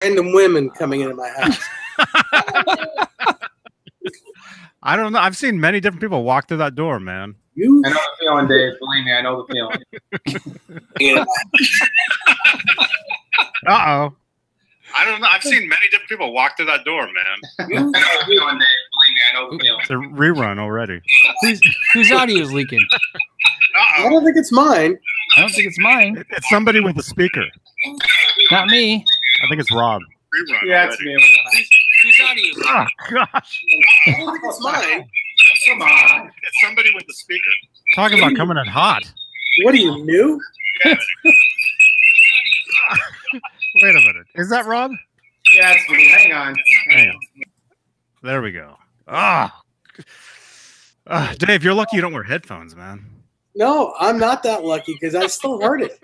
random women coming into my house. I don't know. I've seen many different people walk through that door, man. I know the feeling, Dave. Believe me, I know the feeling. Uh-oh. I don't know. I've seen many different people walk through that door, man. I know the feeling, Dave. Believe me, I know the feeling. It's a rerun already. Whose audio is leaking? I don't think it's mine. I don't think it's mine. It's somebody with a speaker. Not me. I think it's Rob. Rerun. Yeah, it's me. Whose audio is leaking? Oh, gosh. I don't think it's mine. Come on. It's somebody with the speaker. Talking about coming in hot. What are you, new? Wait a minute. Is that Rob? Yeah, it's me. Hang on. Hang on. There we go. Dave, you're lucky you don't wear headphones, man. No, I'm not that lucky because I still heard it.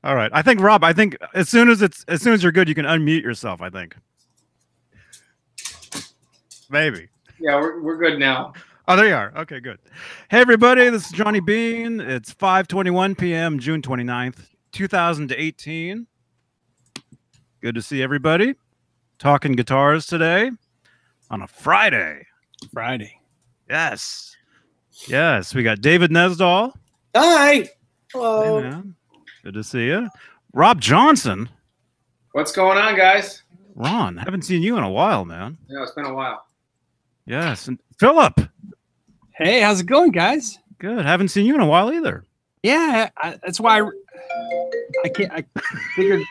All right. I think Rob, as soon as you're good, you can unmute yourself, I think. Maybe. Yeah, we're good now. Oh, there you are. Okay, good. Hey, everybody. This is Johnny Beane. It's 5:21 p.m., June 29th, 2018. Good to see everybody. Talking guitars today on a Friday. Yes. Yes. We got David Nesdahl. Hi. Hello. Hey, man. Good to see you. Rob Johnson. What's going on, guys? Ron, haven't seen you in a while, man. Yeah, it's been a while. Yes. And Phillip. Hey, how's it going, guys? Good. Haven't seen you in a while either. Yeah, that's why I figured.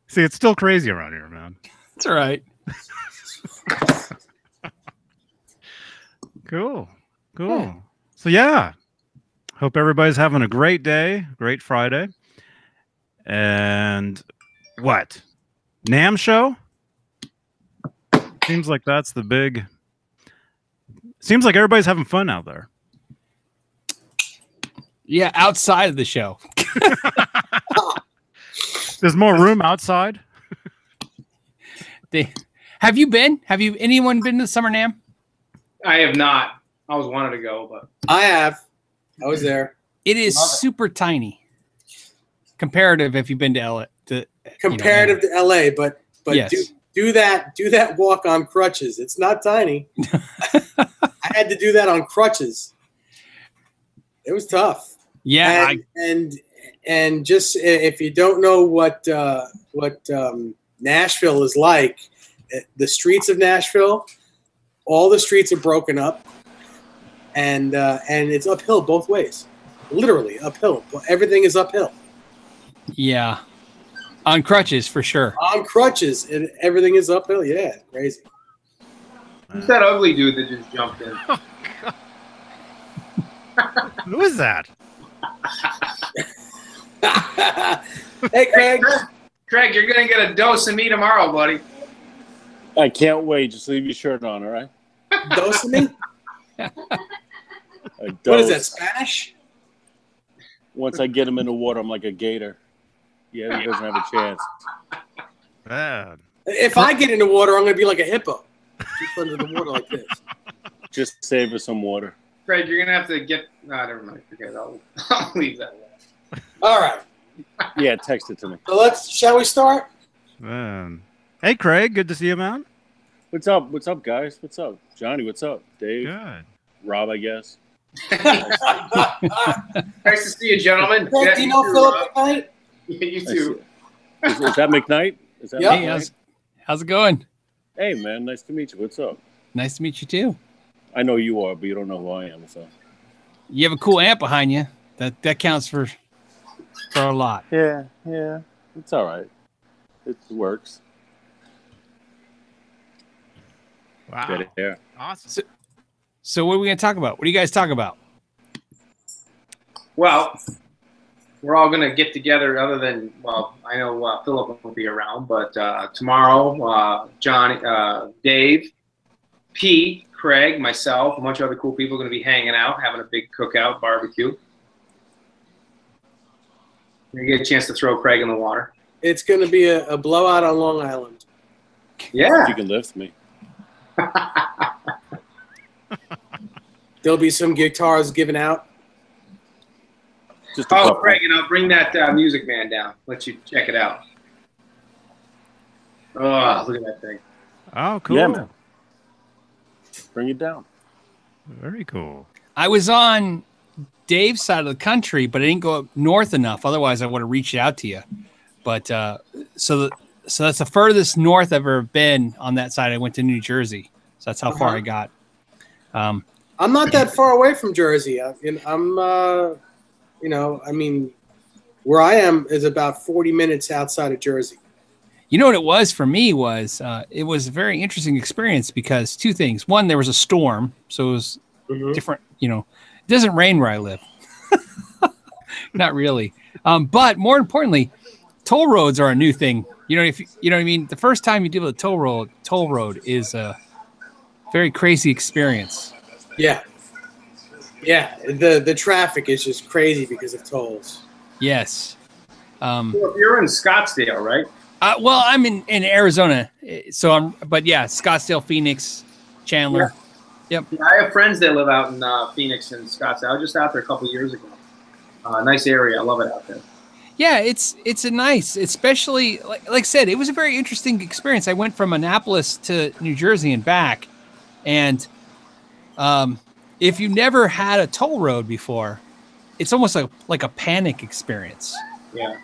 See, it's still crazy around here, man. It's all right. Cool. Yeah. So, yeah. Hope everybody's having a great day, great Friday. And what? NAMM show? Seems like that's the big... Seems like everybody's having fun out there. Yeah, outside of the show. There's more room outside. Have you been? Anyone been to Summer NAMM? I have not. I was wanted to go, but I have. I was there. It is super tiny. Comparative if you've been to LA. Comparative to LA, but yes. do that walk on crutches. It's not tiny. I had to do that on crutches. It was tough. Yeah, and just if you don't know what Nashville is like, the streets of Nashville, all the streets are broken up, and it's uphill both ways, literally uphill. Everything is uphill. Yeah, on crutches for sure. On crutches, and everything is uphill. Yeah, crazy. Who's that ugly dude that just jumped in? Who is that? Hey, Craig. Craig, you're gonna get a dose of me tomorrow, buddy. I can't wait. Just leave your shirt on, all right? Dose of me? What is that, Spanish? Once I get him in the water, I'm like a gator. Yeah, he doesn't have a chance. Bad. If I get in the water, I'm going to be like a hippo. Just under the water like this. Just save us some water. Craig, you're gonna have to get. Never mind. Forget it. I'll leave that alone. All right. Yeah, text it to me. So shall we start? Man. Hey, Craig. Good to see you, man. What's up? What's up, guys? What's up? Johnny, what's up? Dave? Good. Rob, I guess. Nice to see you, gentlemen. Craig, Yeah, do you know Phillip McKnight? Yeah, you too. Is that McKnight? Is that Yep. Hey, McKnight? how's it going? Hey, man. Nice to meet you. What's up? Nice to meet you too. I know you are, but you don't know who I am. So. You have a cool amp behind you. That counts for a lot. Yeah. It's all right. It works. Wow. Get it there. Awesome. So what are we going to talk about? What do you guys talk about? Well, we're all gonna get together. Other than, well, I know Phillip will be around, but tomorrow, John, Dave, Pete, Craig, myself, a bunch of other cool people are going to be hanging out, having a big cookout, barbecue. You get a chance to throw Craig in the water. It's going to be a blowout on Long Island. Yeah. You can lift me. There'll be some guitars given out. Just a couple. Craig, and I'll bring that Music Man down. Let you check it out. Oh, look at that thing. Oh, cool. Yeah, man. Bring it down. Very cool. I was on Dave's side of the country, but I didn't go up north enough. Otherwise, I would have reached out to you. But so that's the furthest north I've ever been on that side. I went to New Jersey. So that's how far I got. I'm not that far away from Jersey. I'm where I am is about 40 minutes outside of Jersey. You know what it was for me was it was a very interesting experience because two things. One, there was a storm, so it was different. You know, it doesn't rain where I live. Not really. But more importantly, toll roads are a new thing. You know, if you know what I mean. The first time you deal with a toll road is a very crazy experience. Yeah. The traffic is just crazy because of tolls. Yes. Well, if you're in Scottsdale, right? Well, I'm in Arizona, so but yeah, Scottsdale, Phoenix, Chandler. Yeah. Yep. Yeah, I have friends that live out in Phoenix and Scottsdale. I was just out there a couple of years ago. Nice area. I love it out there. Yeah, it's a nice, especially like I said, it was a very interesting experience. I went from Annapolis to New Jersey and back, and if you never had a toll road before, it's almost like a panic experience. Yeah.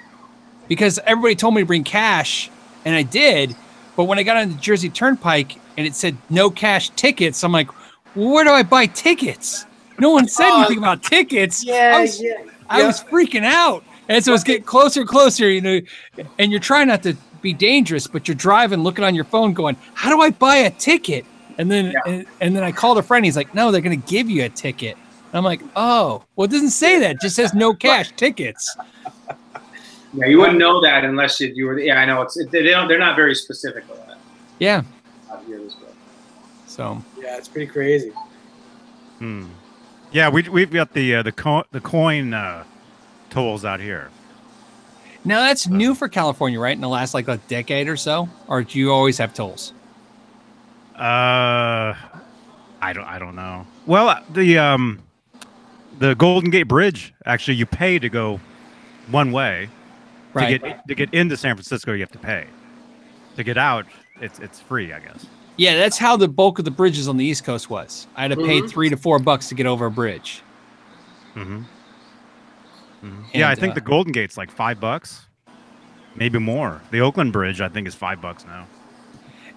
Because everybody told me to bring cash, and I did. But when I got on the Jersey Turnpike and it said no cash tickets, I'm like, well, where do I buy tickets? No one said anything about tickets. I was freaking out. And so it's getting closer and closer, you know, and you're trying not to be dangerous, but you're driving, looking on your phone going, how do I buy a ticket? And then and then I called a friend. He's like, no, they're going to give you a ticket. And I'm like, oh, well, it doesn't say that. It just says no cash tickets. Yeah, you wouldn't know that unless you were. Yeah, I know. They're not very specific with that. Yeah. Out here as well. So. Yeah, it's pretty crazy. Yeah, we've got the coin tolls out here. Now that's new for California, right? In the last like a decade or so, or do you always have tolls? I don't know. Well, the Golden Gate Bridge, actually, you pay to go one way. Right. To get into San Francisco, you have to pay. To get out, it's free, I guess. Yeah, that's how the bulk of the bridges on the East Coast was. I had to pay $3 to $4 to get over a bridge. Yeah, I think the Golden Gate's like $5, maybe more. The Oakland Bridge, I think, is $5 now.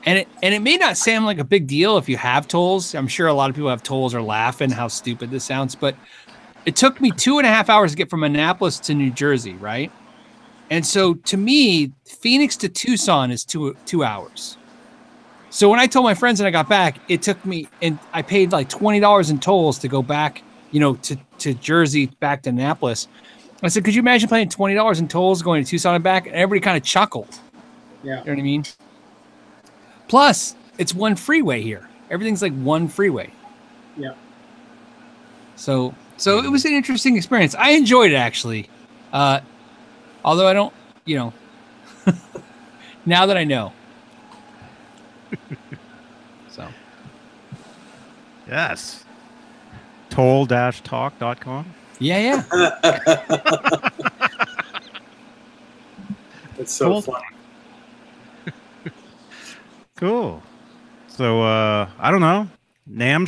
And it may not sound like a big deal if you have tolls. I'm sure a lot of people have tolls are laughing how stupid this sounds, but it took me 2.5 hours to get from Annapolis to New Jersey, right? And so to me, Phoenix to Tucson is 2 hours. So when I told my friends that I got back, it took me, and I paid like $20 in tolls to go back, you know, to Jersey, back to Annapolis. I said, could you imagine paying $20 in tolls going to Tucson and back? And everybody kind of chuckled. Yeah. You know what I mean? Plus, it's one freeway here. Everything's like one freeway. Yeah. So it was an interesting experience. I enjoyed it, actually. Although I don't, you know, now that I know. So. Yes. Toll-talk.com. Yeah. It's so funny. Cool. So, I don't know. NAMM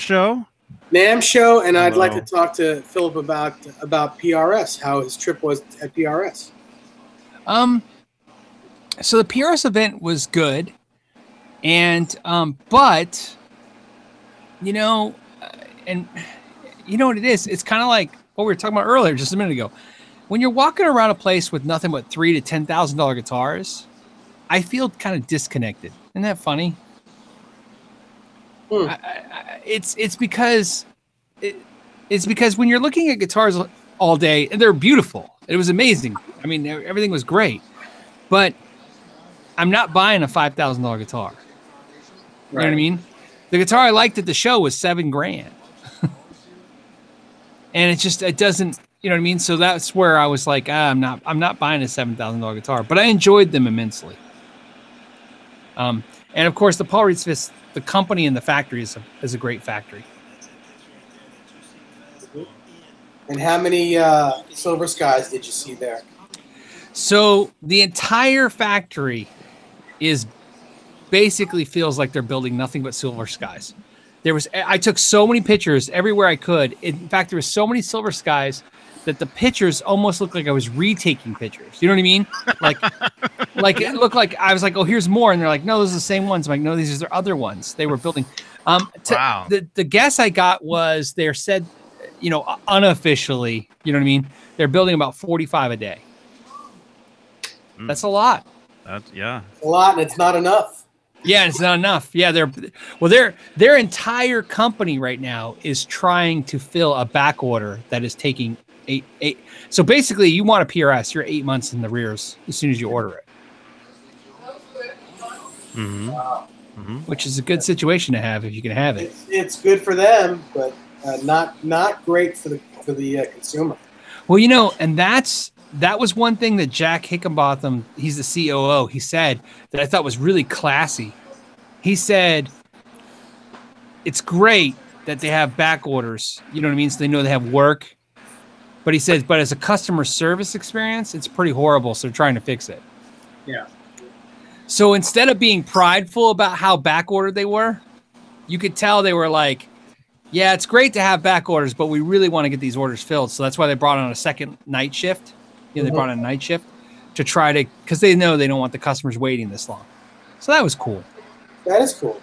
show, and I'd like to talk to Philip about PRS, how his trip was at PRS. So the PRS event was good, and but you know, and you know what it is? It's kind of like what we were talking about earlier, just a minute ago. When you're walking around a place with nothing but $3,000 to $10,000 guitars, I feel kind of disconnected. Isn't that funny? It's because when you're looking at guitars all day, and they're beautiful. It was amazing. I mean, everything was great, but I'm not buying a $5,000 guitar. You know what I mean? The guitar I liked at the show was $7,000, and it doesn't. You know what I mean? So that's where I was like, I'm not buying a $7,000 guitar, but I enjoyed them immensely. And of course, the Paul Reed's Fist, the company and the factory is a great factory. And how many Silver Skies did you see there? So the entire factory is basically feels like they're building nothing but Silver Skies. I took so many pictures everywhere I could. In fact, there was so many Silver Skies that the pictures almost looked like I was retaking pictures. You know what I mean? Like it looked like I was like, oh, here's more. And they're like, no, those are the same ones. I'm like, no, these are other ones they were building. Wow. The guess I got was they said, you know, unofficially, you know what I mean? They're building about 45 a day. That's a lot. Yeah. A lot, and it's not enough. Yeah, it's not enough. Yeah, their entire company right now is trying to fill a back order that is taking eight. So basically, you want a PRS, you're 8 months in the rears as soon as you order it. Which is a good situation to have if you can have it. It's good for them, but not great for the consumer. Well, you know, and that was one thing that Jack Hickenbotham, he's the COO, he said that I thought was really classy. He said, it's great that they have back orders, you know what I mean? So they know they have work. But he says, but as a customer service experience, it's pretty horrible. So they're trying to fix it. Yeah. So instead of being prideful about how back ordered they were, you could tell they were like, yeah, it's great to have back orders, but we really want to get these orders filled. So that's why they brought on a second night shift. You know, they brought on a night shift to try to, because they know they don't want the customers waiting this long. So that was cool. That is cool.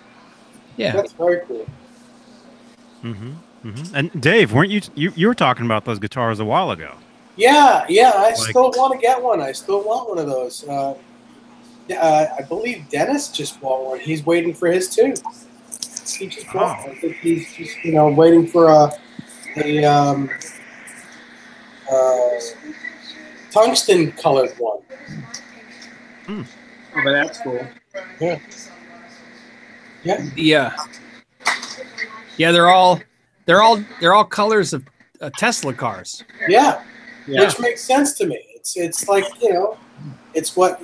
Yeah. That's very cool. And Dave, weren't you were talking about those guitars a while ago? Yeah. I still want to get one. I still want one of those. I believe Dennis just bought one. He's waiting for his too. He just bought one. I think he's just waiting for a tungsten colored one. Oh, but that's cool. Yeah. Yeah, they're all colors of Tesla cars. Yeah, which makes sense to me. It's like, it's what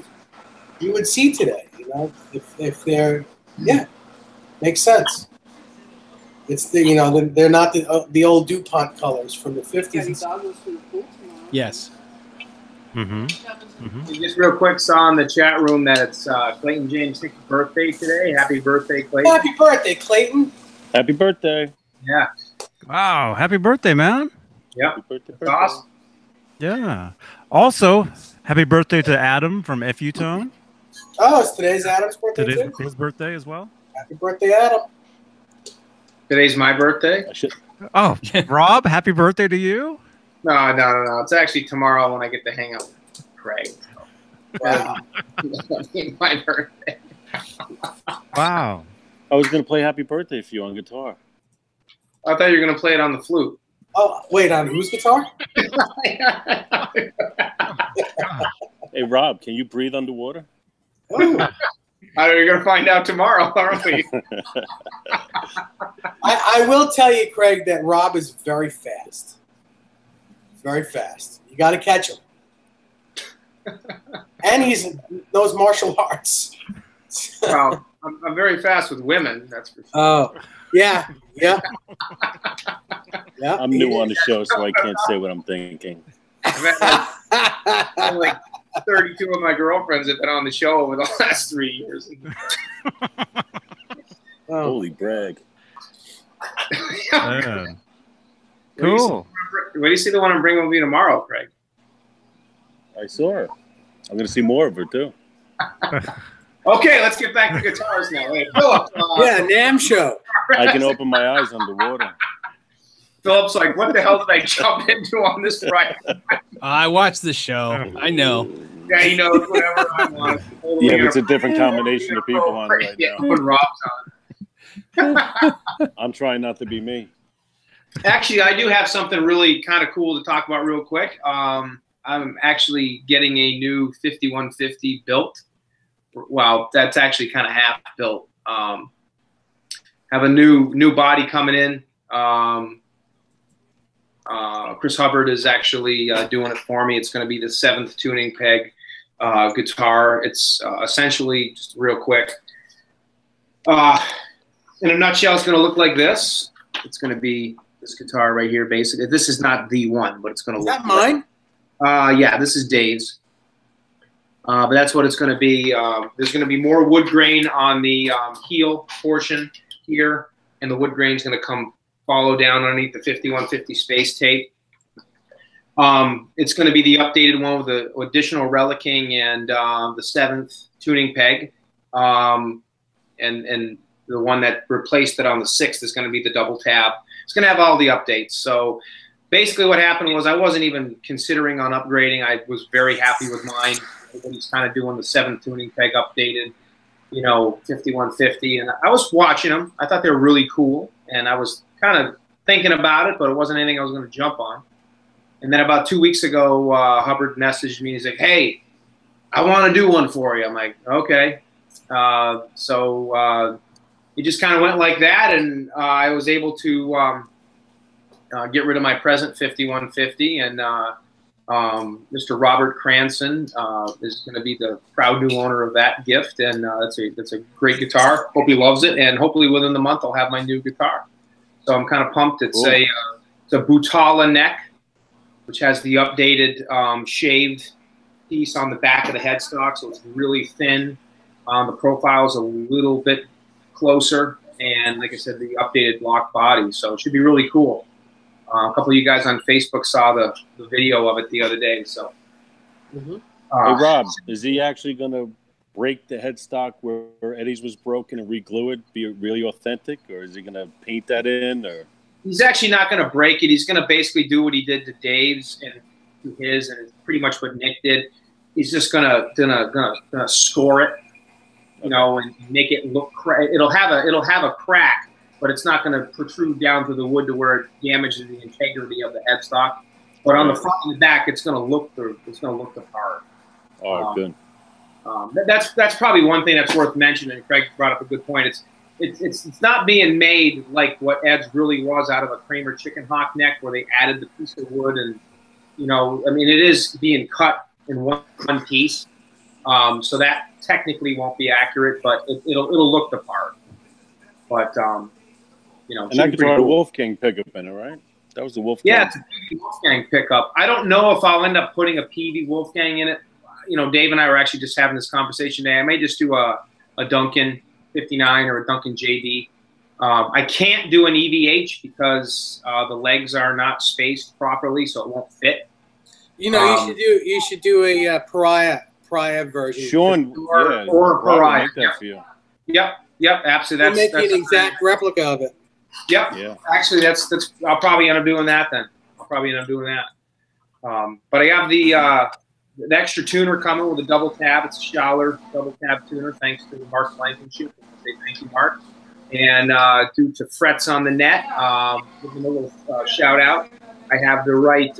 you would see today. If they're makes sense. It's they're not the old DuPont colors from the 50s. Yes. Just real quick, saw in the chat room that it's Clayton James' 6th birthday today. Happy birthday, Clayton. Happy birthday, Clayton. Happy birthday. Yeah. Wow. Happy birthday, man. Yeah. Happy birthday. That's awesome. Yeah. Also, happy birthday to Adam from FU Tone. Oh, it's today's Adam's birthday too? His birthday as well. Happy birthday, Adam. Today's my birthday. Oh, Rob, happy birthday to you. No. It's actually tomorrow when I get to hang out with Craig. Wow. My birthday. Wow. I was going to play Happy Birthday for you on guitar. I thought you were going to play it on the flute. Oh, wait, on whose guitar? Hey, Rob, can you breathe underwater? Oh. You're going to find out tomorrow, aren't we? I will tell you, Craig, that Rob is very fast. Very fast. You got to catch him. And he knows martial arts. Well, I'm very fast with women, that's for sure. Oh, yeah. I'm new on the show, so I can't say what I'm thinking. I've had like 32 of my girlfriends have been on the show over the last 3 years. Holy brag. Cool. Where do you see the one I'm bringing with me tomorrow, Craig? I saw her. I'm going to see more of her, too. Okay, let's get back to guitars now. Hey, Phillip. NAMM show. I can open my eyes underwater. Phillip's like, what the hell did I jump into on this Friday? I watched the show. I know. Yeah, he knows whatever I want. Yeah, it's a different combination of people on it right when Rob's on. I'm trying not to be me. Actually, I do have something really kind of cool to talk about real quick. I'm actually getting a new 5150 built. Well, that's actually kind of half built. Have a new body coming in. Chris Hubbard is actually doing it for me. It's going to be the 7th tuning peg guitar. It's essentially, just real quick, in a nutshell, it's going to look like this. It's going to be This guitar right here, basically. This is not the one, but it's going to look. Is that mine? Yeah, this is Dave's. But that's what it's going to be. There's going to be more wood grain on the heel portion here, and the wood grain is going to come follow down underneath the 5150 space tape. It's going to be the updated one with the additional relicking and the 7th tuning peg, and the one that replaced it on the 6th is going to be the double tab. It's going to have all the updates. So basically what happened was I wasn't even considering on upgrading. I was very happy with mine. Everybody's kind of doing the 7th tuning peg updated, you know, 5150. And I was watching them. I thought they were really cool. And I was kind of thinking about it, but it wasn't anything I was going to jump on. And then about 2 weeks ago, Hubbard messaged me. He's like, hey, I want to do one for you. I'm like, okay. So it just kind of went like that. And I was able to get rid of my present 5150. And Mr. Robert Cranston is going to be the proud new owner of that gift. And that's a great guitar. Hope he loves it. And hopefully within the month, I'll have my new guitar. So I'm kind of pumped. It's cool. It's a Butala neck, which has the updated shaved piece on the back of the headstock, so it's really thin. The profile's a little bit closer, and like I said, the updated block body, so it should be really cool. A couple of you guys on Facebook saw the video of it the other day. So, hey Rob, is he actually going to break the headstock where Eddie's was broken and reglue it, be really authentic, or is he going to paint that in? Or he's actually not going to break it. He's going to basically do what he did to Dave's and to his, and it's pretty much what Nick did. He's just gonna score it, you know, and make it look. It'll have a crack, but it's not going to protrude down through the wood to where it damages the integrity of the headstock. But on the front and the back, it's going to look the part. Oh, good. That's probably one thing that's worth mentioning. Craig brought up a good point. It's not being made like what Ed's really was out of a Kramer chicken hawk neck, where they added the piece of wood, and you know, I mean, it is being cut in one piece, so that technically won't be accurate, but it'll look the part. But you know, and that could be a Wolfgang pickup in it, right? That was the Wolfgang. Yeah, it's a PV Wolfgang pickup. I don't know if I'll end up putting a PV Wolfgang in it. You know, Dave and I were actually just having this conversation today. I may just do a Duncan 59 or a Duncan JD. I can't do an EVH because the legs are not spaced properly, so it won't fit. You know, you should do a Pariah version. Sean, or a Pariah. Yep, absolutely. We'll make an exact replica of it. Yep. Yeah. Actually, that's. I'll probably end up doing that then. But I have the extra tuner coming with a double tab. It's a Schaller double tab tuner, thanks to Mark Blankenship. I say thank you, Mark. And due to frets on the net, give them a little shout out. I have the right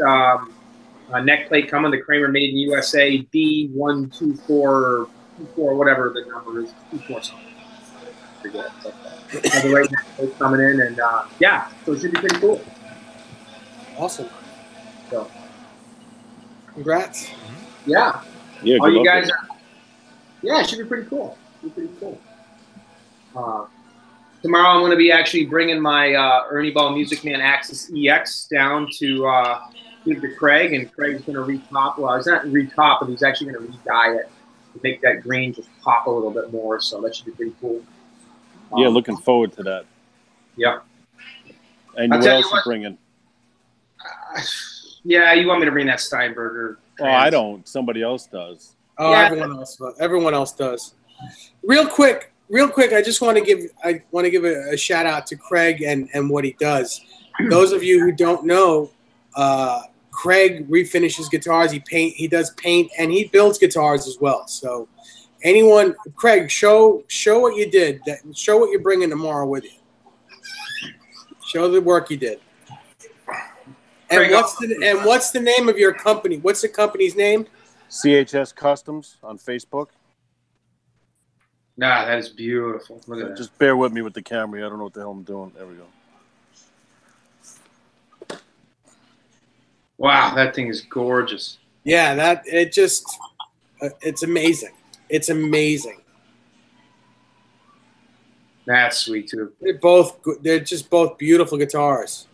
neck plate coming, the Kramer Made in USA B124, whatever the number is, 24 something. Forget it. Have the right neck plate coming in, and yeah, so it should be pretty cool. Awesome. So, congrats. Yeah. Yeah. All you guys are. Yeah, it should be pretty cool. Tomorrow I'm going to be actually bringing my Ernie Ball Music Man Axis EX down to give to Craig, and Craig's going to retop. Well, he's not retop, but he's actually going to re-dye it to make that green just pop a little bit more. So that should be pretty cool. Yeah, looking forward to that. Yep. And what else are you bringing? Yeah, you want me to bring that Steinberger? Oh, I don't. Somebody else does. Oh, yeah. Everyone else does. Real quick, I just want to give a shout out to Craig and what he does. Those of you who don't know, Craig refinishes guitars. He does paint, and he builds guitars as well. So, anyone, Craig, show what you did. Show what you're bringing tomorrow with you. Show the work you did. And what's the name of your company? What's the company's name? CHS Customs on Facebook. Nah, that is beautiful. Look at that. Just bear with me with the camera. I don't know what the hell I'm doing. There we go. Wow, that thing is gorgeous. Yeah, it's amazing. It's amazing. That's sweet too. They're just both beautiful guitars.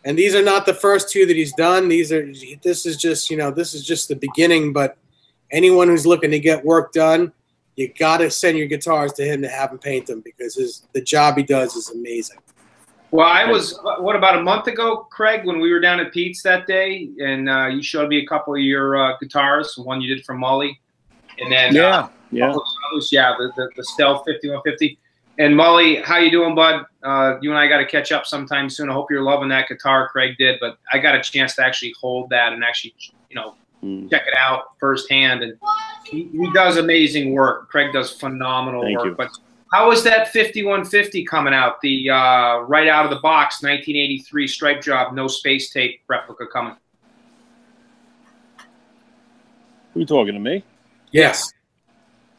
And these are not the first two that he's done. This is just, this is just the beginning. But anyone who's looking to get work done, you got to send your guitars to him to have him paint them, because the job he does is amazing. Well, I was, about a month ago, Craig, when we were down at Pete's that day, and you showed me a couple of your guitars, one you did from Mully, and then the Stealth 5150. And Mully, how you doing, bud? You and I got to catch up sometime soon. I hope you're loving that guitar Craig did, but I got a chance to actually hold that and actually, check it out firsthand. And he does amazing work. Craig does phenomenal work. You. But how is that 5150 coming out? The right out of the box, 1983 stripe job, no space tape replica coming. Who you talking to me? Yes.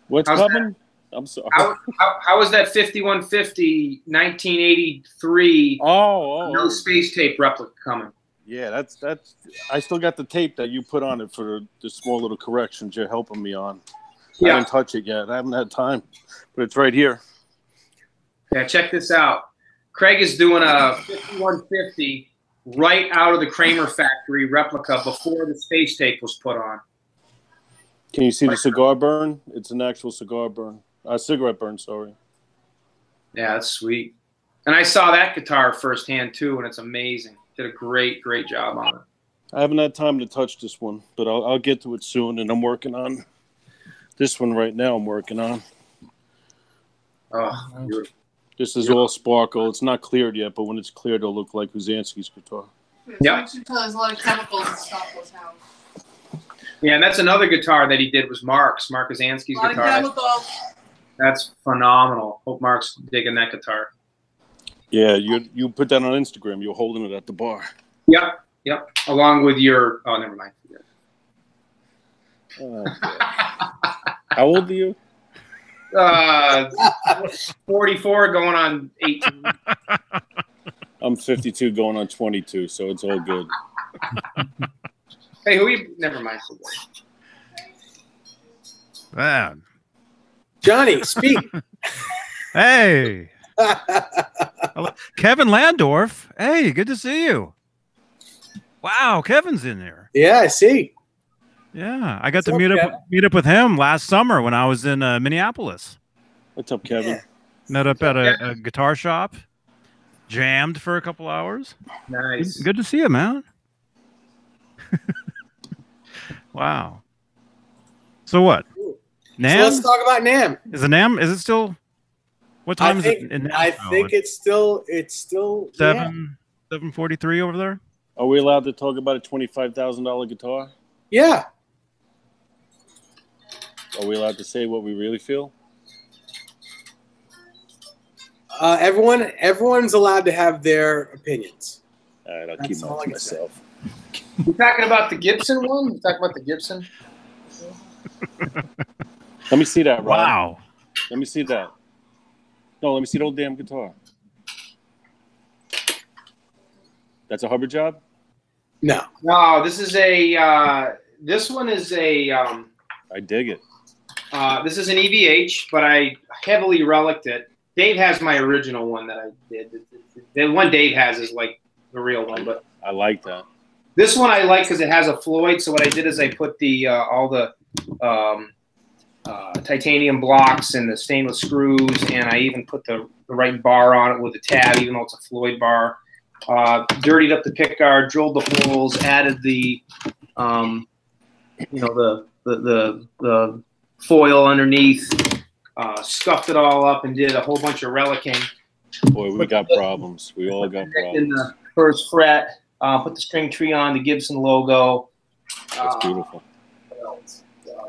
What's coming? I'm sorry. How is that 5150 1983 no space tape replica coming? Yeah, that's I still got the tape that you put on it for the small little corrections you're helping me on. Yeah. I didn't touch it yet. I haven't had time, but it's right here. Yeah, check this out. Craig is doing a 5150 right out of the Kramer factory replica before the space tape was put on. Can you see the cigar burn? It's an actual cigar burn. Cigarette burn, sorry. Yeah, that's sweet. And I saw that guitar firsthand too, and it's amazing. Did a great job on it. I haven't had time to touch this one, but I'll get to it soon, and I'm working on this one right now. I'm working on. Oh, beautiful. This is all sparkle. It's not cleared yet, but when it's cleared, it'll look like Huzansky's guitar. Yeah. There's a lot of chemicals and stuff in town. Yeah, and that's another guitar that he did was Mark Huzansky's guitar. That's phenomenal. Hope Mark's digging that guitar. Yeah, you put that on Instagram. You're holding it at the bar. Yep. Along with your never mind. How old are you? 44 going on 18. I'm 52 going on 22, so it's all good. Hey, never mind. Man. Johnny, speak. Hey. Kevin Landorf. Hey, good to see you. Wow, Kevin's in there. Yeah, I see. Yeah, I got to meet up with him last summer when I was in Minneapolis. What's up, Kevin? Yeah. Met up at a guitar shop, jammed for a couple hours. Nice. Good to see you, man. Wow. So what? NAMM? So let's talk about NAMM. Is it NAMM? Is it still? What time is it? In I think it's still 7:43 over there. Are we allowed to talk about a $25,000 guitar? Yeah. Are we allowed to say what we really feel? Everyone's allowed to have their opinions. All right, I'll keep them to myself. You talking about the Gibson one? You talking about the Gibson? Let me see that, Rob. Wow. Let me see that. No, let me see the old damn guitar. That's a Hubbard job? No. No, this is a. This one is a. I dig it. This is an EVH, but I heavily reliced it. Dave has my original one that I did. The one Dave has is like the real one, but I like that. This one I like because it has a Floyd. So what I did is I put the all the titanium blocks and the stainless screws, and I even put the right bar on it with the tab, even though it's a Floyd bar. Dirtied up the pickguard, drilled the holes, added the the foil underneath, scuffed it all up, and did a whole bunch of relicking. Boy, we got problems. We all got problems. In the first fret, put the string tree on, the Gibson logo. That's beautiful.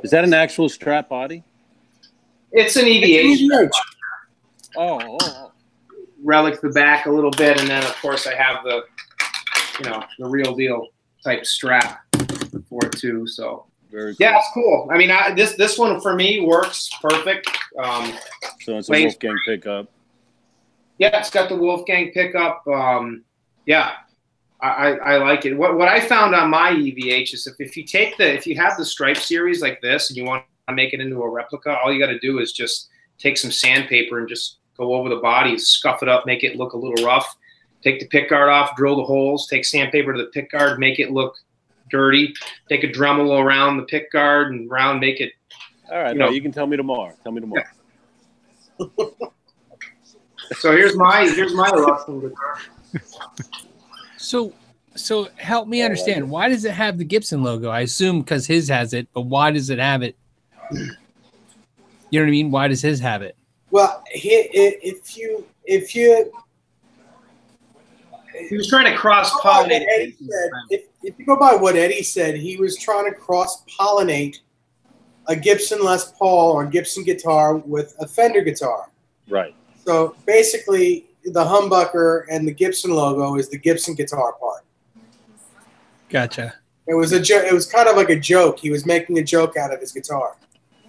Is that an actual strap body? It's an EVH. Oh. Relic the back a little bit, and then of course I have the, the real deal type strap for it too. So very cool. Yeah, it's cool. I mean, this one for me works perfect. So it's a Wolfgang pickup. Yeah, it's got the Wolfgang pickup. Yeah, I like it. What I found on my EVH is if you have the Stripe series like this and you want to make it into a replica, all you got to do is just take some sandpaper and just go over the body, scuff it up, make it look a little rough, Take the pick guard off, drill the holes, take sandpaper to the pick guard, make it look dirty. Take a Dremel around the pick guard and make it. All right, you can tell me tomorrow. Tell me tomorrow. Yeah. So here's my Russian guitar. So help me understand. Why does it have the Gibson logo? I assume because his has it, but why does it have it? You know what I mean? Why does his have it? Well, if you he was trying to cross-pollinate. If you go by what Eddie said, he was trying to cross-pollinate a Gibson Les Paul or Gibson guitar with a Fender guitar. Right. So basically, the humbucker and the Gibson logo is the Gibson guitar part. Gotcha. It was it was kind of like a joke. He was making a joke out of his guitar.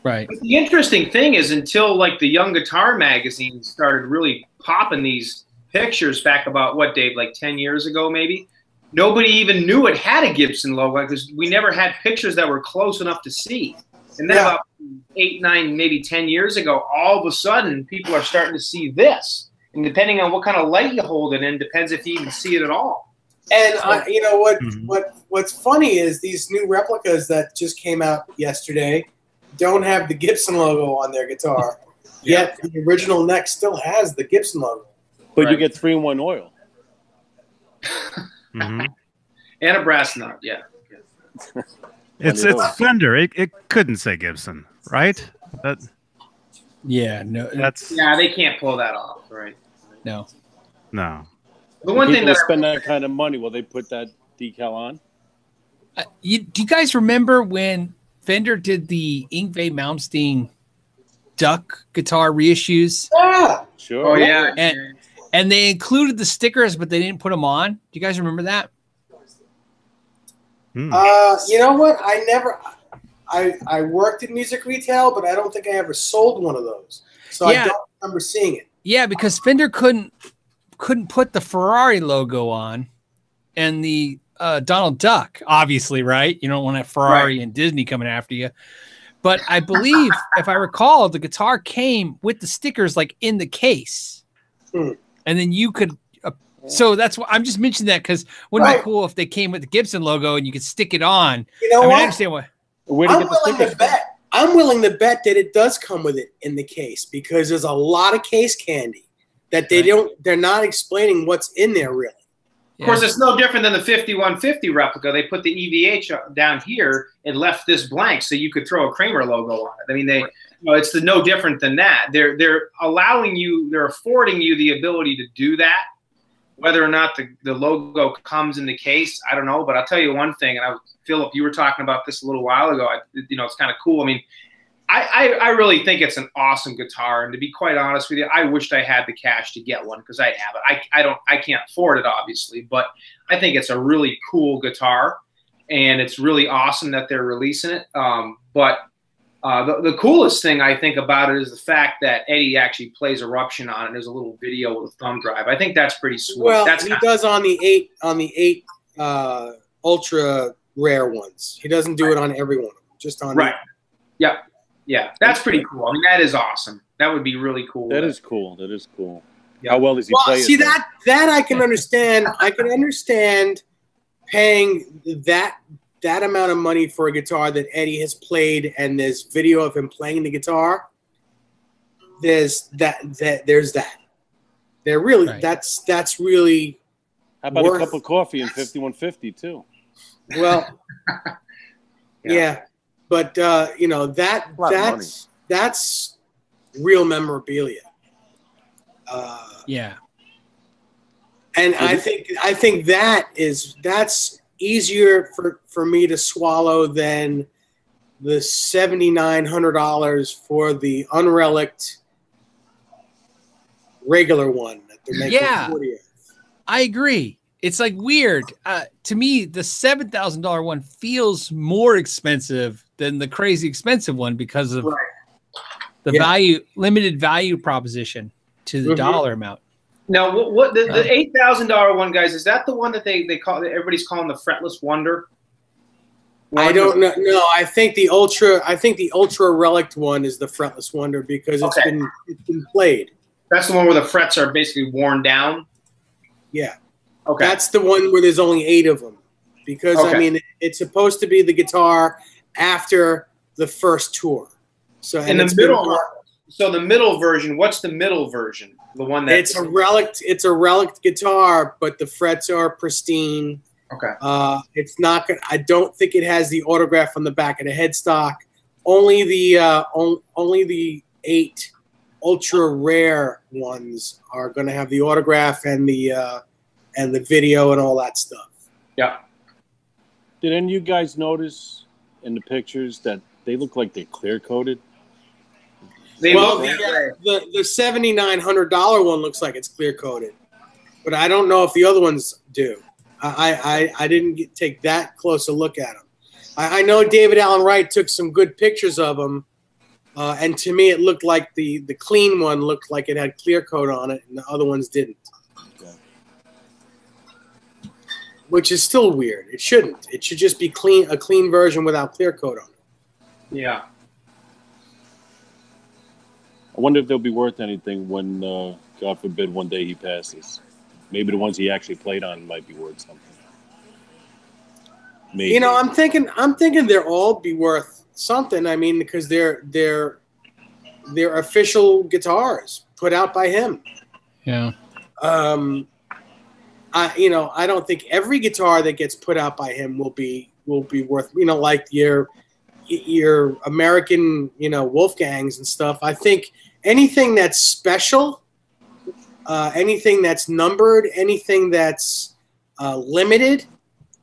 Right. But the interesting thing is, until like the Young Guitar magazine started really popping these pictures back about what, Dave, like 10 years ago maybe, nobody even knew it had a Gibson logo because we never had pictures that were close enough to see. And then about 8, 9, maybe 10 years ago, all of a sudden people are starting to see this. And depending on what kind of light you hold it in, depends if you even see it at all. And you know what's funny is these new replicas that just came out yesterday don't have the Gibson logo on their guitar. Yet the original neck still has the Gibson logo. But you get 3-in-1 oil. And a brass nut, yeah. It's Fender. It couldn't say Gibson, right? Yeah, they can't pull that off, right? No. The one thing that spend that kind of money, will they put that decal on? Do you guys remember when Fender did the Yngwie Malmsteen Duck guitar reissues? Yeah, sure. Oh yeah, and they included the stickers, but they didn't put them on. Do you guys remember that? You know what? I worked in music retail, but I don't think I ever sold one of those. So I don't remember seeing it. Yeah, because Fender couldn't put the Ferrari logo on and the Donald Duck, obviously, right? You don't want that Ferrari and Disney coming after you. But I believe, if I recall, the guitar came with the stickers like in the case. And then you could so that's why I'm just mentioning that because wouldn't it be cool if they came with the Gibson logo and you could stick it on? You know what? I understand what. I'm willing to bet that it does come with it in the case because there's a lot of case candy that they're not explaining what's in there really. Of course, it's no different than the 5150 replica. They put the EVH down here and left this blank so you could throw a Kramer logo on it. I mean, it's no different than that. They're allowing you, they're affording you the ability to do that. Whether or not the logo comes in the case, I don't know. But I'll tell you one thing, and Philip, you were talking about this a little while ago. It's kind of cool. I mean, I really think it's an awesome guitar. And to be quite honest with you, I wished I had the cash to get one because I have it. I can't afford it, obviously. But I think it's a really cool guitar. And it's really awesome that they're releasing it. But the coolest thing I think about it is the fact that Eddie actually plays Eruption on it. There's a little video with a thumb drive. I think that's pretty sweet. Well, he does on the eight ultra rare ones. He doesn't do it on every one of them, just on Yeah, that's pretty cool. I mean, that is awesome. That would be really cool. That is cool. How well does he play? See, that I can understand. I can understand paying that amount of money for a guitar that Eddie has played, and there's video of him playing the guitar. There's that. They're really that's really. How about a cup of coffee in 5150 too? Well, yeah, but that's real memorabilia. And I think that's easier for me to swallow than the $7,900 for the unrelicked regular one that they're making. I agree. It's like weird to me. The $7,000 one feels more expensive than the crazy expensive one because of the limited value proposition to the dollar amount. Now, what the $8,000 one, guys? Is that the one that they call? Everybody's calling the Fretless Wonder. I don't know. No, I think the ultra relic one is the Fretless Wonder because it's been played. That's the one where the frets are basically worn down. Yeah. Okay. That's the one where there's only 8 of them. Because, I mean, it's supposed to be the guitar after the first tour. So in the middle, so the middle version, what's the middle version? The one that it's a relic guitar, but the frets are pristine. Okay. It's not good. I don't think it has the autograph on the back of the headstock. Only the 8 ultra rare ones are going to have the autograph and the video and all that stuff. Yeah. Did any of you guys notice in the pictures that they look like they're clear coated? Well, the $7,900 one looks like it's clear coated, but I don't know if the other ones do. I didn't take that close a look at them. I know David Allen Wright took some good pictures of them, and to me it looked like the clean one looked like it had clear coat on it, and the other ones didn't. Okay. Which is still weird. It shouldn't. It should just be a clean version without clear coat on it. Yeah. I wonder if they'll be worth anything when, God forbid, one day he passes. Maybe the ones he actually played on might be worth something. Maybe. You know, I'm thinking they'll all be worth something. I mean, because they're official guitars put out by him. Yeah. I don't think every guitar that gets put out by him will be worth, like your American, Wolfgangs and stuff. I think anything that's special, anything that's numbered, anything that's limited,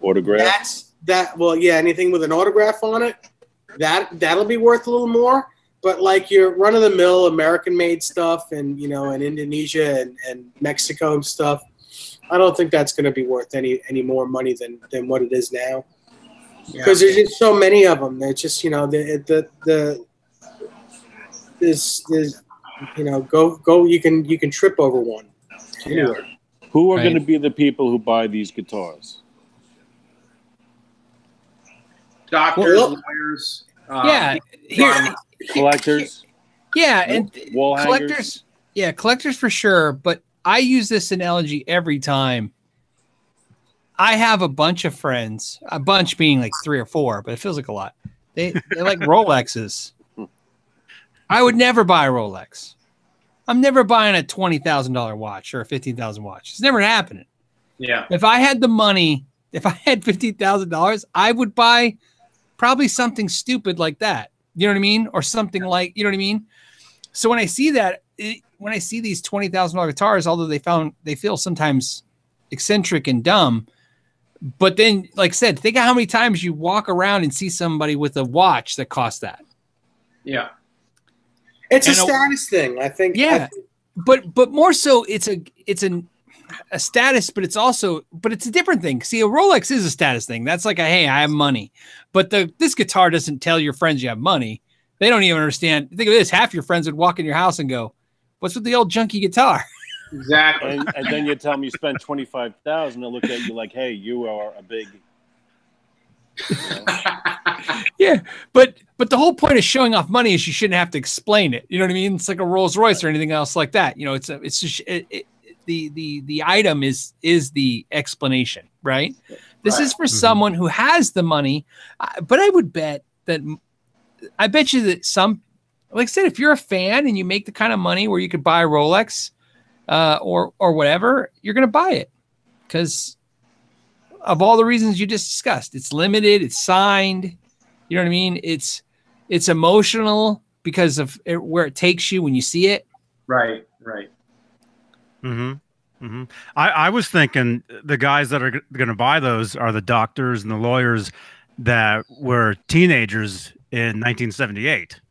autograph. Anything with an autograph on it, that'll be worth a little more. But like your run-of-the-mill American-made stuff, and in Indonesia and Mexico and stuff, I don't think that's going to be worth any more money than what it is now. Because there's just so many of them. They're just you can trip over one. Anywhere. Who are going to be the people who buy these guitars? Doctors, lawyers. Collectors. Yeah, and wall collectors. hangers. Yeah, collectors for sure. But I use this analogy every time. I have a bunch of friends, a bunch being like 3 or 4, but it feels like a lot. They like Rolexes. I would never buy a Rolex. I'm never buying a $20,000 watch or a $15,000 watch. It's never happening. Yeah. If I had the money, if I had $15,000, I would buy probably something stupid like that. You know what I mean? Or something like, you know what I mean? So when I see that, when I see these $20,000 guitars, although they feel sometimes eccentric and dumb, but then, like I said, think of how many times you walk around and see somebody with a watch that costs that. Yeah. It's a status thing, I think. Yeah. But more so it's a status, but it's a different thing. See, a Rolex is a status thing. That's like hey, I have money. But this guitar doesn't tell your friends you have money. They don't even understand. Think of this. Half your friends would walk in your house and go, "What's with the old junky guitar?" Exactly. And then you tell them you spent $25,000. They'll look at you like, "Hey, you are a big." Yeah, but the whole point of showing off money is you shouldn't have to explain it. You know what I mean? It's like a Rolls Royce or anything else like that. It's just the item is the explanation, right? This is for someone who has the money, but I would bet that you that some, like I said, if you're a fan and you make the kind of money where you could buy a Rolex or whatever, you're going to buy it because of all the reasons you just discussed. It's limited, it's signed. You know what I mean? It's emotional because of where it takes you when you see it. Right. Mm-hmm. Mm-hmm. I was thinking the guys that are going to buy those are the doctors and the lawyers that were teenagers in 1978.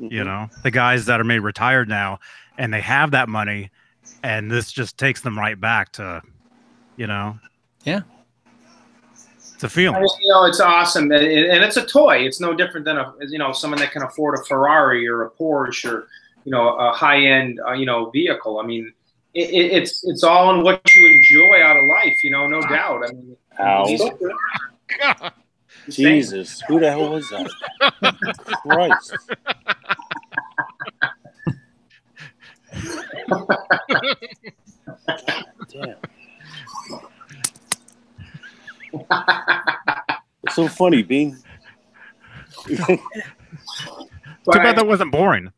Mm-hmm. The guys that are maybe retired now, and they have that money, and this just takes them right back to, Yeah. It's a feeling. It's awesome, and it's a toy. It's no different than someone that can afford a Ferrari or a Porsche or a high-end vehicle. I mean, it's all in what you enjoy out of life. No doubt. I mean, God. Jesus, who the hell was that? Christ. Damn. so funny, Beane? Too bad that wasn't boring.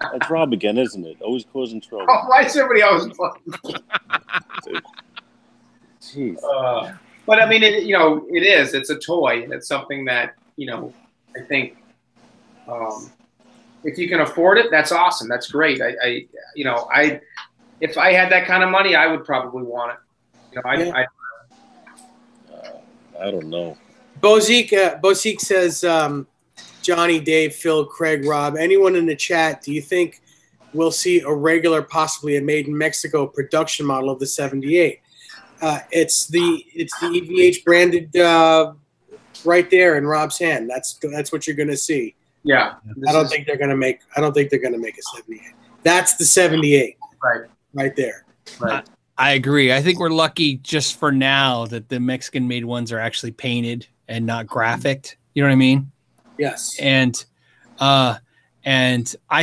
That's Rob again, isn't it? Always causing trouble. Oh, why is everybody always playing? Jeez. But I mean, it is. It's a toy. It's something that, I think, if you can afford it, that's awesome. That's great. If I had that kind of money, I would probably want it. I don't know. Bozique says, Johnny, Dave, Phil, Craig, Rob, anyone in the chat, do you think we'll see a regular, possibly a made in Mexico production model of the 78? It's the EVH branded right there in Rob's hand. That's what you're going to see. Yeah. I don't think they're going to make a 78. That's the 78. Right there. Right. I agree. I think we're lucky just for now that the Mexican made ones are actually painted and not graphicked. You know what I mean? Yes. And I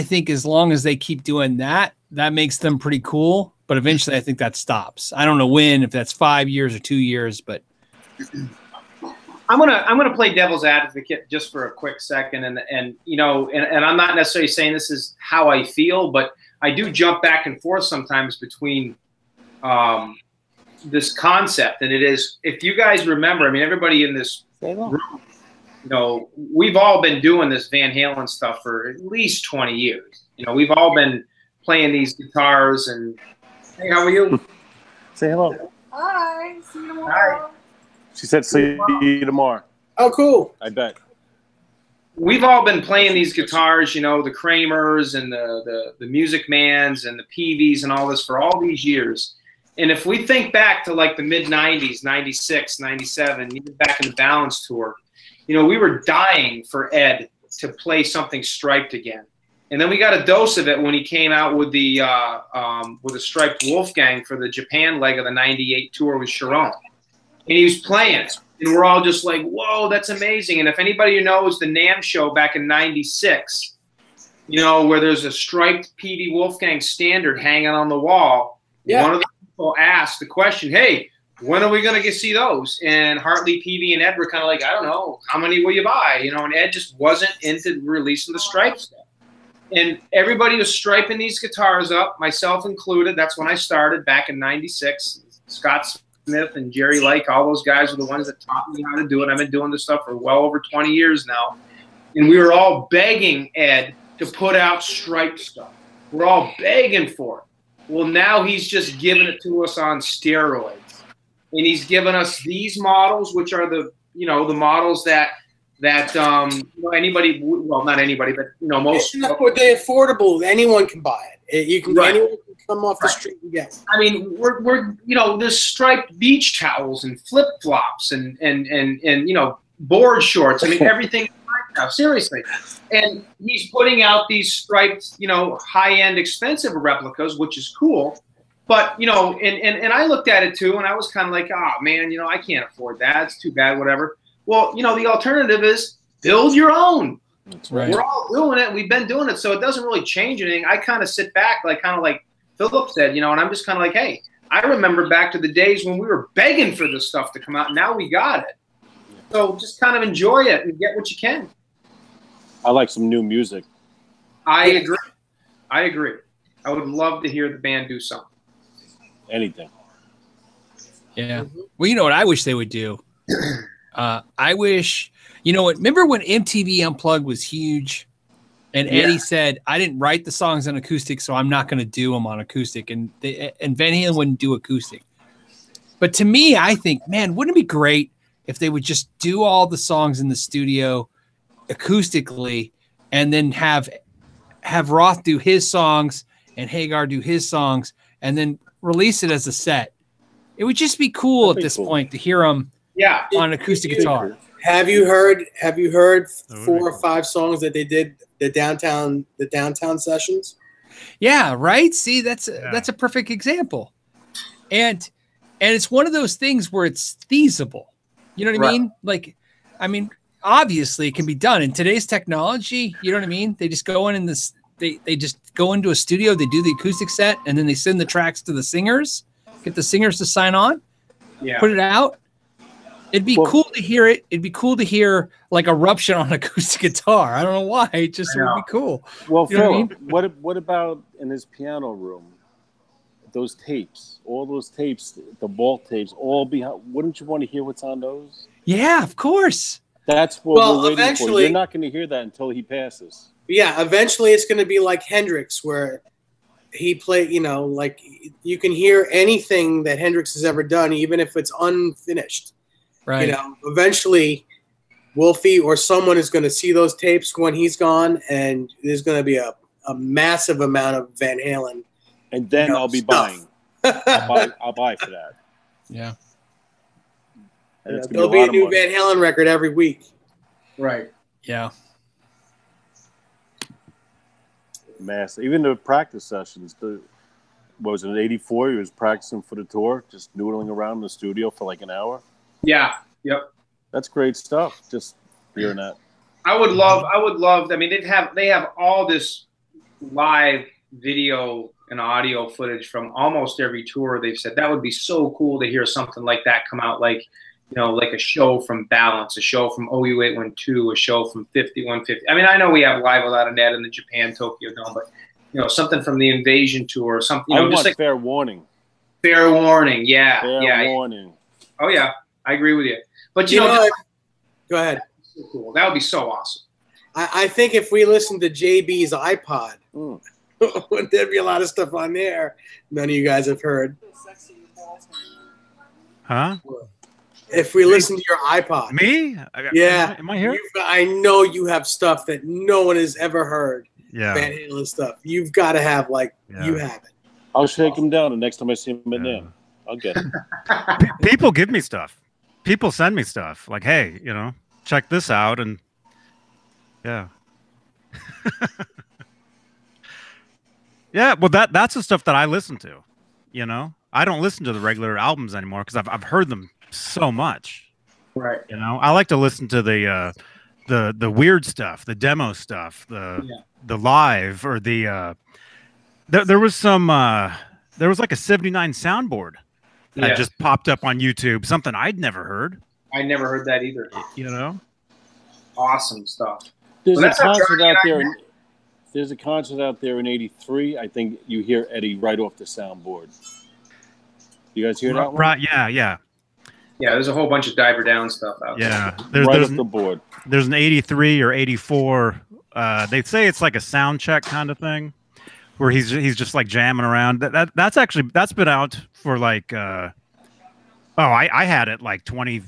think as long as they keep doing that, that makes them pretty cool. But eventually I think that stops. I don't know when, if that's 5 years or 2 years, but I'm gonna play devil's advocate just for a quick second, and I'm not necessarily saying this is how I feel, but I do jump back and forth sometimes between this concept, and it is, if you guys remember, I mean, everybody in this room, we've all been doing this Van Halen stuff for at least 20 years. We've all been playing these guitars, and hey, how are you? Say hello. Hi. See you tomorrow. Hi. She said, "See you tomorrow." Oh, cool. I bet. We've all been playing these guitars, the Kramers and the Music Mans and the Peavies and all this for all these years. And if we think back to like the mid-90s, 96, 97, even back in the Balance Tour, we were dying for Ed to play something striped again. And then we got a dose of it when he came out with the striped Wolfgang for the Japan leg of the 98 tour with Sharon. And he was playing it. And we're all just like, whoa, that's amazing. And if anybody knows the NAMM show back in 96, where there's a striped Peavey Wolfgang standard hanging on the wall, one of the people asked the question, hey, when are we going to see those? And Hartley, Peavey, and Ed were kind of like, I don't know. How many will you buy? And Ed just wasn't into releasing the stripe stuff. And everybody was striping these guitars up, myself included. That's when I started back in 96. Scott Smith and Jerry Lake, all those guys were the ones that taught me how to do it. I've been doing this stuff for well over 20 years now. And we were all begging Ed to put out striped stuff. We're all begging for it. Well, now he's just giving it to us on steroids. And he's given us these models, which are the models that anybody, well, not anybody, but most. They're affordable. Anyone can buy it. Anyone can come off the street and get it. I mean, we're there's striped beach towels and flip flops and board shorts. I mean, everything now, seriously. And he's putting out these striped, high end, expensive replicas, which is cool. But and I looked at it too, and I was kind of like, oh man, I can't afford that. It's too bad, whatever. Well, the alternative is build your own. That's right. We're all doing it. We've been doing it, so it doesn't really change anything. I kind of sit back, kind of like Phillip said, and I'm just kind of like, hey, I remember back to the days when we were begging for this stuff to come out. Now we got it. So just kind of enjoy it and get what you can. I like some new music. I agree. I would love to hear the band do something. Anything. Yeah. Well, what I wish they would do? I wish, remember when MTV Unplugged was huge and Eddie said, I didn't write the songs on acoustic, so I'm not going to do them on acoustic. And Van Halen wouldn't do acoustic. But to me, I think, man, wouldn't it be great if they would just do all the songs in the studio acoustically and then have Roth do his songs and Hagar do his songs and then release it as a set. It would just be cool at this point to hear them on acoustic guitar. Have you heard 4 or 5 songs that they did the downtown sessions? Yeah, right. See, that's a perfect example. And it's one of those things where it's feasible. You know what I mean? Obviously it can be done in today's technology. You know what I mean? They just go in this. They just go into a studio. They do the acoustic set, and then they send the tracks to the singers. Get the singers to sign on. Yeah. Put it out. It'd be cool to hear it. It'd be cool to hear like Eruption on acoustic guitar. I don't know why. It just would be cool. Well, you know Phil, what about in his piano room? Those tapes, all those tapes, the vault tapes, all behind. Wouldn't you want to hear what's on those? Yeah, of course. That's what we're waiting for. You're not going to hear that until he passes. Yeah, eventually it's going to be like Hendrix, where he played, you know, like you can hear anything that Hendrix has ever done, even if it's unfinished. Right. You know, eventually Wolfie or someone is going to see those tapes when he's gone, and there's going to be a massive amount of Van Halen. And then I'll be buying. I'll buy for that. Yeah. And there'll be a new Van Halen record every week. Right. Yeah. Massive. Even the practice sessions. What was it, in '84? He was practicing for the tour, just noodling around in the studio for like an hour. Yeah. Yep. That's great stuff. Just hearing that. I would love. I mean, they have all this live video and audio footage from almost every tour. They've said that would be so cool to hear something like that come out, like, you know, like a show from Balance, a show from OU 812, a show from 5150. I mean, I know we have Live Without a Net in the Japan Tokyo Dome, but you know, something from the Invasion tour, something. You know, I just want like Fair Warning. Fair Warning, yeah, Fair Warning. Oh yeah, I agree with you. But you know, go ahead. So cool. That would be so awesome. I think if we listened to JB's iPod, there'd be a lot of stuff on there none of you guys have heard. Huh? If we listen to your iPod. Me? Yeah. Am I here? I know you have stuff that no one has ever heard. Yeah. Van Halen stuff. You've got to have, like, you have it. I'll shake him down the next time I see him in there. I'll get it. People give me stuff. People send me stuff. Like, hey, you know, check this out. And yeah. Yeah, well, that's the stuff that I listen to, you know? I don't listen to the regular albums anymore because I've heard them so much. Right. You know, I like to listen to the weird stuff, the demo stuff, the live, or the there was like a 79 soundboard that just popped up on YouTube, something I'd never heard. I never heard that either. You know? Awesome stuff. There's a concert out there. There's a concert out there in '83. I think you hear Eddie right off the soundboard. You guys hear that one? Right? Yeah. Yeah, there's a whole bunch of Diver Down stuff out there. Yeah, there's off the board. There's an '83 or '84. They say it's like a sound check kind of thing, where he's just like jamming around. That's been out for like I had it like 20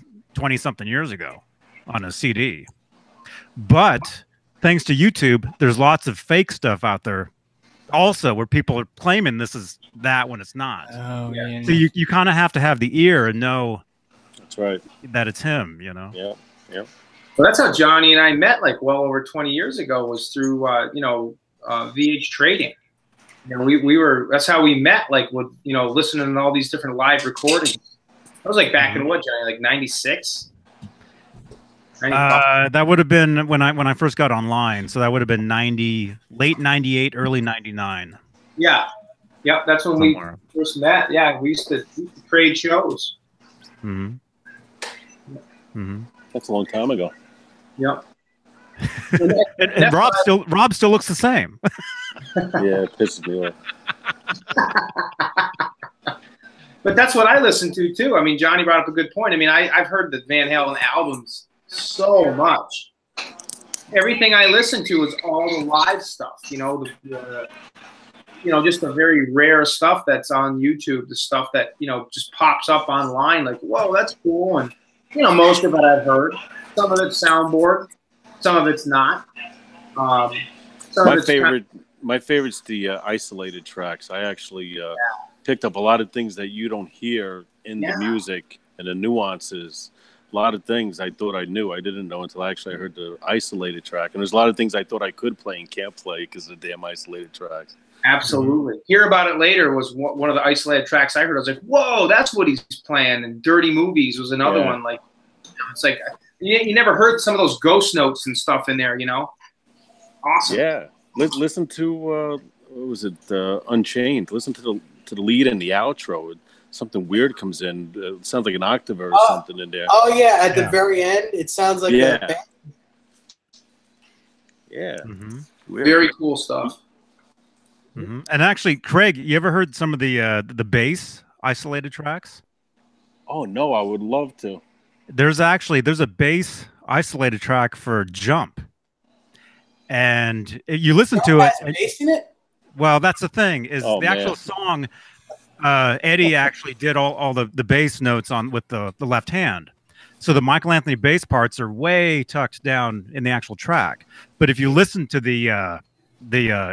something years ago on a CD. But thanks to YouTube, there's lots of fake stuff out there also where people are claiming this is that when it's not. Oh, yeah. So you kind of have to have the ear and know that's right that it's him, you know? Yeah. Well, that's how Johnny and I met like well over 20 years ago, was through, VH Trading. You know, that's how we met, like with, you know, listening to all these different live recordings. That was like back in what, Johnny, like 96? That would have been when I first got online. So that would have been late 98, early 99. Yeah. Yep. That's when we first met. Yeah. We used to trade shows. Mm-hmm. Mm-hmm. That's a long time ago. Yep. and Rob still looks the same. Yeah, it pisses me off. But that's what I listen to too. I mean, Johnny brought up a good point. I mean, I've heard the Van Halen albums so much. Everything I listen to is all the live stuff. You know, just the very rare stuff that's on YouTube. The stuff that, you know, just pops up online. Like, whoa, that's cool. And you know, most of it I've heard. Some of it's soundboard. Some of it's not. My favorite's the isolated tracks. I actually picked up a lot of things that you don't hear in the music and the nuances. A lot of things I thought I knew. I didn't know until actually I heard the isolated track. And there's a lot of things I thought I could play and can't play because of the damn isolated tracks. Absolutely. Hear About It Later was one of the isolated tracks I heard. I was like, whoa, that's what he's playing. And Dirty Movies was another one. Like, it's like you never heard some of those ghost notes and stuff in there, you know? Awesome. Yeah. Listen to what was it? Unchained. Listen to the lead and the outro. something weird comes in. It sounds like an octave or something in there. Oh yeah, at the very end, it sounds like yeah. Very cool stuff. And actually, Craig, you ever heard some of the bass isolated tracks? Oh no, I would love to. There's a bass isolated track for Jump, and you listen to it. Bass in it? Well, that's the thing is the actual song. Eddie actually did all the bass notes on with the left hand, so the Michael Anthony bass parts are way tucked down in the actual track. But if you listen to the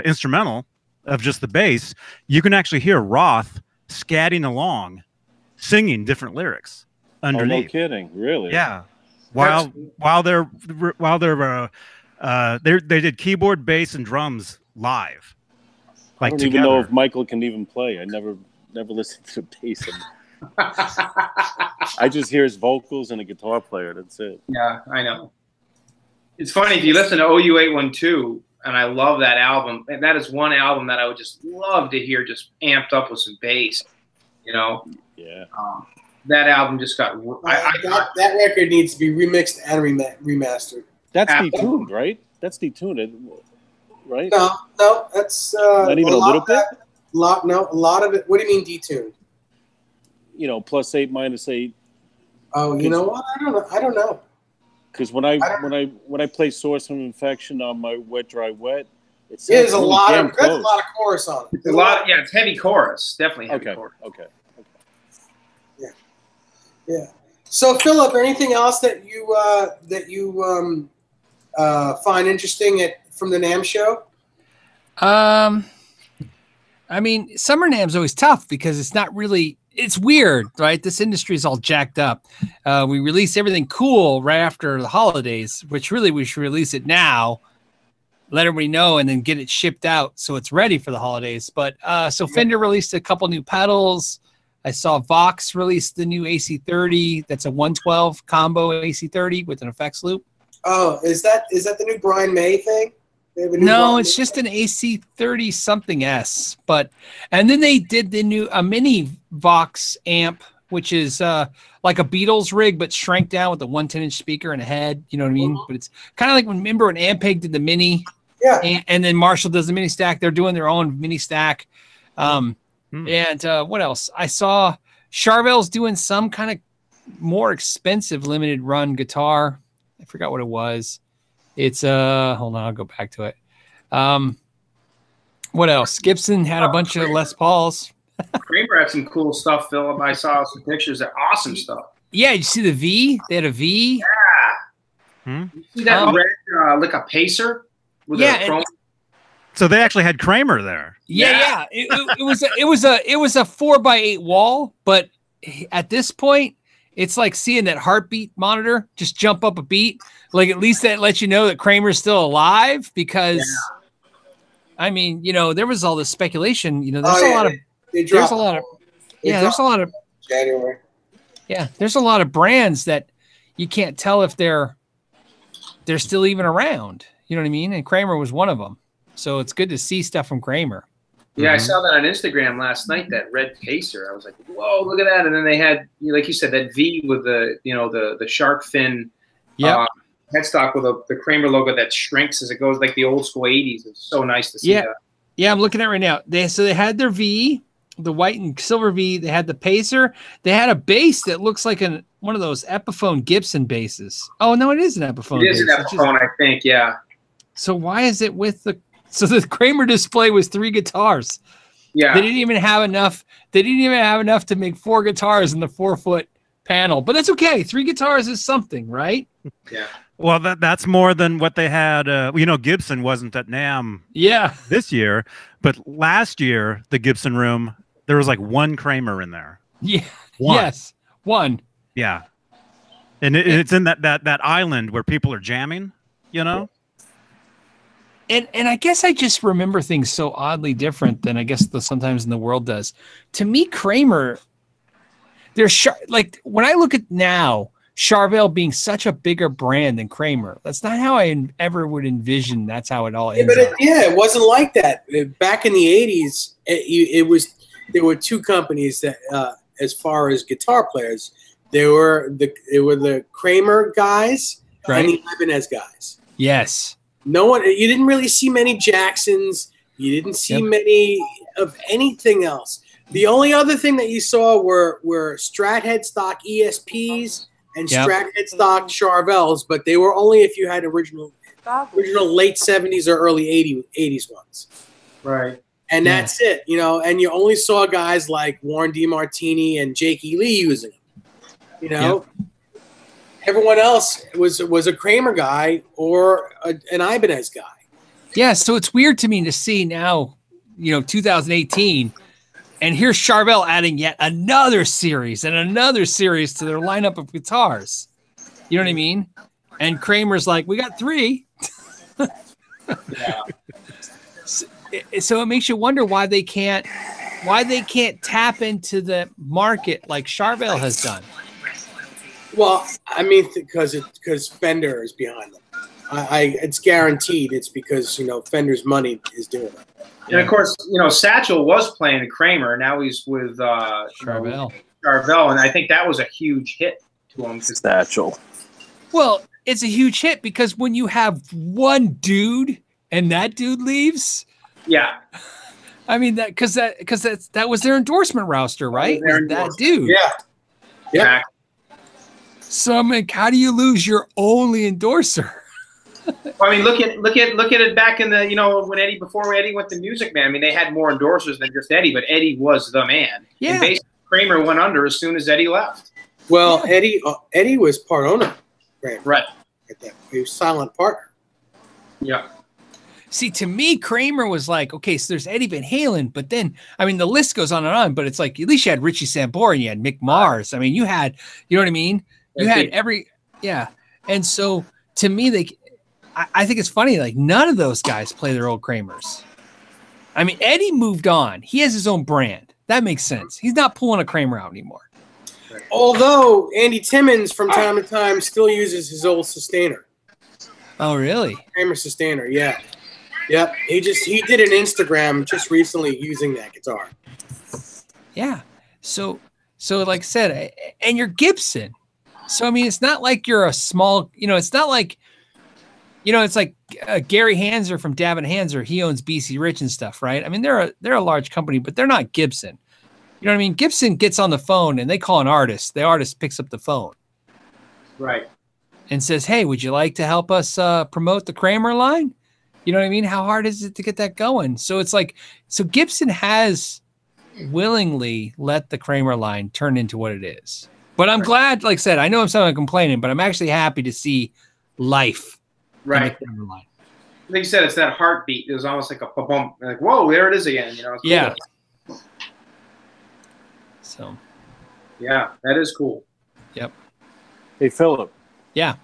instrumental of just the bass, you can actually hear Roth scatting along, singing different lyrics underneath. Oh, no kidding, really? Yeah. While they did keyboard, bass, and drums live. I don't even know if Michael can even play. I never listened to bass. I just hear his vocals and a guitar player. That's it. Yeah, I know. It's funny if you listen to OU812, and I love that album. And that is one album that I would just love to hear, just amped up with some bass. You know. Yeah. That album just got. That record needs to be remixed and remastered. That's detuned, right? That's detuned, right? No, that's not even a little bit. A lot of it. What do you mean detuned? You know, +8, -8. Oh, you know what? I don't know. Because when I play Source of Infection on my Wet Dry Wet, there's a lot of chorus on it. There's a lot. Yeah, it's heavy chorus. Definitely heavy chorus. Okay. Yeah. So, Philip, anything else that you find interesting from the NAMM show? I mean, Summer NAMM's always tough because it's not really. It's weird, right? This industry is all jacked up. We release everything cool right after the holidays, which really we should release it now, let everybody know, and then get it shipped out so it's ready for the holidays. But so Fender released a couple new pedals. I saw Vox release the new AC30. That's a 112 combo AC30 with an effects loop. Oh, is that the new Brian May thing? No, it's just an AC30 something S. And then they did the new mini Vox amp, which is like a Beatles rig but shrank down with a 110-inch speaker and a head. You know what I mean? But it's kind of like remember when Ampeg did the mini, and then Marshall does the mini stack. They're doing their own mini stack. And what else? I saw Charvel's doing some kind of more expensive limited run guitar. I forgot what it was. It's hold on, I'll go back to it. What else? Gibson had a bunch of Les Pauls. Kramer had some cool stuff, Philip. I saw some pictures. They're awesome stuff. Yeah, you see the V? They had a V. Yeah. You see that red, like a pacer? With a chrome. So they actually had Kramer there. Yeah. It was a 4x8 wall, but at this point, it's like seeing that heartbeat monitor just jump up a beat. Like at least that lets you know that Kramer's still alive because, I mean, you know, there was all this speculation. You know, there's a lot of January. Yeah, there's a lot of brands that you can't tell if they're still even around. You know what I mean? And Kramer was one of them. So it's good to see stuff from Kramer. Yeah, I saw that on Instagram last night, that red pacer. I was like, whoa, look at that. And then they had, like you said, that V with the, you know, the shark fin headstock with the Kramer logo that shrinks as it goes, like the old school 80s. It's so nice to see that. Yeah, I'm looking at it right now. They had their V, the white and silver V. They had the pacer. They had a bass that looks like one of those Epiphone Gibson basses. Oh, no, it is an Epiphone. It is an Epiphone, I think, yeah. So why is it with the... So the Kramer display was 3 guitars. Yeah. They didn't even have enough. They didn't even have enough to make 4 guitars in the 4-foot panel. But that's okay. 3 guitars is something, right? Yeah. Well, that's more than what they had. You know, Gibson wasn't at NAMM this year. But last year, the Gibson room, there was like 1 Kramer in there. Yeah. 1. Yes. 1. Yeah. And it's in that island where people are jamming, you know? And I guess I just remember things so oddly different than I guess sometimes in the world does. To me, Kramer, like when I look at now, Charvel being such a bigger brand than Kramer. That's not how I ever would envision. That's how it all ends up. It wasn't like that back in the '80s. There were 2 companies that as far as guitar players, they were the Kramer guys and the Ibanez guys. Yes. No one. You didn't really see many Jacksons. You didn't see many of anything else. The only other thing that you saw were Strat headstock ESPs and Strat headstock Charvels, but they were only if you had original late 70s or early 80s ones. Right. And that's it, you know, and you only saw guys like Warren DeMartini and Jake E. Lee using them. You know, everyone else was a Kramer guy or an Ibanez guy. Yeah, so it's weird to me to see now, you know, 2018, and here's Charvel adding yet another series and another series to their lineup of guitars. You know what I mean? And Kramer's like, we got 3. So it makes you wonder why they can't tap into the market like Charvel has done. Well, I mean, because Fender is behind them. It's guaranteed. It's because, you know, Fender's money is doing it. And of course, you know, Satchel was playing Kramer. Now he's with Charvel. And I think that was a huge hit to him. Satchel. Well, it's a huge hit because when you have one dude and that dude leaves. Yeah. I mean that because that was their endorsement roster, right? That dude. Yeah. Yeah. So I mean, how do you lose your only endorser? Well, I mean, look at it back in the, you know, before Eddie went to Music Man. I mean, they had more endorsers than just Eddie, but Eddie was the man. Yeah. And basically, Kramer went under as soon as Eddie left. Well, Eddie was part owner. Right. He was silent partner. Yeah. See, to me, Kramer was like, okay, so there's Eddie Van Halen, but then, I mean, the list goes on and on, but it's like, at least you had Richie Sambora and you had Mick Mars. I mean, you had, you know what I mean? You had And so, to me, I think it's funny, like, none of those guys play their old Kramers. I mean, Eddie moved on. He has his own brand. That makes sense. He's not pulling a Kramer out anymore. Although Andy Timmons, from time to time, still uses his old Sustainer. Oh, really? Kramer Sustainer, yeah. Yep, he did an Instagram just recently using that guitar. Yeah. So like I said, and you're Gibson. So, I mean, it's not like you're a small, you know, it's not like, you know, it's like Gary Hanser from Davin Hanser. He owns BC Rich and stuff, right? I mean, they're a large company, but they're not Gibson. You know what I mean? Gibson gets on the phone and they call an artist. The artist picks up the phone. Right. And says, hey, would you like to help us promote the Kramer line? You know what I mean? How hard is it to get that going? So it's like, so Gibson has willingly let the Kramer line turn into what it is. But I'm glad, like I said, I know I'm sounding complaining, but I'm actually happy to see life in the Kramer line. Like you said, it's that heartbeat. It was almost like a bump, like, whoa, there it is again. You know? It's cool. Yeah. So. Yeah, that is cool. Yep. Hey, Philip. Yeah.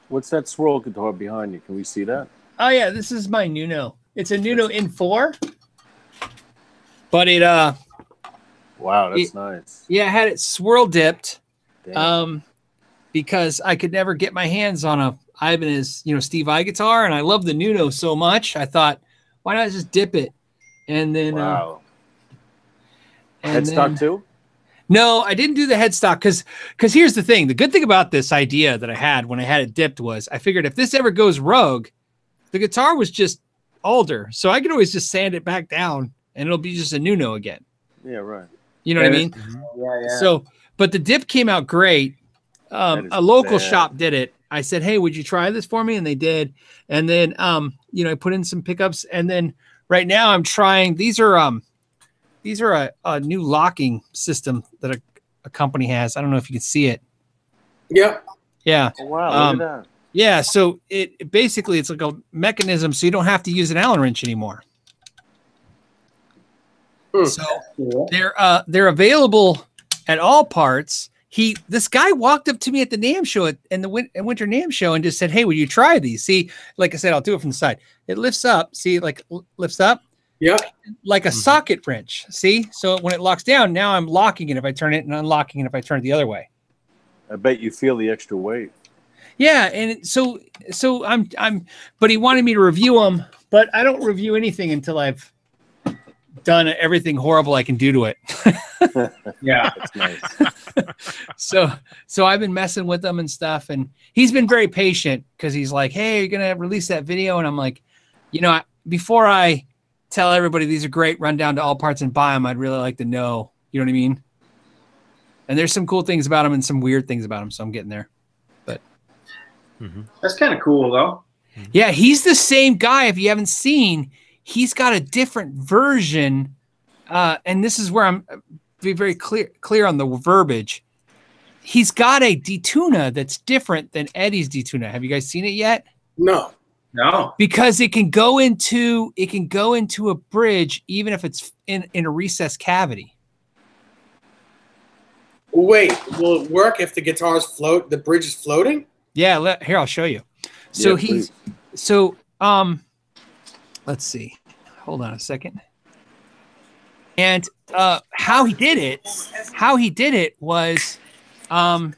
What's that swirl guitar behind you? Can we see that? Oh yeah, this is my Nuno. It's a Nuno in 4. But it wow, that's nice. Yeah, I had it swirl dipped. Damn. Because I could never get my hands on a Ibanez, you know, Steve Vai guitar, and I love the Nuno so much. I thought, why not just dip it? And then wow. Headstock too? No, I didn't do the headstock because here's the thing. The good thing about this idea that I had when I had it dipped was I figured if this ever goes rogue, the guitar was just older, so I could always just sand it back down and it'll be just a Nuno again. Yeah, right. You know what I mean? Yeah. So, but the dip came out great. A local shop did it. I said, hey, would you try this for me? And they did. And then, you know, I put in some pickups. And then right now I'm trying, these are a new locking system that a company has. I don't know if you can see it. Yep. Yeah. Oh, wow. Look at that. Yeah. So it basically, it's like a mechanism. So you don't have to use an Allen wrench anymore. So they're available at all parts. This guy walked up to me at the NAMM show at Winter NAMM show and just said, hey, would you try these? See, like I said, I'll do it from the side. It lifts up. See, like lifts up. Yeah. Like a socket wrench. See? So when it locks down, now I'm locking it if I turn it and unlocking it if I turn it the other way. I bet you feel the extra weight. Yeah, and so but he wanted me to review them, but I don't review anything until I've done everything horrible I can do to it. Yeah, That's nice. So I've been messing with him and stuff, and he's been very patient because he's like, "Hey, you're gonna release that video," and I'm like, before I tell everybody these are great, run down to All Parts and buy them, I'd really like to know, you know what I mean? And there's some cool things about him and some weird things about him, so I'm getting there. But that's kind of cool though. yeah, he's the same guy. If you haven't seen, he's got a different version, and this is where I'm be very clear on the verbiage. He's got a detuna that's different than Eddie's detuna. Have you guys seen it yet? No. No. Because it can go into a bridge even if it's in a recessed cavity. Wait, will it work if the guitars float? The bridge is floating? Yeah, here I'll show you. So let's see. Hold on a second. And how he did it was, you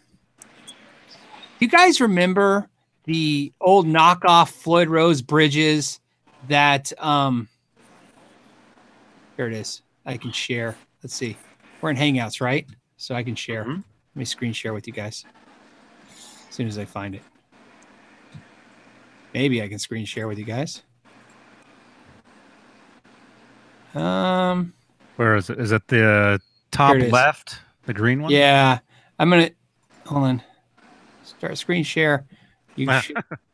guys remember the old knockoff Floyd Rose bridges that here it is. I can share. Let's see. We're in Hangouts, right? So I can share. Let me screen share with you guys as soon as I find it. Maybe I can screen share with you guys. Where is it? Is it the top left? The green one? Yeah. I'm going to hold on. Start screen share. And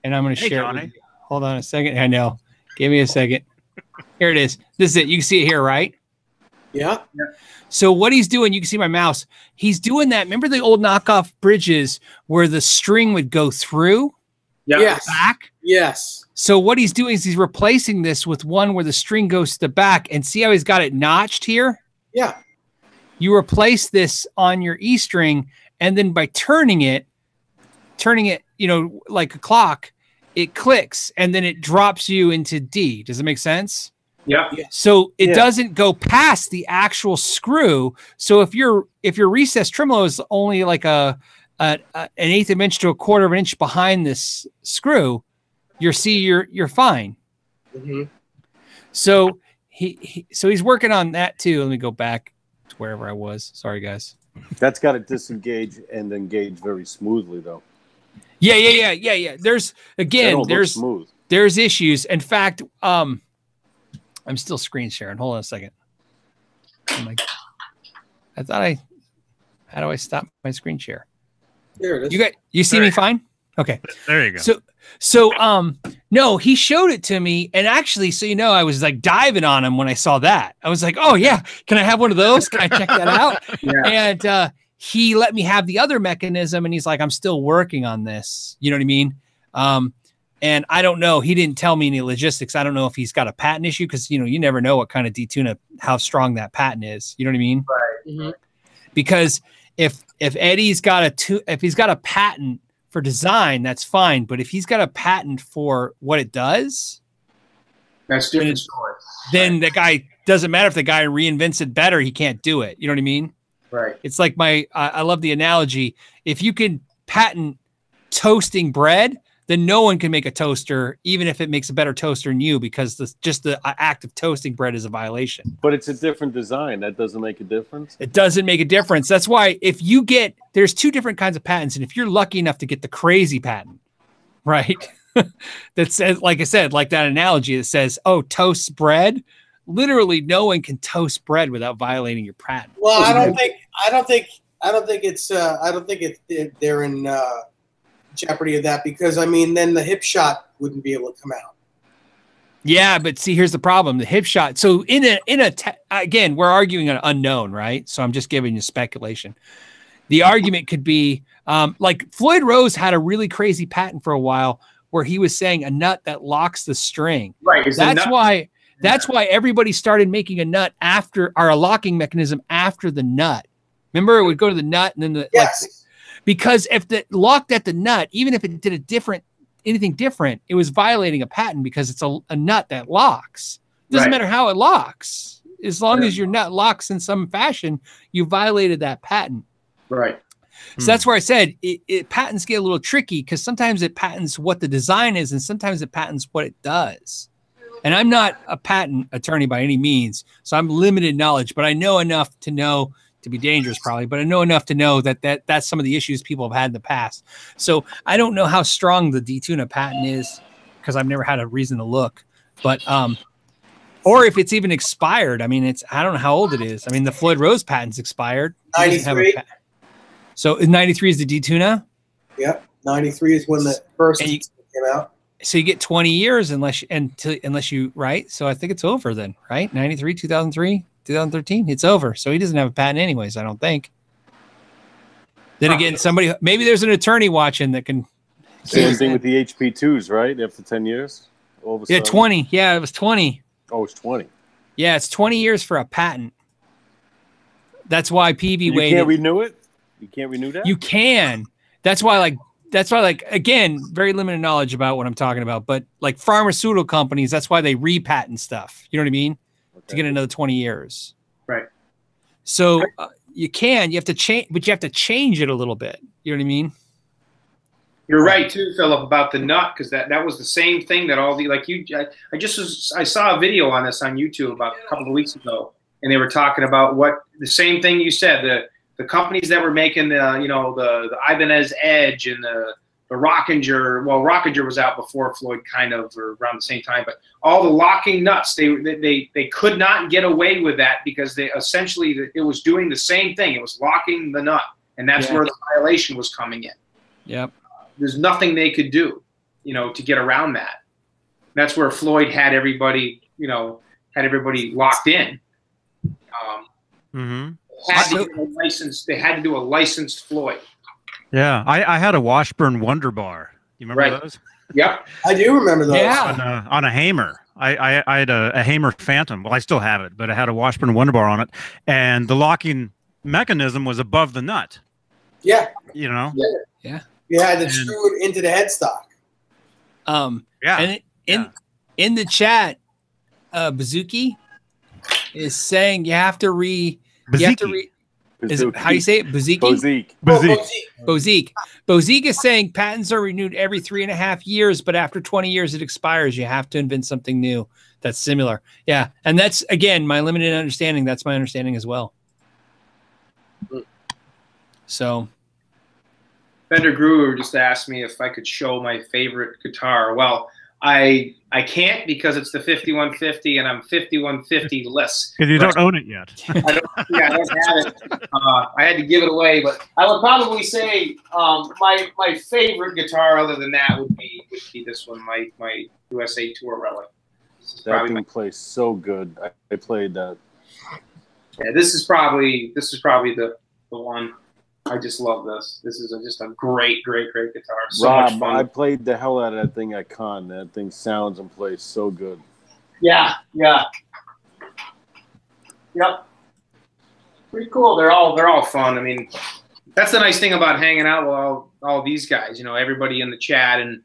I'm going to share it with you. Hold on a second. I know. Give me a second. Here it is. This is it. You can see it here, right? Yeah. So what he's doing, you can see my mouse. He's doing that. Remember the old knockoff bridges where the string would go through? Yeah. Yes. Back? Yes. So what he's doing is he's replacing this with one where the string goes to the back. And see how he's got it notched here? Yeah. You replace this on your E string, and then by turning it, like a clock, it clicks, and then it drops you into D. Does it make sense? Yeah. So it doesn't go past the actual screw. So if your recessed tremolo is only like an eighth of an inch to a quarter of an inch behind this screw, you're fine. Mm-hmm. So he's working on that too. Let me go back to wherever I was. Sorry, guys. That's got to disengage and engage very smoothly, though. Yeah. There's issues. In fact, I'm still screen sharing. Hold on a second. I'm like, how do I stop my screen share? There it is. You see me fine? Okay. There you go. So no, he showed it to me, and actually, so I was like diving on him when I saw that. I was like, oh yeah, can I have one of those? Can I check that out? Yeah. And he let me have the other mechanism, and he's like, I'm still working on this. You know what I mean? And I don't know. He didn't tell me any logistics. I don't know if he's got a patent issue because you never know what kind of detuna, how strong that patent is. You know what I mean? Right. Mm-hmm. Because if Eddie's got if he's got a patent for design, that's fine. But if he's got a patent for what it does, That's different story. then the guy doesn't matter if the guy reinvents it better. He can't do it. You know what I mean? Right. It's like I love the analogy. If you can patent toasting bread, then no one can make a toaster, even if it makes a better toaster than you, because just the act of toasting bread is a violation. But it's a different design. That doesn't make a difference. It doesn't make a difference. That's why there's two different kinds of patents. And if you're lucky enough to get the crazy patent, right? That says, like I said, like that analogy that says, oh, toast bread. Literally no one can toast bread without violating your patent. Well, I don't think they're in jeopardy of that, because then the hip shot wouldn't be able to come out. Yeah, but see, here's the problem: the hip shot. So again, we're arguing an unknown, right? So I'm just giving you speculation. The argument could be like Floyd Rose had a really crazy patent for a while where he was saying a nut that locks the string. Right. That's why everybody started making a nut a locking mechanism after the nut. Remember, it would go to the nut and then because if it locked at the nut, even if it did anything different, it was violating a patent because it's a nut that locks. It doesn't matter how it locks. As long as your nut locks in some fashion, you violated that patent. Right. So that's where I said patents get a little tricky because sometimes it patents what the design is and sometimes it patents what it does. And I'm not a patent attorney by any means, so I'm limited knowledge, but I know enough to know to be dangerous probably, but I know enough to know that's some of the issues people have had in the past. So I don't know how strong the D-Tuna patent is because I've never had a reason to look, but, or if it's even expired. I mean, I don't know how old it is. I mean, the Floyd Rose patent's expired. 93. So 93 is the D-Tuna? Yep. 93 is when the first came out. So you get 20 years unless you, right? So I think it's over then, right? 93, 2003, 2013, it's over. So he doesn't have a patent anyways, I don't think. Then again, maybe there's an attorney watching that can. Same thing with the HP2s, right? After 10 years? All of a sudden. 20. Yeah, it was 20. Oh, it's 20. Yeah, it's 20 years for a patent. That's why PV waited. You can't renew it? You can't renew that? You can. That's why, again, very limited knowledge about what I'm talking about. But like pharmaceutical companies, that's why they repatent stuff. You know what I mean? Okay. To get another 20 years. Right. So you have to change, but you have to change it a little bit. You know what I mean? You're right too, Philip, about the nut, because that was the same thing that all the I saw a video on this on YouTube about a couple of weeks ago, and they were talking about the same thing you said, the companies that were making the Ibanez Edge and the Rockinger. Well, Rockinger was out before Floyd, kind of, or around the same time, but all the locking nuts, they could not get away with that because it was doing the same thing. It was locking the nut, and that's where the violation was coming in. Yep. There's nothing they could do, to get around that. That's where Floyd had everybody locked in. They had to do a licensed Floyd. Yeah, I had a Washburn Wonder Bar. You remember those? Yep, I do remember those. Yeah, on a Hamer. I had a Hamer Phantom. Well, I still have it, but it had a Washburn Wonder Bar on it, and the locking mechanism was above the nut. Yeah. Yeah. You had to screw it into the headstock. And in the chat, Bazooki is saying you have to read. Is it, how do you say it? Bazooki? Bozique is saying patents are renewed every 3.5 years, but after 20 years it expires. You have to invent something new that's similar. Yeah, and that's, again, my limited understanding. That's my understanding as well. So Fender Brewer just asked me if I could show my favorite guitar. Well, I can't, because it's the 5150 and I'm 5150 less. Because you don't own it yet. I don't have it. I had to give it away, but I would probably say my favorite guitar other than that would be this one, my USA Tour Relic. That thing plays so good. I played that. Yeah, this is probably the one. I just love this. This is just a great guitar. So much fun. I played the hell out of that thing at Con. That thing sounds and plays so good. Yeah. Yep. Pretty cool. They're all fun. I mean, that's the nice thing about hanging out with all these guys. Everybody in the chat and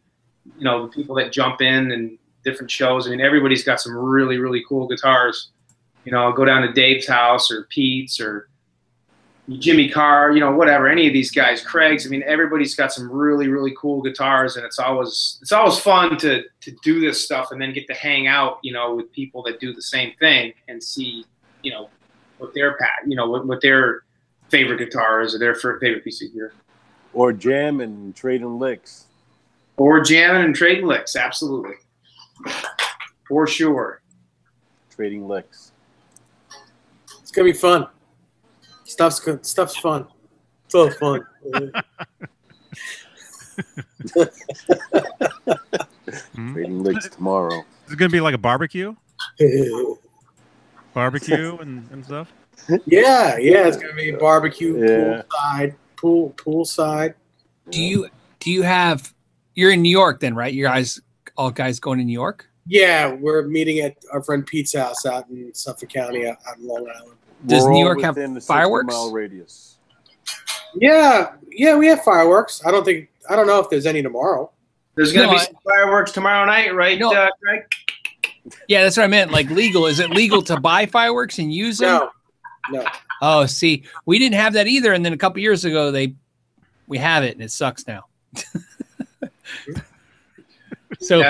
the people that jump in and different shows. I mean, everybody's got some really, really cool guitars. I'll go down to Dave's house or Pete's or Jimmy Carr, whatever, any of these guys, Craig's. I mean, everybody's got some really, really cool guitars, and it's always fun to do this stuff and then get to hang out, with people that do the same thing and see, what their what their favorite guitar is or their favorite piece of gear. Or jam and trading licks. Or jamming and trading licks, absolutely, for sure. Trading licks. It's gonna be fun. Stuff's good. Stuff's fun. It's all fun. Trading licks tomorrow. Is it gonna be like a barbecue? Barbecue and stuff. Yeah. It's gonna be a barbecue, poolside. Do you have? You're in New York then, right? You guys, all guys going to New York? Yeah, we're meeting at our friend Pete's house out in Suffolk County, out in Long Island. Does New York have fireworks? 60-mile radius. Yeah, we have fireworks. I don't know if there's any tomorrow. There's going to be some fireworks tomorrow night, right, Greg? Yeah, that's what I meant. Like legal. Is it legal to buy fireworks and use them? No. Oh, see, we didn't have that either. And then a couple years ago, we have it, and it sucks now. So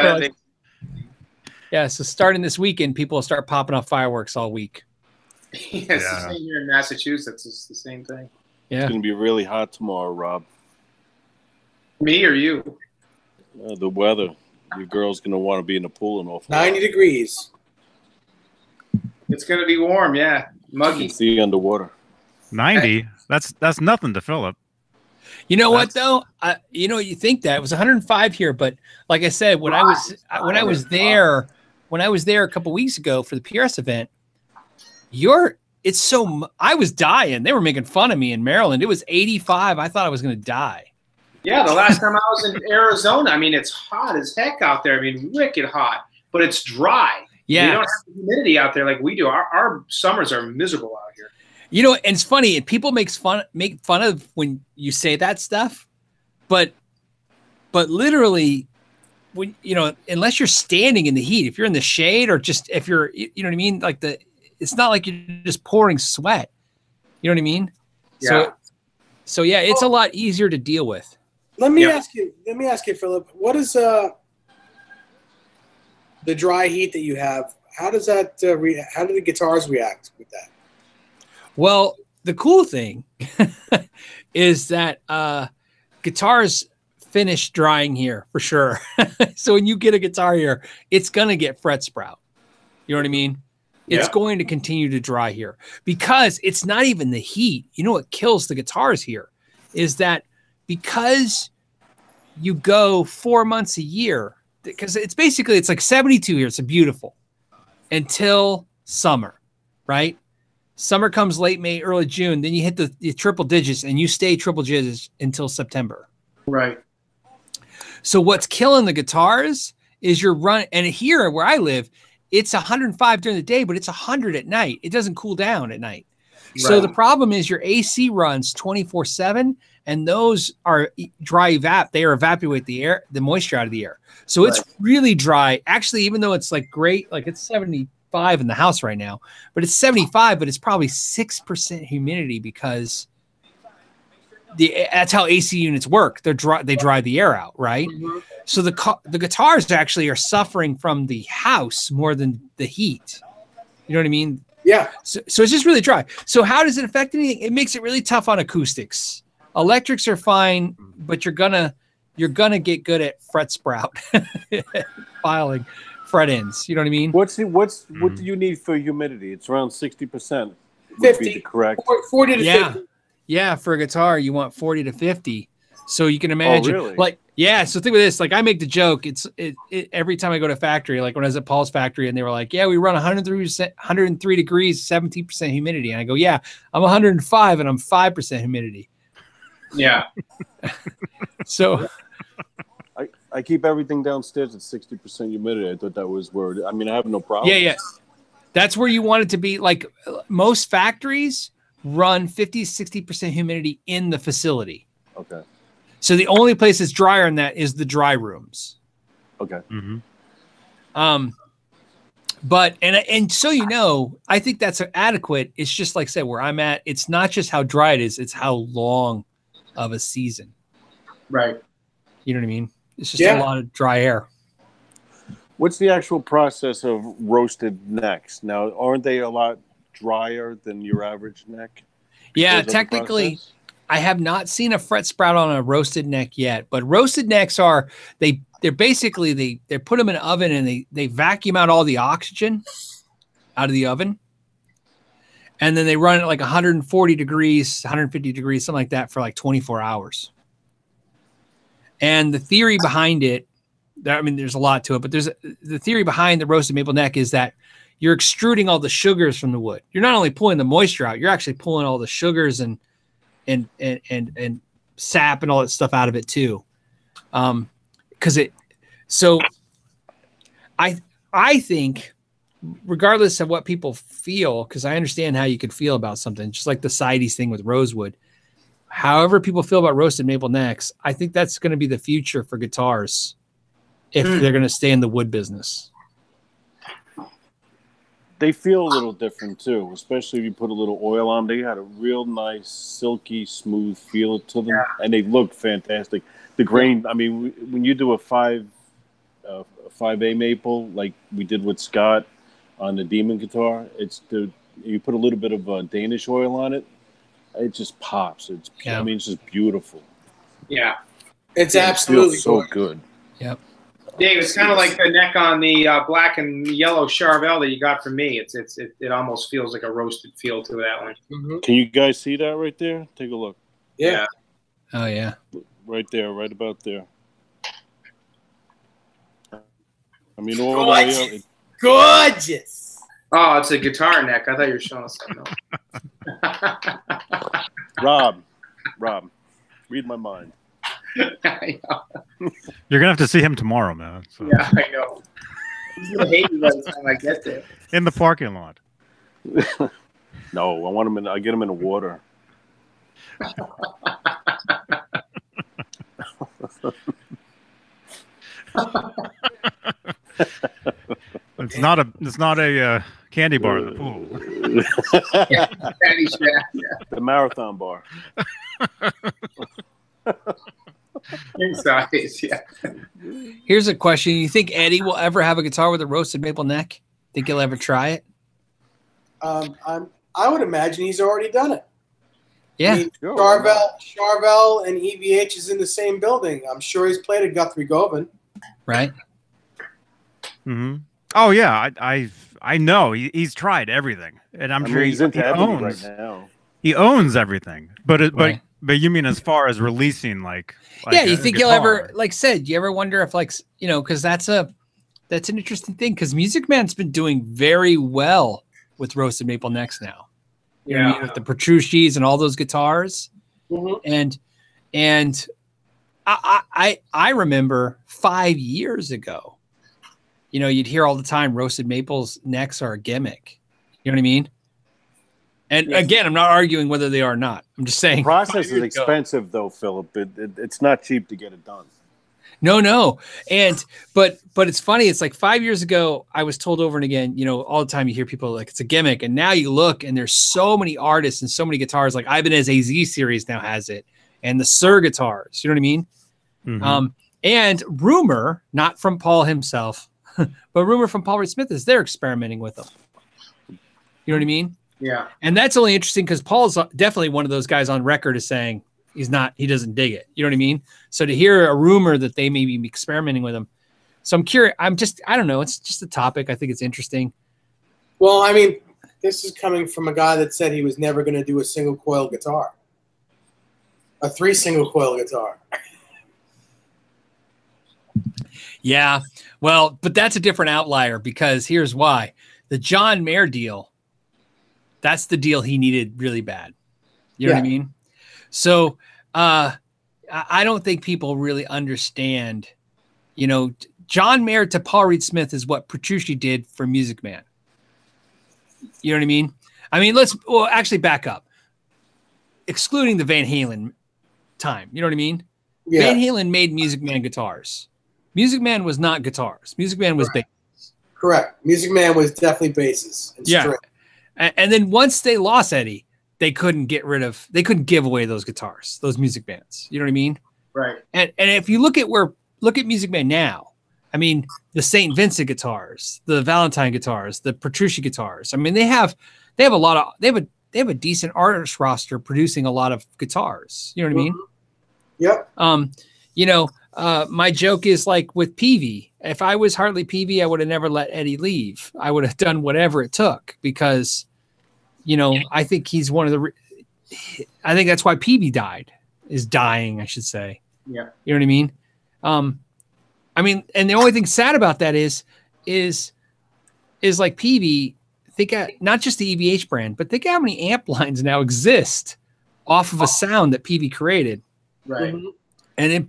Yeah, so starting this weekend, people will start popping off fireworks all week. It's the same here in Massachusetts. It's the same thing. Yeah. It's going to be really hot tomorrow, Rob. Me or you? The weather. Your girl's going to want to be in the pool and all. 90 degrees. It's going to be warm, yeah. Muggy. See underwater. 90? That's nothing to Phillip. You know what though? You think that it was 105 here, but like I said, when I was there a couple weeks ago for the PRS event, I was dying. They were making fun of me in Maryland. It was 85. I thought I was going to die. Yeah, the last time I was in Arizona, I mean, it's hot as heck out there. I mean, wicked hot, but it's dry. Yeah. You don't have humidity out there like we do. Our summers are miserable out here. You know, and it's funny, and people make fun of when you say that stuff, but literally, when unless you're standing in the heat, if you're in the shade or just if you're, you know what I mean, like it's not like you're just pouring sweat. You know what I mean? Yeah. So yeah, it's a lot easier to deal with. Let me ask you, Phillip. What is the dry heat that you have? How does that? How do the guitars react with that? Well, the cool thing is that guitars finish drying here for sure. So when you get a guitar here, it's going to get fret sprout. You know what I mean? It's going to continue to dry here because it's not even the heat. You know what kills the guitars here is that because you go 4 months a year, because it's like 72 here. It's beautiful until summer, right? Summer comes late May, early June. Then you hit the triple digits and you stay triple digits until September. Right. So what's killing the guitars is you're running. And here where I live, it's 105 during the day, but it's 100 at night. It doesn't cool down at night. Right. So the problem is your AC runs 24/7 and those are dry they evaporate the moisture out of the air. So it's really dry. Actually, even though it's like great, like it's 75 in the house right now, but it's 75, but it's probably 6% humidity because that's how AC units work. They dry the air out, right? Mm-hmm. So the guitars actually are suffering from the house more than the heat. You know what I mean? Yeah. So it's just really dry. So how does it affect anything? It makes it really tough on acoustics. Electrics are fine, but you're gonna get good at fret sprout filing fret ends. You know what I mean? What do you need for humidity? It's around 60%. 50. Correct. 40 to 50. Yeah, for a guitar, you want 40 to 50. So you can imagine, really? So think of this. Like I make the joke. It's every time I go to a factory, like when I was at Paul's factory and they were like, yeah, we run 103 degrees, 17% humidity. And I go, yeah, I'm 105 and I'm 5% humidity. Yeah. So I keep everything downstairs at 60% humidity. I thought that was where, I mean, I have no problem. Yeah. That's where you want it to be. Like most factories run 50, 60% humidity in the facility. Okay. So the only place that's drier than that is the dry rooms. Okay. Mm-hmm. But so I think that's adequate. It's just like I said, where I'm at, it's not just how dry it is, it's how long of a season. Right. You know what I mean? It's just a lot of dry air. What's the actual process of roasted necks? Now, aren't they a lot drier than your average neck? Yeah, technically, I have not seen a fret sprout on a roasted neck yet, but roasted necks they're basically they put them in an oven and they vacuum out all the oxygen out of the oven. And then they run it like 140 degrees, 150 degrees, something like that for like 24 hours. And the theory behind it, I mean, there's a lot to it, but the theory behind the roasted maple neck is that you're extruding all the sugars from the wood. You're not only pulling the moisture out, you're actually pulling all the sugars and sap and all that stuff out of it too. I think regardless of what people feel, because I understand how you could feel about something, just like the sides thing with rosewood, however people feel about roasted maple necks, I think that's going to be the future for guitars if they're going to stay in the wood business. They feel a little different too, especially if you put a little oil on them. They had a real nice, silky, smooth feel to them, and they look fantastic. The grain, I mean, when you do a 5 5A maple, like we did with Scott on the Demon guitar. You put a little bit of Danish oil on it. It just pops. I mean, it's just beautiful. Yeah. It's absolutely so good. Yep. Dave, it's kind of like the neck on the black and yellow Charvel that you got from me. It almost feels like a roasted feel to that one. Mm-hmm. Can you guys see that right there? Take a look. Yeah. Oh yeah. Right there, right about there. I mean, all the way up. Gorgeous. Oh, it's a guitar neck. I thought you were showing us something else. Rob, read my mind. I know. You're gonna have to see him tomorrow, man. So. Yeah, I know. He's gonna hate me by the time I get there. In the parking lot. No, I want him I get him in the water. It's not a candy bar in the pool. The marathon bar. Inside, yeah. Here's a question: you think Eddie will ever have a guitar with a roasted maple neck? Think he'll ever try it? I would imagine he's already done it. Yeah. I mean, Charvel and EVH is in the same building. I'm sure he's played at Guthrie Govan. Right. Mm-hmm. Oh yeah, I know he's tried everything, and I'm sure he's into everything right now. He owns everything, but you mean as far as releasing like yeah, you think he'll ever, like said, you ever wonder if because that's an interesting thing, because Music Man's been doing very well with roasted maple necks now. You know what I mean? With the Petrucci's and all those guitars. Mm-hmm. And I remember 5 years ago, you'd hear all the time roasted maples necks are a gimmick. You know what I mean? And again, I'm not arguing whether they are or not. I'm just saying. The process is expensive, though, Philip. It's not cheap to get it done. No. But it's funny. It's like 5 years ago, I was told over and again, all the time you hear people like it's a gimmick. And now you look and there's so many artists and so many guitars. Like Ibanez AZ series now has it. And the Sir guitars. You know what I mean? Mm-hmm. And rumor, not from Paul himself, but rumor from Paul Reed Smith is they're experimenting with them. You know what I mean? Yeah. And that's only interesting because Paul's definitely one of those guys on record as saying he doesn't dig it. You know what I mean? So to hear a rumor that they may be experimenting with him. So I'm curious. I don't know. It's just a topic. I think it's interesting. Well, I mean, this is coming from a guy that said he was never going to do a single coil guitar. A 3 single coil guitar. Yeah. Well, but that's a different outlier because here's why. The John Mayer deal, that's the deal he needed really bad. You know what I mean? So I don't think people really understand, John Mayer to Paul Reed Smith is what Petrucci did for Music Man. You know what I mean? I mean, actually back up. Excluding the Van Halen time. You know what I mean? Yeah. Van Halen made Music Man guitars. Music Man was not guitars. Music Man was basses. Correct. Music Man was definitely basses. Yeah. And then once they lost Eddie, they couldn't give away those guitars, those Music Bands. You know what I mean? Right. And if you look at Music Man now, I mean, the St. Vincent guitars, the Valentine guitars, the Petrucci guitars. I mean, they have a decent artist roster producing a lot of guitars. You know what I mean? Yep. My joke is like with Peavy. If I was Hartley Peavy, I would have never let Eddie leave. I would have done whatever it took because, I think he's one of I think that's why Peavy is dying, I should say. Yeah. You know what I mean? And the only thing sad about that is like Peavy, think not just the EVH brand, but think how many amp lines now exist off of a sound that Peavy created. Right. Mm-hmm. And then,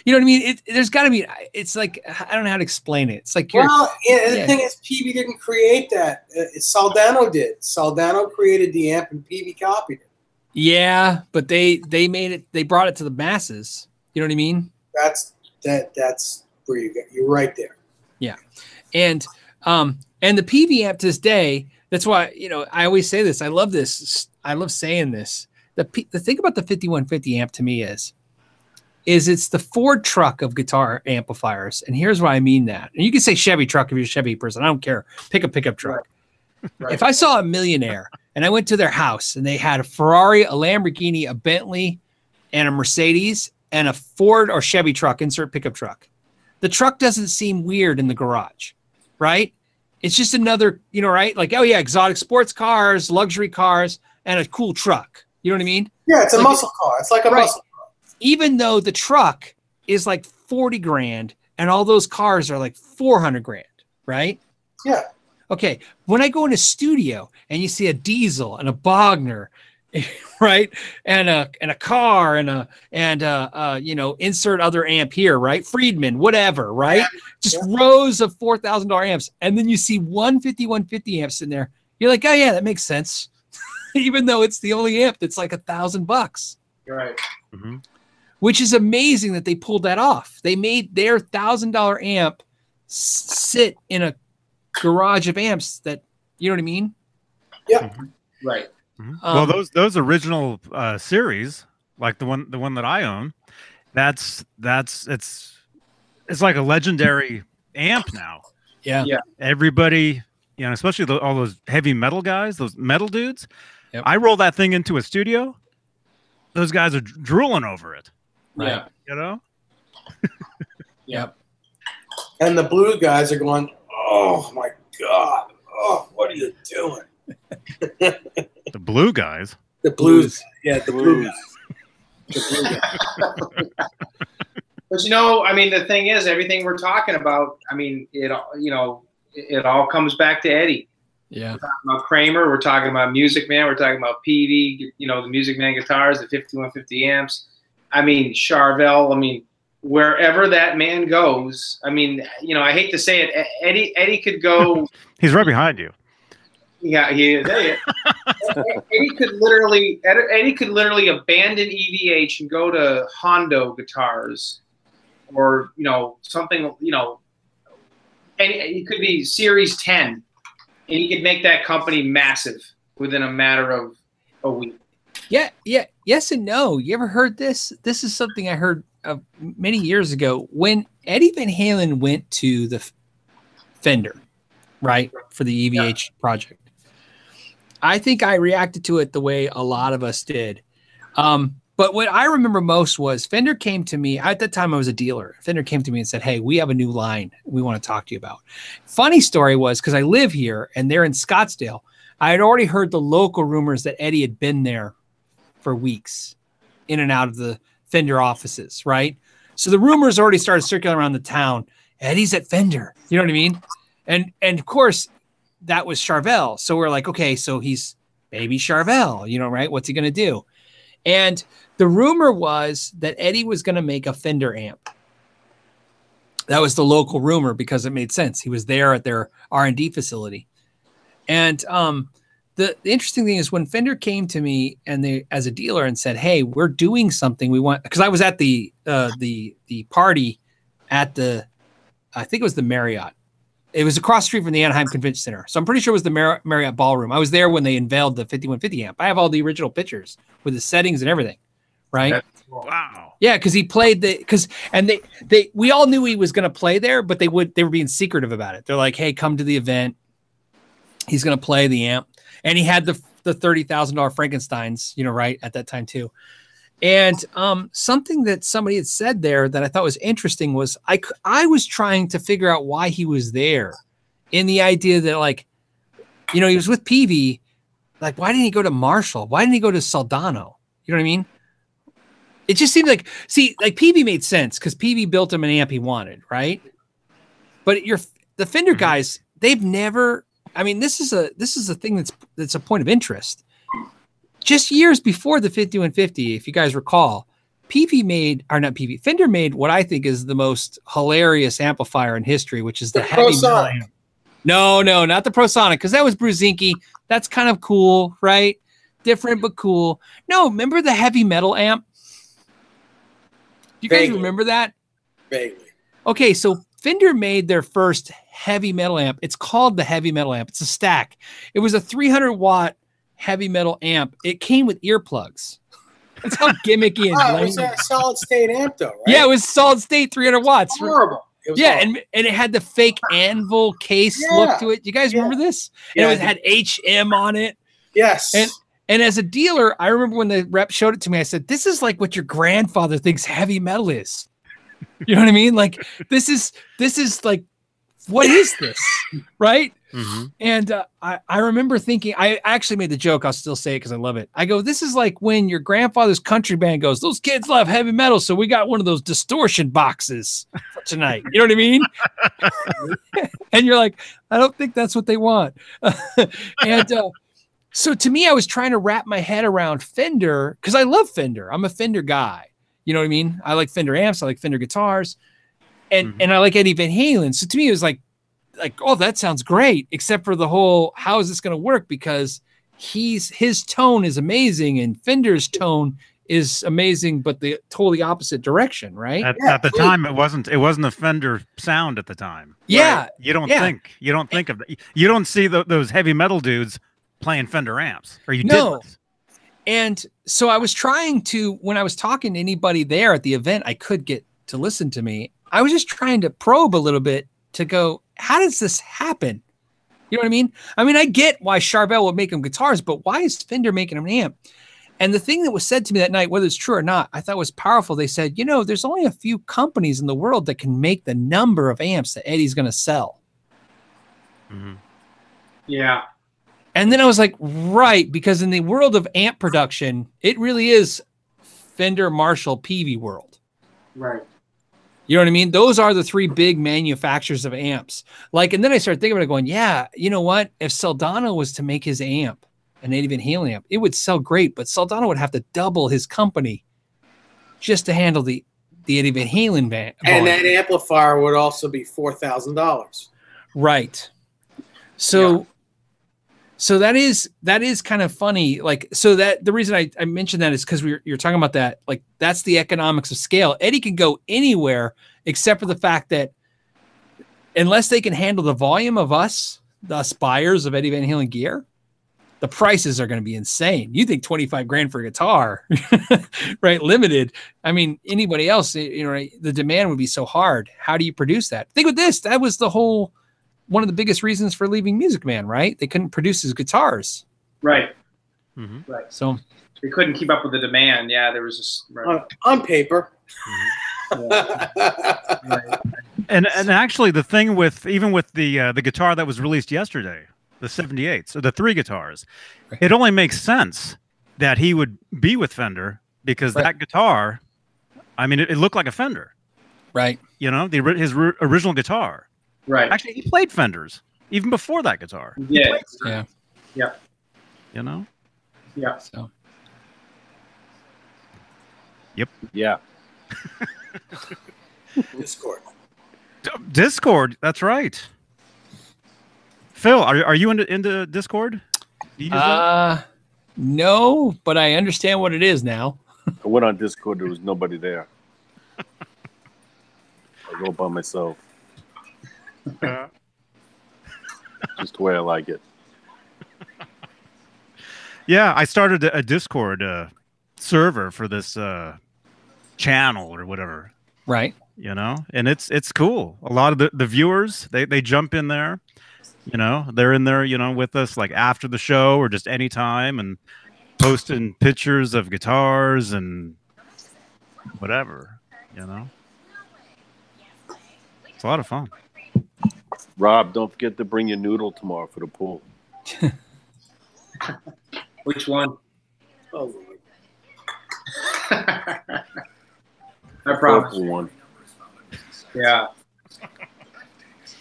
you know what I mean? There's got to be, it's like, I don't know how to explain it. It's like, the thing is, Peavy didn't create that. Saldano did. Saldano created the amp and Peavy copied it. Yeah, but they made it, they brought it to the masses. You know what I mean? That's where you're right there. Yeah. And the Peavy amp to this day, that's why, I always say this. I love this. I love saying this. The thing about the 5150 amp to me is is it's the Ford truck of guitar amplifiers. And here's why I mean that. And you can say Chevy truck if you're a Chevy person. I don't care. Pick a pickup truck. Right. If I saw a millionaire and I went to their house and they had a Ferrari, a Lamborghini, a Bentley, and a Mercedes, and a Ford or Chevy truck, insert pickup truck, the truck doesn't seem weird in the garage, right? It's just another, you know, right? Like, oh yeah, exotic sports cars, luxury cars, and a cool truck. You know what I mean? Yeah, it's a muscle car. It's like a muscle car. Even though the truck is like 40 grand and all those cars are like 400 grand, right? Yeah. Okay. When I go in a studio and you see a diesel and a Bogner, right, and a car and you know, insert other amp here, right, Friedman, whatever, right, just rows of $4,000 amps, and then you see 150 amps in there, you're like, oh yeah, that makes sense, even though it's the only amp that's like $1,000. Right. Mm-hmm. Which is amazing that they pulled that off. They made their $1,000 amp sit in a garage of amps that, you know what I mean? Yeah. Mm-hmm. Right. Mm-hmm. Well, those original series, like the one that I own, it's like a legendary amp now. Yeah. Yeah. Everybody, you know, especially all those heavy metal guys, those metal dudes. Yep. I roll that thing into a studio, those guys are drooling over it. Right. Yeah. You know? Yep. And the blue guys are going, oh my God. Oh, what are you doing? The blue guys. The blues. Yeah, the blues. But you know, I mean, the thing is, everything we're talking about, I mean, it all comes back to Eddie. Yeah. We're talking about Kramer. We're talking about Music Man. We're talking about PD. You know, the Music Man guitars, the 5150 amps. I mean, Charvel. I mean, wherever that man goes, I mean, you know, I hate to say it, Eddie could go. He's right behind you. Yeah, he is. Eddie could literally abandon EVH and go to Hondo guitars, or you know, something, you know, and he could be Series 10, and he could make that company massive within a matter of a week. Yeah, yes and no. You ever heard this? This is something I heard many years ago when Eddie Van Halen went to the Fender, right, for the EVH project. I think I reacted to it the way a lot of us did. But what I remember most was Fender came to me. At that time, I was a dealer. Fender came to me and said, hey, we have a new line we want to talk to you about. Funny story was, because I live here and they're in Scottsdale, I had already heard the local rumors that Eddie had been there for weeks in and out of the Fender offices, right? So the rumors already started circulating around the town. Eddie's at Fender. You know what I mean? And of course, that was Charvel. So we're like, okay, so he's maybe Charvel, you know, right? What's he going to do? And the rumor was that Eddie was going to make a Fender amp. That was the local rumor because it made sense. He was there at their R&D facility. And the interesting thing is when Fender came to me and they, as a dealer, and said, hey, we're doing something we want, because I was at the party at the, I think it was the Marriott. It was across the street from the Anaheim Convention Center. So I'm pretty sure it was the Marriott Ballroom. I was there when they unveiled the 5150 amp. I have all the original pictures with the settings and everything, right? Wow. Yeah, because he played we all knew he was going to play there, but they were being secretive about it. They're like, hey, come to the event. He's going to play the amp. And he had the $30,000 Frankensteins, you know, right, at that time too. And something that somebody had said there that I thought was interesting was I was trying to figure out why he was there, in the idea that, like, you know, he was with PV. Like, why didn't he go to Marshall? Why didn't he go to Soldano? You know what I mean? It just seemed like, see, like PV made sense because PV built him an amp he wanted, right? But the Fender guys, they've never. I mean, this is a thing that's a point of interest. Just years before the 5150, if you guys recall, Fender made what I think is the most hilarious amplifier in history, which is the heavy metal amp. No, not the ProSonic, because that was Brusinski. That's kind of cool, right? Different but cool. No, remember the heavy metal amp? You guys remember that? Vaguely. Okay, so Fender made their first heavy metal amp. It's called the heavy metal amp. It's a stack. It was a 300 watt heavy metal amp. It came with earplugs. That's how gimmicky and it was a solid state amp, though, right? Yeah, it was solid state, 300 watts. Horrible. It was yeah, horrible. and it had the fake anvil case look to it. You guys remember this? And it had HM on it. Yes. And as a dealer, I remember when the rep showed it to me, I said, "This is like what your grandfather thinks heavy metal is." You know what I mean? Like this is like, what is this, right? Mm-hmm. And I remember thinking, I actually made the joke. I'll still say it because I love it. I go, this is like when your grandfather's country band goes, "Those kids love heavy metal, so we got one of those distortion boxes for tonight." You know what I mean? And you're like, I don't think that's what they want. And so to me, I was trying to wrap my head around Fender because I love Fender. I'm a Fender guy. You know what I mean? I like Fender amps. I like Fender guitars. And I like Eddie Van Halen. So to me, it was like, oh, that sounds great, except for the whole, how is this going to work? Because his tone is amazing and Fender's tone is amazing, but the totally opposite direction, right? At the time, it wasn't a Fender sound at the time. Yeah. Right? You don't think of that. You don't see those heavy metal dudes playing Fender amps, or you didn't. And so I was trying to, when I was talking to anybody there at the event, I could get to listen to me. I was just trying to probe a little bit to go, how does this happen? You know what I mean? I mean, I get why Charvel would make them guitars, but why is Fender making them an amp? And the thing that was said to me that night, whether it's true or not, I thought was powerful. They said, you know, there's only a few companies in the world that can make the number of amps that Eddie's going to sell. Mm-hmm. Yeah. And then I was like, right, because in the world of amp production, it really is Fender, Marshall, Peavey world. Right. You know what I mean? Those are the three big manufacturers of amps. Like, and then I started thinking about it going, yeah, you know what? If Soldano was to make his amp, an Eddie Van Halen amp, it would sell great, but Soldano would have to double his company just to handle the Eddie Van Halen band. And that amplifier would also be $4,000. Right. So, so that is kind of funny. Like, so that the reason I mentioned that is because you're talking about that. Like, that's the economics of scale. Eddie can go anywhere except for the fact that unless they can handle the volume of us buyers of Eddie Van Halen gear, the prices are going to be insane. You think 25 grand for a guitar, right? Limited. I mean, anybody else, you know, right? The demand would be so hard. How do you produce that? Think with this. That was one of the biggest reasons for leaving Music Man, right? They couldn't produce his guitars. Right. Mm-hmm. Right. So they couldn't keep up with the demand. Yeah, there was just on paper. And actually, the thing with the guitar that was released yesterday, the 78, so the three guitars, it only makes sense that he would be with Fender because that guitar, I mean, it looked like a Fender, right? You know, his original guitar. Right. Actually, he played Fenders even before that guitar. Yeah. Yeah. Yeah. You know. Yeah. So. Yep. Yeah. Discord. That's right. Phil, are you into Discord? Do you use that? No, but I understand what it is now. I went on Discord. There was nobody there. I go by myself. Just the way I like it. Yeah, I started a Discord server for this channel or whatever. Right. You know, and it's cool. A lot of the viewers, they jump in there. You know, they're in there, you know, with us like after the show or just any time and posting pictures of guitars and whatever, you know. It's a lot of fun. Rob, don't forget to bring your noodle tomorrow for the pool. Which one? Oh, I promise. One. Yeah.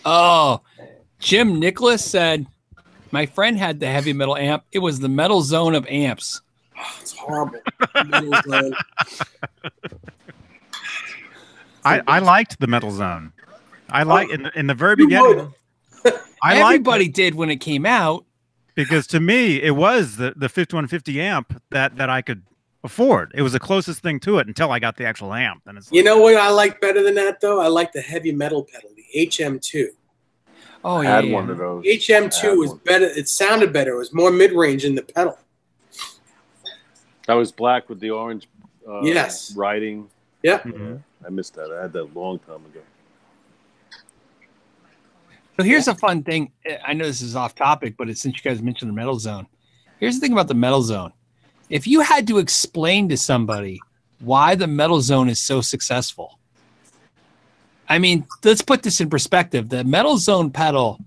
Oh, Jim Nicholas said, my friend had the heavy metal amp. It was the Metal Zone of amps. Oh, it's horrible. Metal Zone. I liked the Metal Zone. I like in the very beginning. Everybody did when it came out. Because to me, it was the 5150 amp that I could afford. It was the closest thing to it until I got the actual amp. And it's like, you know what I like better than that, though? I like the heavy metal pedal, the HM2. Oh, I yeah. had one of those. HM2 was better. It sounded better. It was more mid-range in the pedal. That was black with the orange. Yes. Writing. Yep. Mm-hmm. I missed that. I had that a long time ago. So here's a fun thing. I know this is off topic, but since you guys mentioned the Metal Zone, here's the thing about the Metal Zone. If you had to explain to somebody why the Metal Zone is so successful, I mean, let's put this in perspective. The Metal Zone pedal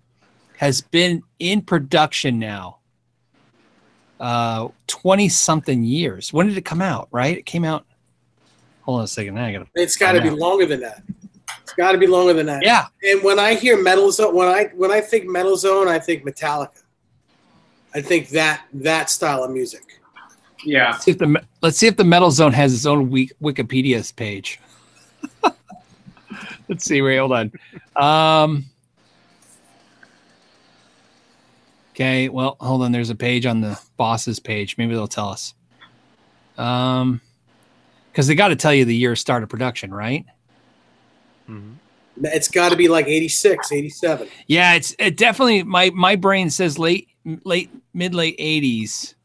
has been in production now 20-something years. When did it come out, right? It came out, hold on a second. It's got to be longer than that. It's got to be longer than that. Yeah. And when I hear Metal Zone, when I think Metal Zone, I think Metallica. I think that style of music. Yeah. Let's see if the Metal Zone has its own Wikipedia page. Let's see. Wait, hold on. Okay. Well, hold on. There's a page on the boss's page. Maybe they'll tell us. Because they got to tell you the year of start of production, right? Mm-hmm. It's got to be like 86, 87. Yeah, it definitely. My brain says mid late 80s,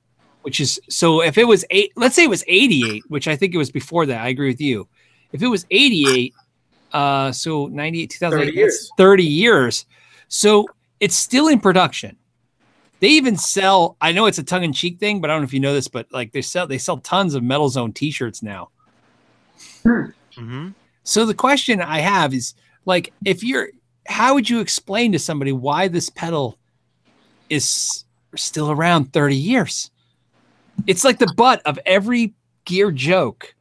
which is so. If it was let's say it was 88, which I think it was before that. I agree with you. If it was 88, so 98, 2008, 30 years. So it's still in production. They even sell. I know it's a tongue-in-cheek thing, but I don't know if you know this, but like they sell tons of Metal Zone T-shirts now. Mm-hmm. So the question I have is, like, how would you explain to somebody why this pedal is still around 30 years? It's like the butt of every gear joke,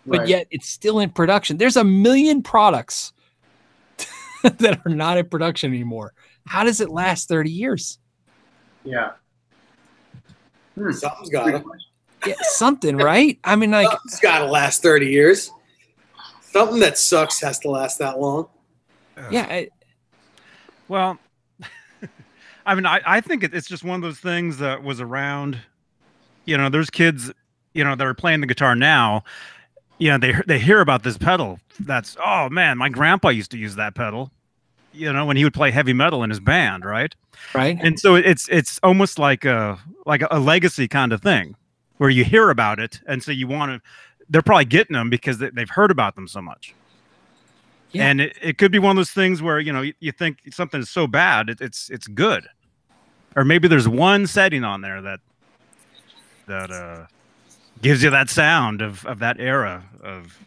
but yet it's still in production. There's a million products that are not in production anymore. How does it last 30 years? Yeah. Something's got to. Yeah, something, right? I mean, like, something's got to last 30 years. Something that sucks has to last that long. Yeah. Well, I mean, I think it's just one of those things that was around. You know, there's kids, you know, that are playing the guitar now. You know, they hear about this pedal. That's, oh man, my grandpa used to use that pedal. You know, when he would play heavy metal in his band, right? Right. And so it's almost like a legacy kind of thing, where you hear about it, and so you want to. They're probably getting them because they've heard about them so much. Yeah. And it could be one of those things where, you know, you think something is so bad, it's good. Or maybe there's one setting on there that gives you that sound of that era of,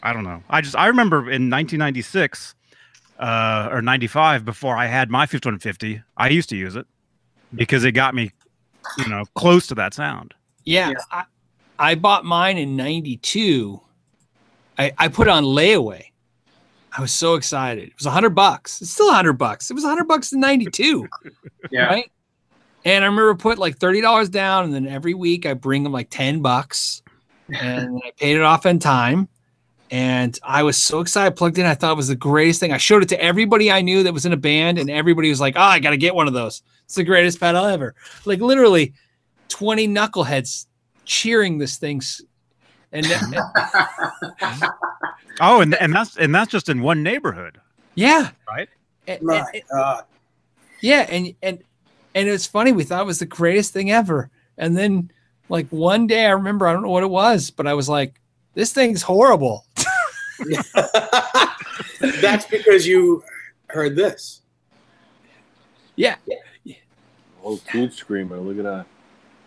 I don't know. I remember in 1996 or 95, before I had my 5150, I used to use it because it got me, you know, close to that sound. Yeah. I bought mine in 92. I put it on layaway. I was so excited. It was $100. It's still $100. It was $100 in 92. Yeah. Right. And I remember put like $30 down, and then every week I bring them like $10, and I paid it off in time. And I was so excited. I plugged in. I thought it was the greatest thing. I showed it to everybody I knew that was in a band, and everybody was like, "Oh, I got to get one of those. It's the greatest pedal ever." Like literally 20 knuckleheads cheering this thing. And oh, and that's just in one neighborhood. Yeah. Right. Yeah. And it was funny. We thought it was the greatest thing ever. And then like one day I remember, I don't know what it was, but I was like, this thing's horrible. That's because you heard this. Yeah. Oh, Tomb Screamer. Look at that.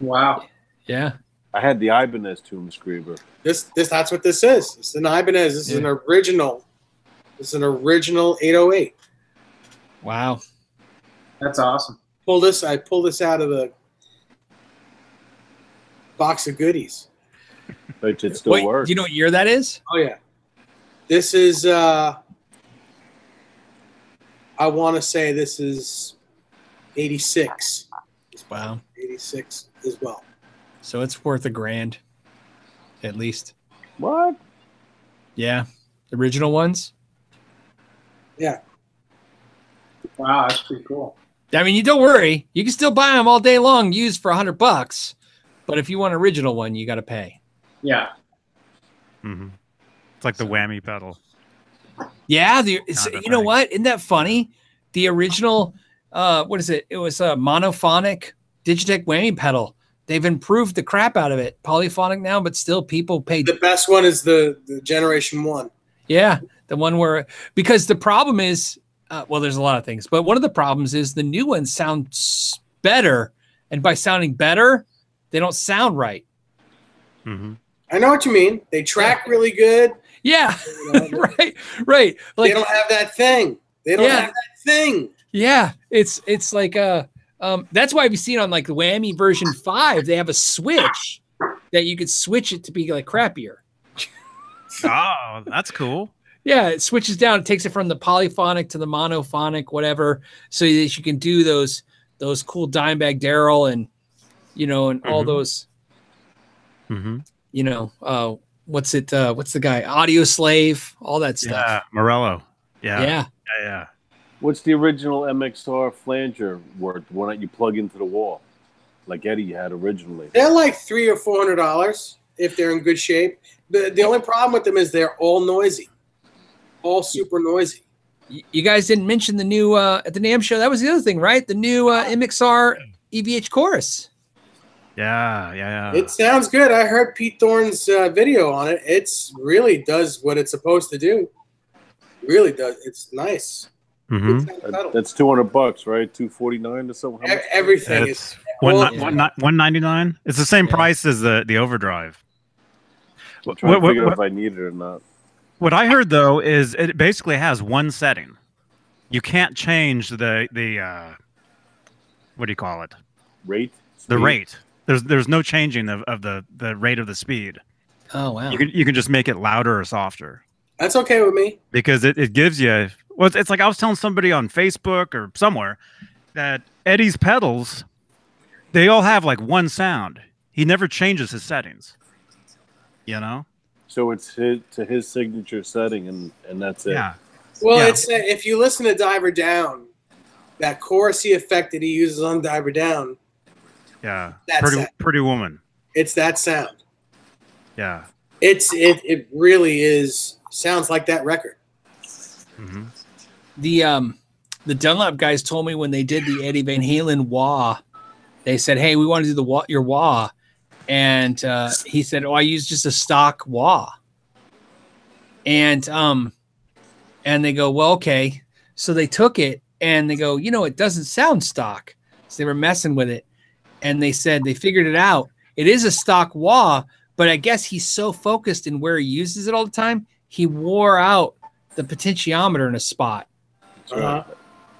Wow. Yeah. I had the Ibanez Tomb Screamer. That's what this is. It's an Ibanez. This is an original. It's an original 808. Wow. That's awesome. I pulled this out of the box of goodies. But it still works. Do you know what year that is? Oh yeah. This is I want to say this is 86. Wow. 86 as well. So it's worth $1,000 at least. What? Yeah. The original ones? Yeah. Wow, that's pretty cool. I mean, you don't worry. You can still buy them all day long used for $100. But if you want an original one, you got to pay. Yeah. Mm-hmm. It's like the whammy pedal. Yeah. You know what? Isn't that funny? The original, what is it? It was a monophonic Digitech whammy pedal. they've improved the crap out of it. Polyphonic now, but still people pay. The best one is the Generation 1. Yeah, the one where, because the problem is, well, there's a lot of things, but one of the problems is the new ones sound better, and by sounding better, they don't sound right. Mm-hmm. I know what you mean. They track really good. Yeah, right. Like, they don't have that thing. They don't have that thing. Yeah, it's like that's why we've seen on like the Whammy version 5, they have a switch that you could switch it to be like crappier. Oh, that's cool. Yeah, it switches down. It takes it from the polyphonic to the monophonic, whatever, so that you can do those cool Dimebag Darrell and and all those. Mm-hmm. What's the guy? Audio Slave, all that stuff. Yeah, Morello. Yeah. What's the original MXR flanger worth? The one that you plug into the wall, like Eddie had originally? They're like $300 or $400 if they're in good shape. The only problem with them is they're all noisy, all super noisy. You guys didn't mention the new at the NAMM show. That was the other thing, right? The new MXR EVH chorus. Yeah. It sounds good. I heard Pete Thorne's video on it. It's really does what it's supposed to do. Really does. It's nice. Mm-hmm. That's $200, right? $249 or something. Everything is $199. It's the same price as the Overdrive. I'm trying to figure out if I need it or not. What I heard though is it basically has one setting. You can't change the what do you call it? Rate. The rate. There's no changing of the rate of the speed. Oh wow. You can just make it louder or softer. That's okay with me. Because it gives you, well, it's like I was telling somebody on Facebook or somewhere that Eddie's pedals, they all have like one sound. He never changes his settings. So it's his signature setting, and that's it. Yeah. Well, it's if you listen to Diver Down, that chorusy effect that he uses on Diver Down. Yeah. Pretty Woman. It's that sound. Yeah. It really is. Sounds like that record. Mm-hmm. The Dunlop guys told me when they did the Eddie Van Halen wah, they said, "Hey, we want to do your wah," and he said, "Oh, I use just a stock wah." And they go, "Well, okay." So they took it and they go, "It doesn't sound stock." So they were messing with it, and they said they figured it out. It is a stock wah, but I guess he's so focused in where he uses it all the time, he wore out the potentiometer in a spot. Uh-huh.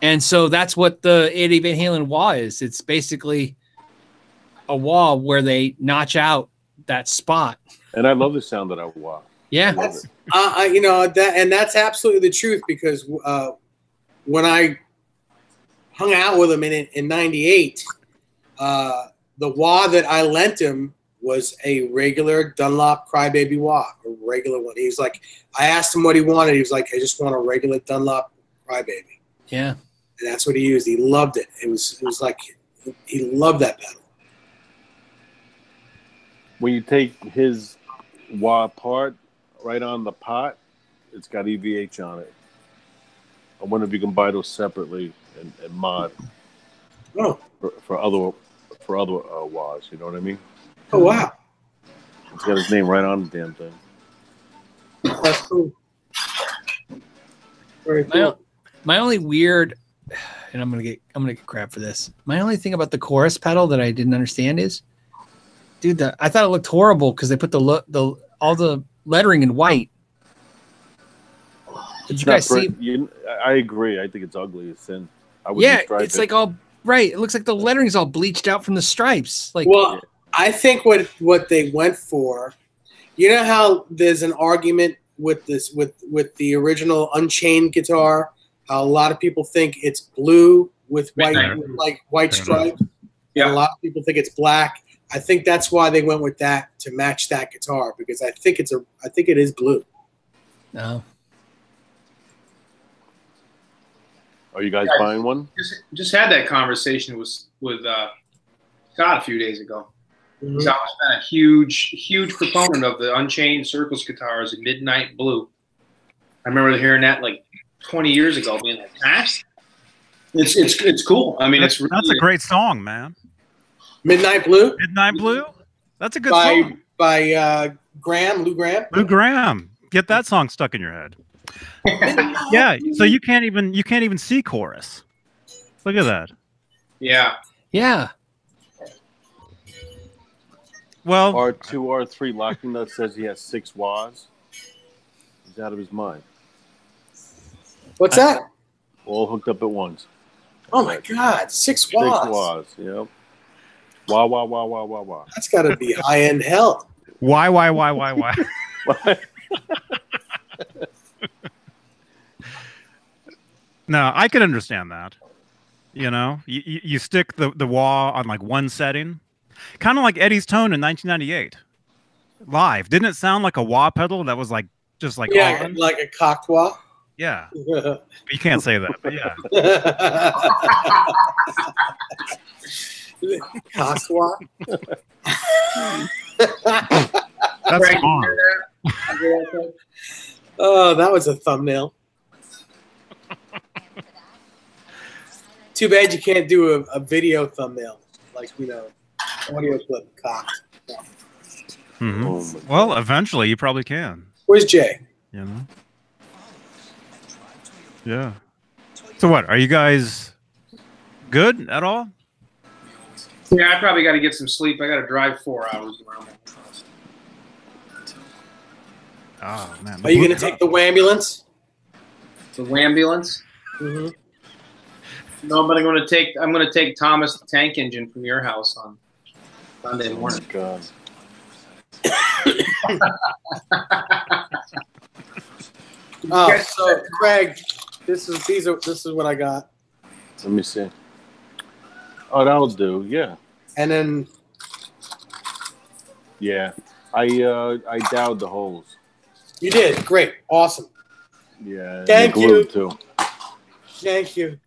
And so that's what the Eddie Van Halen wah is. It's basically a wah where they notch out that spot. And I love the sound of that wah. Yeah. That's absolutely the truth, because when I hung out with him in 98, the wah that I lent him was a regular Dunlop Crybaby wah, a regular one. He was like, I asked him what he wanted. He was like, I just want a regular Dunlop Crybaby. Yeah. And that's what he used. He loved it. It was like he loved that pedal. When you take his wah apart, right on the pot, it's got EVH on it. I wonder if you can buy those separately and mod for other wahs. You know what I mean? Oh wow! It's got his name right on the damn thing. That's cool. Very cool. My only weird, and I'm gonna get crap for this. My only thing about the chorus pedal that I didn't understand is, dude, I thought it looked horrible because they put all the lettering in white. Did you guys see? I agree. I think it's ugly as sin. It's like all right. It looks like the lettering is all bleached out from the stripes. Like, well, I think what they went for, you know how there's an argument with this with the original Unchained guitar, how a lot of people think it's blue with white stripes. Yeah. And a lot of people think it's black. I think that's why they went with that to match that guitar, because I think it is blue. No. Are you guys buying one? Just had that conversation with Scott a few days ago. Mm-hmm. Scott's been a huge proponent of the Unchained Circles guitars in Midnight Blue. I remember hearing that like 20 years ago, being like, "Ah, it's cool." I mean, that's a great song, man. Midnight Blue. Midnight Blue. That's a good song. By Lou Gramm. Lou Gramm. Get that song stuck in your head. Yeah. So you can't even see chorus. Look at that. Yeah. Yeah. Well, R2, R3 Locking Nut says he has 6 wahs. He's out of his mind. What's that? All hooked up at once. Oh my God, 6 wahs. 6 wahs, yep. Wah, wah, wah, wah, wah, wah. That's got to be high-end hell. Why? No, I can understand that. You know, you stick the wah on like one setting. Kind of like Eddie's tone in 1998. Live. Didn't it sound like a wah pedal that was like just like on? Like a cocked wah? Yeah. You can't say that, but yeah. Cocked wah? That's on. Oh, that was a thumbnail. Too bad you can't do a video thumbnail. Like, you know, audio clip cocked. Mm-hmm. Oh, well, eventually you probably can. Where's Jay? You know? Yeah. So what? Are you guys good at all? Yeah, I probably got to get some sleep. I got to drive 4 hours around. Oh man! Are you going to take the wambulance? The wambulance? Mm-hmm. No, but I'm going to take Thomas the Tank Engine from your house on Sunday morning. Oh, God. So Craig, this is what I got. Let me see. Oh, that'll do. Yeah. And then. Yeah, I dowed the holes. You did great, awesome. Yeah. Thank you. Too. Thank you.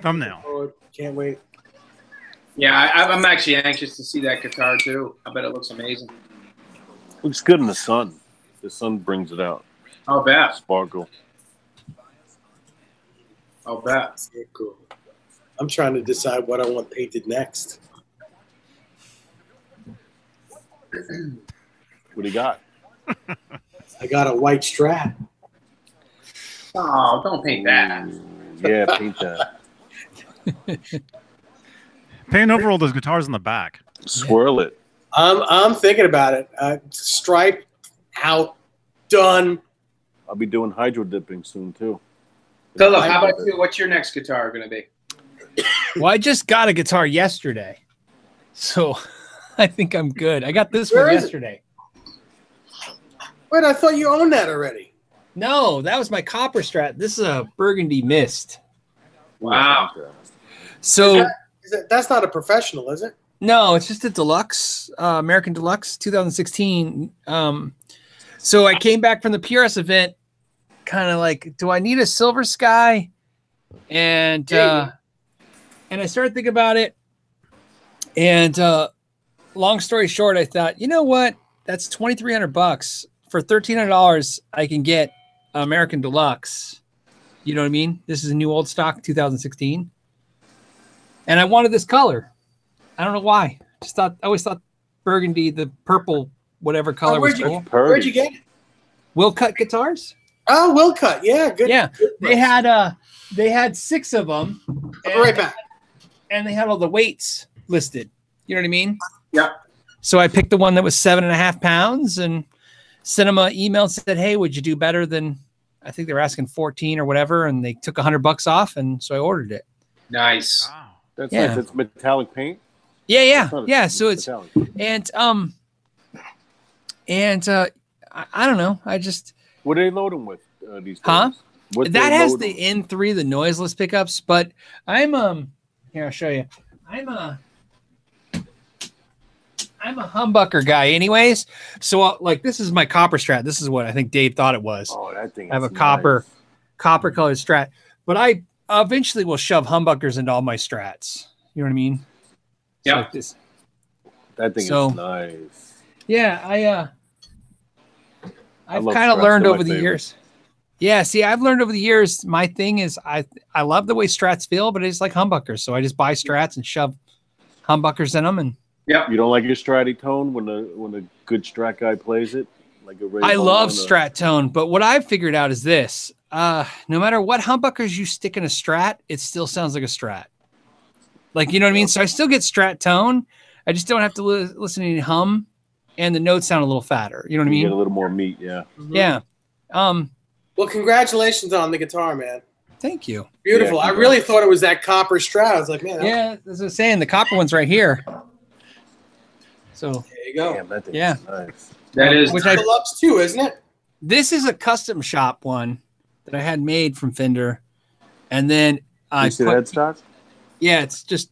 Thumbnail. Oh, can't wait. Yeah, I'm actually anxious to see that guitar too. I bet it looks amazing. Looks good in the sun. The sun brings it out. I'll bet. Sparkle. I'll bet. So cool. I'm trying to decide what I want painted next. What do you got? I got a white Strat. Oh, don't paint that. Yeah, paint that. Paint over all those guitars in the back. Swirl it. I'm thinking about it. Stripe out, done. I'll be doing hydro dipping soon too. Philip, how about you? What's your next guitar going to be? Well, I just got a guitar yesterday, so I think I'm good. I got this one yesterday. Wait, I thought you owned that already. No, that was my copper Strat. This is a Burgundy Mist. Wow. So that's not a professional, is it? No, it's just a deluxe, American Deluxe 2016. So I came back from the PRS event, kind of like, do I need a Silver Sky? And I started thinking about it. And long story short, I thought, you know what? That's $2,300 for $1,300. I can get American Deluxe. You know what I mean? This is a new old stock, 2016. And I wanted this color. I don't know why. I always thought burgundy, the purple, whatever color was cool. Where'd you get it? Will Cut Guitars. Oh, Will Cut. Yeah, good. Yeah, good. They had 6 of them. I'll be right back. And they had all the weights listed. You know what I mean? Yeah. So I picked the one that was 7.5 pounds and sent them an email and said, hey, would you do better than, I think they were asking 14 or whatever. And they took $100 off. And so I ordered it. Nice. Wow. That's nice. It's metallic paint. Yeah. So it's metallic. I don't know. I just. What do they load them with? These days? Huh? That has the N3, the noiseless pickups. But I'm here. I'll show you. I'm a humbucker guy, anyways. So like this is my copper Strat. This is what I think Dave thought it was. Oh, that thing. I have a copper colored Strat, but I eventually will shove humbuckers into all my Strats. You know what I mean? Yeah. Like this. That thing is nice. Yeah, I've kind of learned over the years. Yeah, see, I've learned over the years. My thing is, I love the way Strats feel, but it's like humbuckers. So I just buy Strats and shove humbuckers in them, and You don't like a stratty tone when a good Strat guy plays it? Like a I love Strat tone, but what I've figured out is this: no matter what humbuckers you stick in a Strat, it still sounds like a Strat. Like, you know what I mean? So I still get Strat tone. I just don't have to listen to any hum, and the notes sound a little fatter. You know what I mean? Get a little more meat, yeah. Yeah. Well, congratulations on the guitar, man. Thank you. Beautiful. Yeah, I really thought it was that copper Strat. I was like, man. Yeah, as I was saying, the copper one's right here. So There you go. Damn, that thing's Yeah. nice. That is which Deluxe too, isn't it? this is a custom shop one that I had made from Fender, and then I You see the headstock? yeah, it's just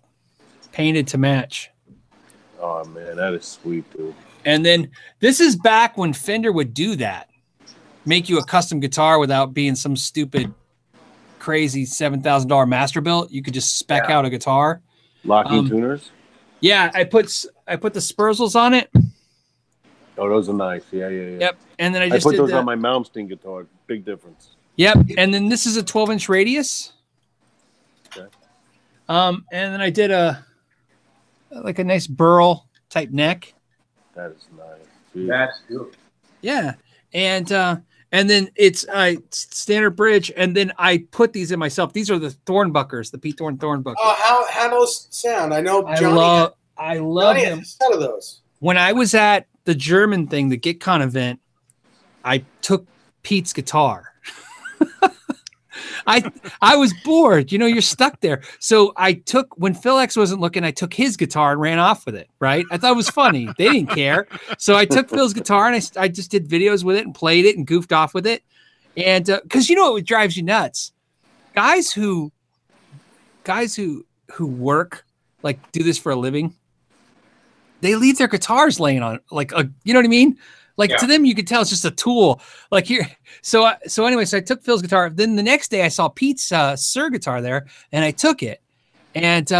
painted to match. Oh man, that is sweet, dude. And then this is back when Fender would do that, make you a custom guitar without being some stupid, crazy $7,000 master built. You could just spec out a guitar. Locking tuners? Yeah, I put the Spurzels on it. Oh, those are nice. Yeah. Yep. And then I I just put did those on my Malmsteen guitar. Big difference. Yep. And then this is a 12-inch radius. Okay. And then I did a nice burl type neck. That is nice. Dude. that's beautiful. Yeah. And then it's standard bridge, and then I put these in myself. These are the Thornbuckers, the Pete Thorn Thornbuckers. Oh, how those sound? I know I Johnny love had them. a set of those. When I was at the German thing, the GitCon event, I took Pete's guitar. I was bored. You know, you're stuck there. So I took, when Phil X wasn't looking, I took his guitar and ran off with it, right? I thought it was funny. They didn't care. So I took Phil's guitar and I just did videos with it and played it and goofed off with it. And because you know what drives you nuts? Guys who work, like do this for a living, they leave their guitars laying on, like, you know what I mean? Like to them, you could tell it's just a tool. Like here, so anyway, so I took Phil's guitar. Then the next day, I saw Pete's Sir guitar there, and I took it, and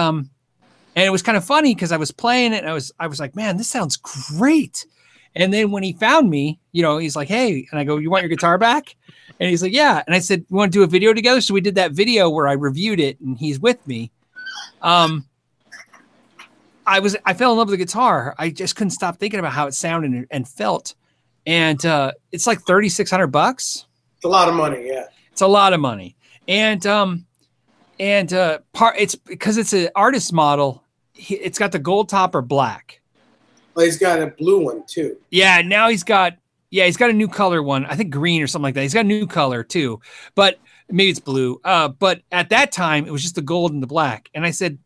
it was kind of funny because I was playing it, and I was like, man, this sounds great. And then when he found me, you know, he's like, hey, and I go, you want your guitar back? And he's like, yeah. And I said, you want to do a video together? So we did that video where I reviewed it, and he's with me. I fell in love with the guitar. I just couldn't stop thinking about how it sounded and felt. And it's like $3,600. It's a lot of money, yeah. It's a lot of money. And it's because it's an artist model. It's got the gold top or black. Well, he's got a blue one too. Yeah, now he's got a new color one. I think green or something like that. He's got a new color too, but maybe it's blue. But at that time, it was just the gold and the black. And I said,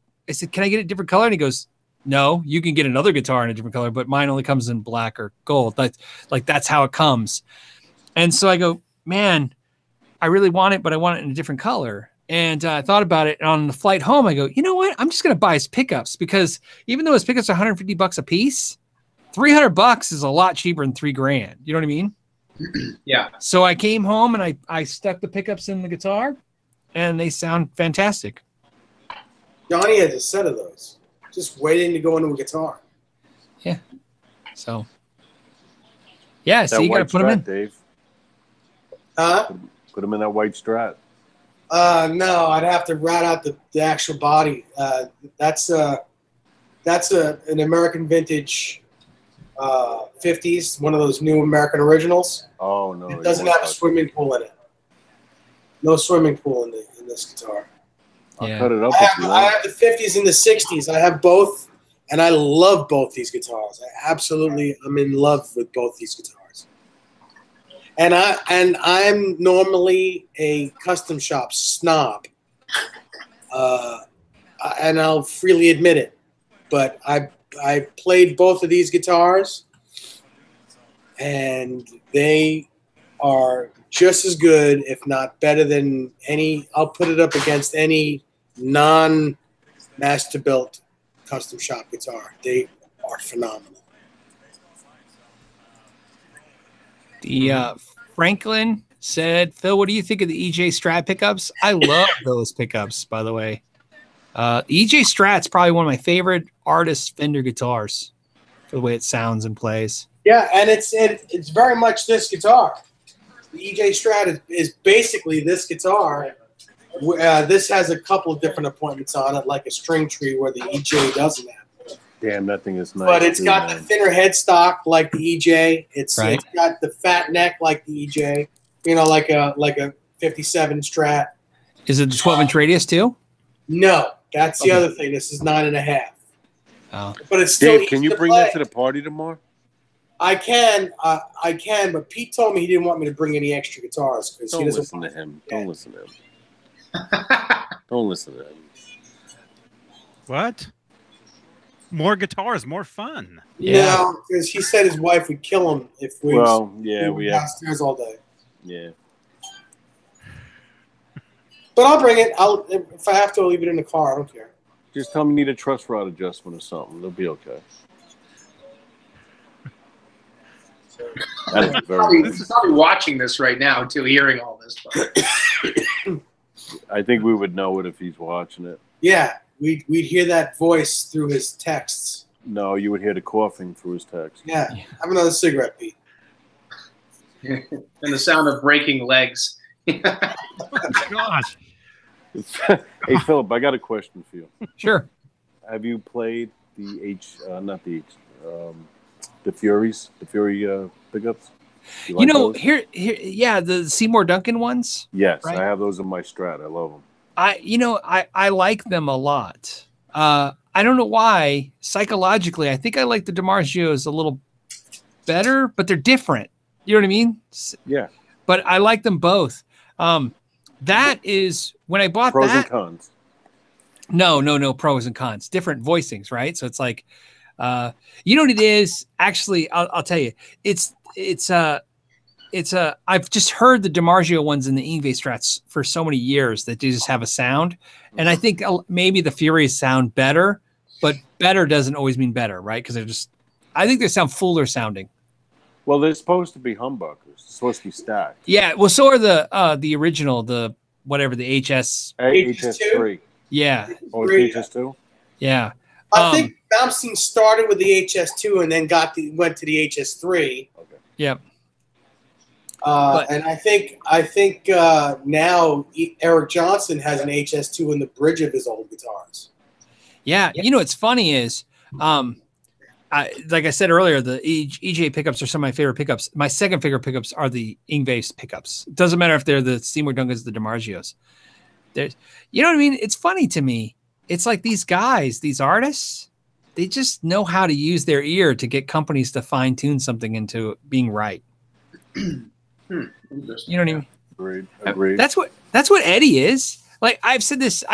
can I get a different color? And he goes, no, you can get another guitar in a different color, but mine only comes in black or gold. That's how it comes. And so I go, man, I really want it, but I want it in a different color. And I thought about it. And on the flight home, I go, you know what? I'm just going to buy his pickups, because even though his pickups are $150 a piece, $300 is a lot cheaper than $3,000. You know what I mean? Yeah. So I came home and I stuck the pickups in the guitar, and they sound fantastic. Johnny has a set of those, just waiting to go into a guitar. Yeah. So. Yeah. So that you got to put them in, Dave. Huh? Put them in that white Strat. No, I'd have to rat out the actual body. That's an American vintage 50s, one of those new American originals. Oh no! It doesn't have a swimming pool in it. No swimming pool in this guitar. I'll cut it up. I have the 50s and the 60s. I have both, and I love both these guitars. I'm in love with both these guitars. And I'm normally a custom shop snob, and I'll freely admit it. But I played both of these guitars, and they are just as good, if not better than any. I'll put it up against any non-master built custom shop guitar. They are phenomenal. The Franklin said, Phil, what do you think of the EJ Strat pickups? I love those pickups, by the way. EJ Strat's probably one of my favorite artist Fender guitars for the way it sounds and plays. Yeah, and it's very much this guitar. The EJ Strat is basically this guitar. This has a couple of different appointments on it, like a string tree where the EJ doesn't have. Damn, that thing is nice. But it's got the thinner headstock like the EJ. It's got the fat neck like the EJ. You know, like a 57 Strat. Is it the 12-inch radius too? No, that's the other thing. This is 9.5. Oh. But it's still. Dave, can you bring that to the party tomorrow? I can, but Pete told me he didn't want me to bring any extra guitars because he doesn't listen to him. Don't listen to him. Don't listen to him. What? More guitars, more fun. Yeah, because he said his wife would kill him if we. Well, yeah, we have downstairs all day. Yeah. But I'll bring it. If I have to, I'll leave it in the car. I don't care. Just tell me you need a truss rod adjustment or something. They'll be okay. He's probably watching this right now too, hearing all this. I think we would know it if he's watching it. Yeah, we'd hear that voice through his texts. No, you would hear the coughing through his text. Yeah, have another cigarette, Pete. And the sound of breaking legs. Gosh. Hey, Philip, I got a question for you. Sure. Have you played the Furies, the Fury pickups? You know, here, yeah, the Seymour Duncan ones. Yes, right? I have those in my Strat. I love them. I like them a lot. I don't know why. Psychologically, I think I like the DiMarzios a little better, but they're different. You know what I mean? Yeah. But I like them both. That is when I bought pros that. And cons. No, pros and cons. Different voicings, right? So it's like, you know what it is? Actually, I'll tell you. I've just heard the DiMarzio ones in the Yngwie Strats for so many years that they just have a sound. And I think maybe the Furies sound better, but better doesn't always mean better, right? Because I think they sound fuller sounding. Well, they're supposed to be humbuckers. They're supposed to be stacked. Yeah, well, so are the original, the HS3. Yeah. Oh, it's HS2? Yeah. I think Malmsteen started with the HS2 and then went to the HS3. Okay. Yep. And I think now Eric Johnson has an HS2 in the bridge of his old guitars. Yeah. You know what's funny is, like I said earlier, the EJ pickups are some of my favorite pickups. My second favorite pickups are the Yngwie pickups. It doesn't matter if they're the Seymour Duncans, the DiMarzios. You know what I mean? It's funny to me. It's like these guys, these artists, they just know how to use their ear to get companies to fine tune something into being right. You know what I mean? Agreed. That's what Eddie is. Like I said this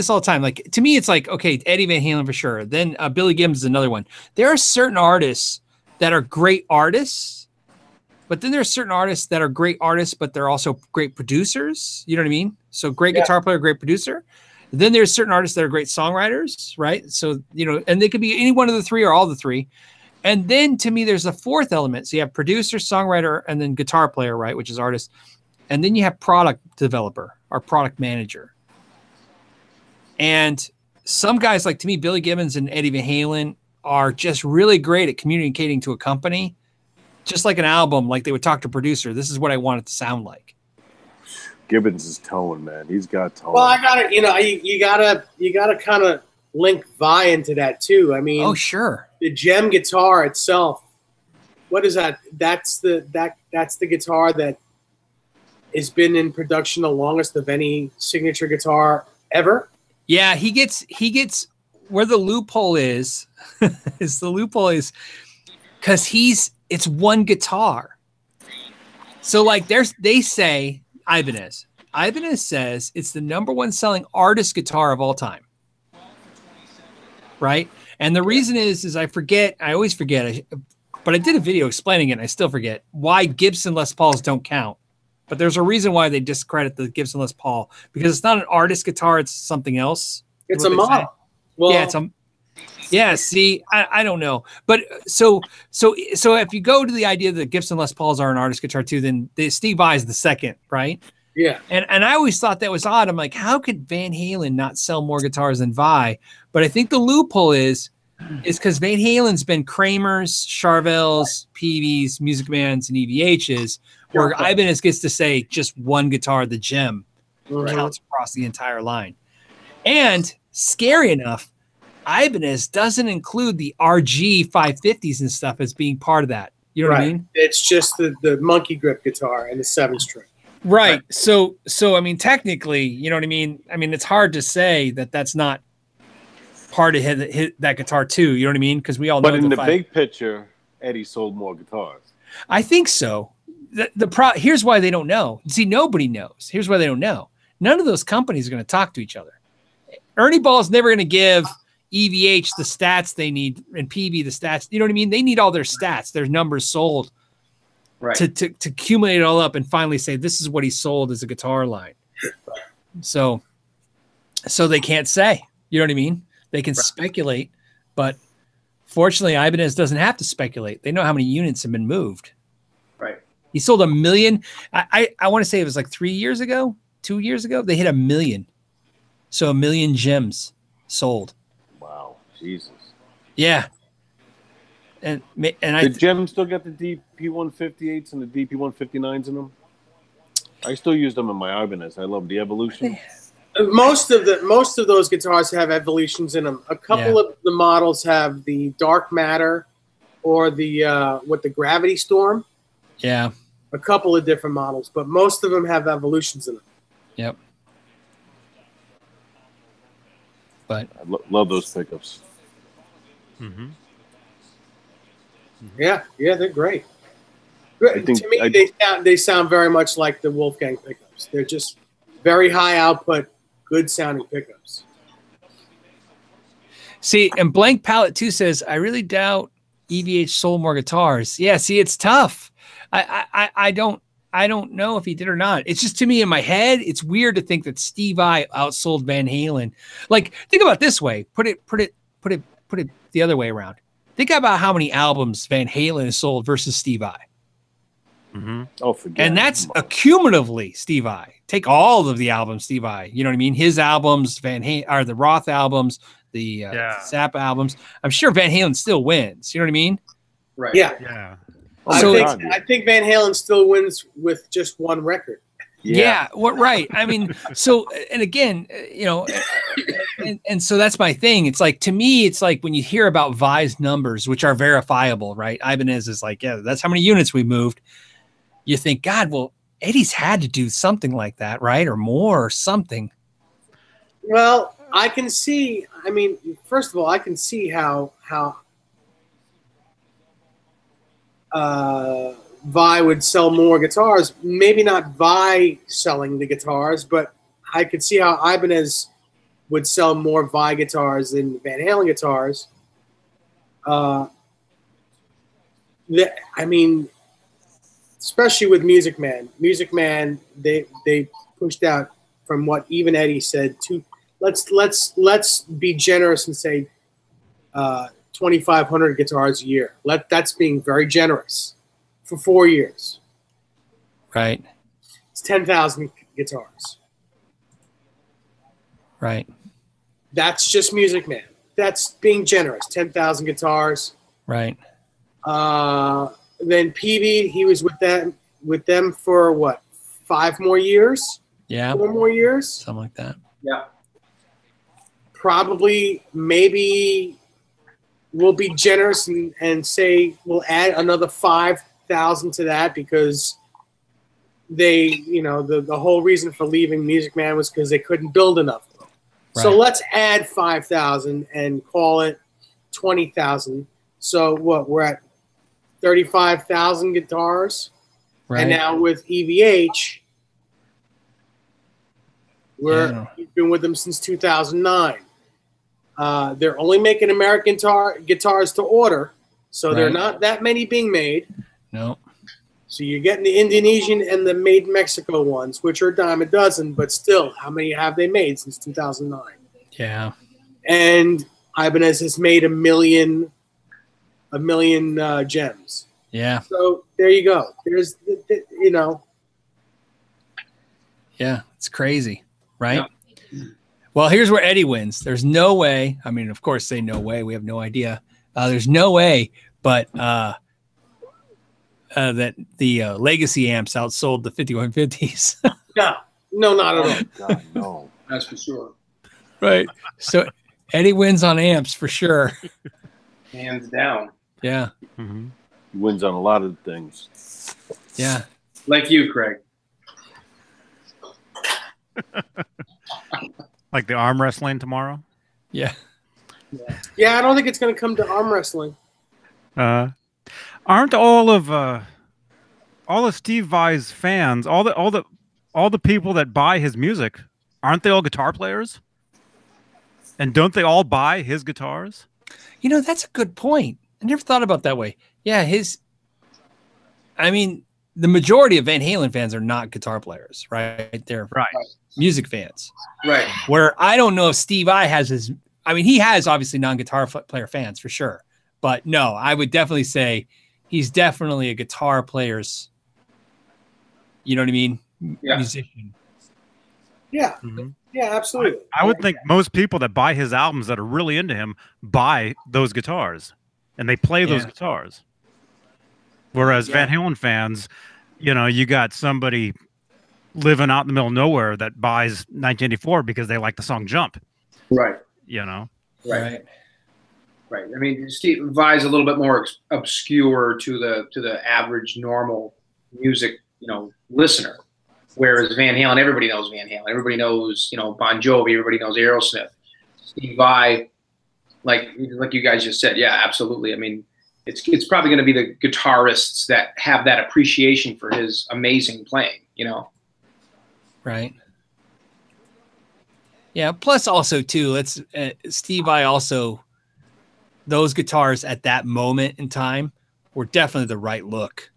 all the time. Like to me, it's like, okay, Eddie Van Halen for sure. Then Billy Gibbons is another one. There are certain artists that are great artists, but then there are certain artists that are great artists, but they're also great producers. You know what I mean? So great guitar player, great producer. Then there's certain artists that are great songwriters, right? So, you know, and they could be any one of the three or all the three. And then to me, there's a fourth element. So you have producer, songwriter, and then guitar player, right? Which is artist. And then you have product developer or product manager. And some guys, like to me, Billy Gibbons and Eddie Van Halen are just really great at communicating to a company, just like an album, like they would talk to a producer. This is what I want it to sound like. Gibbons is tone, man. He's got tone. Well, I got it. You know, you gotta kind of link Vi into that too. I mean, oh sure, the Gem guitar itself. What is that? That's the guitar that has been in production the longest of any signature guitar ever. Yeah, he gets where the loophole is. Because it's one guitar. So like they say Ibanez says it's the #1 selling artist guitar of all time. Right? And the reason is I always forget, but I did a video explaining it and I still forget why Gibson Les Pauls don't count. But there's a reason why they discredit the Gibson Les Paul, because it's not an artist guitar, it's something else. It's a model. Well, yeah, see, I don't know. But so if you go to the idea that Gibson Les Pauls are an artist guitar too, then Steve Vai is the second, right? Yeah. And I always thought that was odd. I'm like, how could Van Halen not sell more guitars than Vai? But I think the loophole is because Van Halen's been Kramer's, Charvel's, Peavy's, Music Man's, and EVH's, where Ibanez gets to say just one guitar, the Gem, counts across the entire line. And scary enough, Ibanez doesn't include the RG 550s and stuff as being part of that. You know what I mean? It's just the monkey grip guitar and the 7-string. Right. So I mean, technically, you know what I mean? I mean, it's hard to say that that's not part of that guitar too. You know what I mean? Because we all know. But in the big picture, Eddie sold more guitars. I think so. Here's why they don't know. See, nobody knows. Here's why they don't know. None of those companies are going to talk to each other. Ernie Ball's never going to give EVH the stats they need and PV the stats. You know what I mean? They need all their stats, their numbers sold, right? To accumulate it all up and finally say this is what he sold as a guitar line. So they can't say. You know what I mean? They can speculate, but fortunately, Ibanez doesn't have to speculate. They know how many units have been moved. Right. He sold 1 million. I want to say it was like 3 years ago, 2 years ago. They hit 1 million. So 1 million gems sold. Wow, Jesus. Yeah. And the gems still got the DP158s and the DP159s in them. I still use them in my Ibanez. I love the Evolution. Most of those guitars have Evolutions in them. A couple of the models have the Dark Matter or the Gravity Storm. Yeah. A couple of different models, but most of them have Evolutions in them. Yep. But I love those pickups. Mm-hmm. Yeah, they're great. To me, they sound very much like the Wolfgang pickups. They're just very high output, good sounding pickups. See, and Blank Palette 2 says, I really doubt EVH sold more guitars. Yeah, see, it's tough. I don't know if he did or not. It's just, to me, in my head, it's weird to think that Steve Vai outsold Van Halen. Like, think about it this way. Put it the other way around. Think about how many albums Van Halen has sold versus Steve Vai. Mm-hmm. Oh, forget. And that's accumulatively Steve Vai. Take all of the albums, Steve Vai. You know what I mean? His albums, Van Halen, or the Roth albums, the Zappa albums. I'm sure Van Halen still wins. You know what I mean? Right. Yeah. Yeah. I think Van Halen still wins with just one record. Yeah. Right. I mean, so, and again, you know, and so that's my thing. It's like, to me, it's like when you hear about Vai's numbers, which are verifiable, right? Ibanez is like, yeah, that's how many units we moved. You think, God, well, Eddie's had to do something like that, right? Or more or something. Well, I can see, I mean, first of all, I can see how Vai would sell more guitars. Maybe not Vai selling the guitars, but I could see how Ibanez would sell more Vai guitars than Van Halen guitars. I mean, especially with Music Man. Music Man, they pushed out, from what even Eddie said, let's be generous and say 2,500 guitars a year. That's being very generous for 4 years. Right. It's 10,000 guitars. Right. That's just Music Man. That's being generous. 10,000 guitars. Right. Then PV, he was with them for what, 5 more years? Yeah. 4 more years? Something like that. Yeah. Probably, maybe we'll be generous and say we'll add another 5,000 to that, because they, you know, the whole reason for leaving Music Man was because they couldn't build enough of them. Right. So let's add 5,000 and call it 20,000. So what, we're at 35,000 guitars. Right. And now with EVH, we've been with them since 2009. They're only making American guitars to order, so there are not that many being made. No. So you're getting the Indonesian and the made in Mexico ones, which are a dime a dozen, but still, how many have they made since 2009? Yeah. And Ibanez has made a million gems. Yeah. So there you go. There's, you know. Yeah, it's crazy, right? Yeah. Well, here's where Eddie wins. There's no way. I mean, of course, say no way. We have no idea. There's no way, but that the legacy amps outsold the 5150s. No, not at all. God, no. That's for sure. Right. So Eddie wins on amps for sure. Hands down. Yeah. He wins on a lot of things. Yeah. Like you, Craig. Like the arm wrestling tomorrow. Yeah. Yeah, I don't think it's going to come to arm wrestling. Aren't all of Steve Vai's fans, all the people that buy his music, aren't they all guitar players? And don't they all buy his guitars? You know, that's a good point. I never thought about that way. Yeah, I mean, the majority of Van Halen fans are not guitar players, right? They're music fans. Right. Where I don't know if Steve Vai has he has obviously non-guitar player fans for sure. But no, I would definitely say he's definitely a guitar player's, you know what I mean? Yeah. Musician. Yeah. Yeah, absolutely. I would think most people that buy his albums that are really into him buy those guitars and they play those guitars. Whereas Van Halen fans, you know, you got somebody living out in the middle of nowhere that buys 1984 because they like the song Jump. Right. You know? Right. I mean, Steve Vai's a little bit more obscure to the average normal music, you know, listener. Whereas Van Halen, everybody knows Van Halen. Everybody knows, you know, Bon Jovi. Everybody knows Aerosmith. Steve Vai, like you guys just said, yeah, absolutely. I mean, it's probably going to be the guitarists that have that appreciation for his amazing playing, you know. Right. Yeah. Plus, also too, Steve Vai also, those guitars at that moment in time were definitely the right look.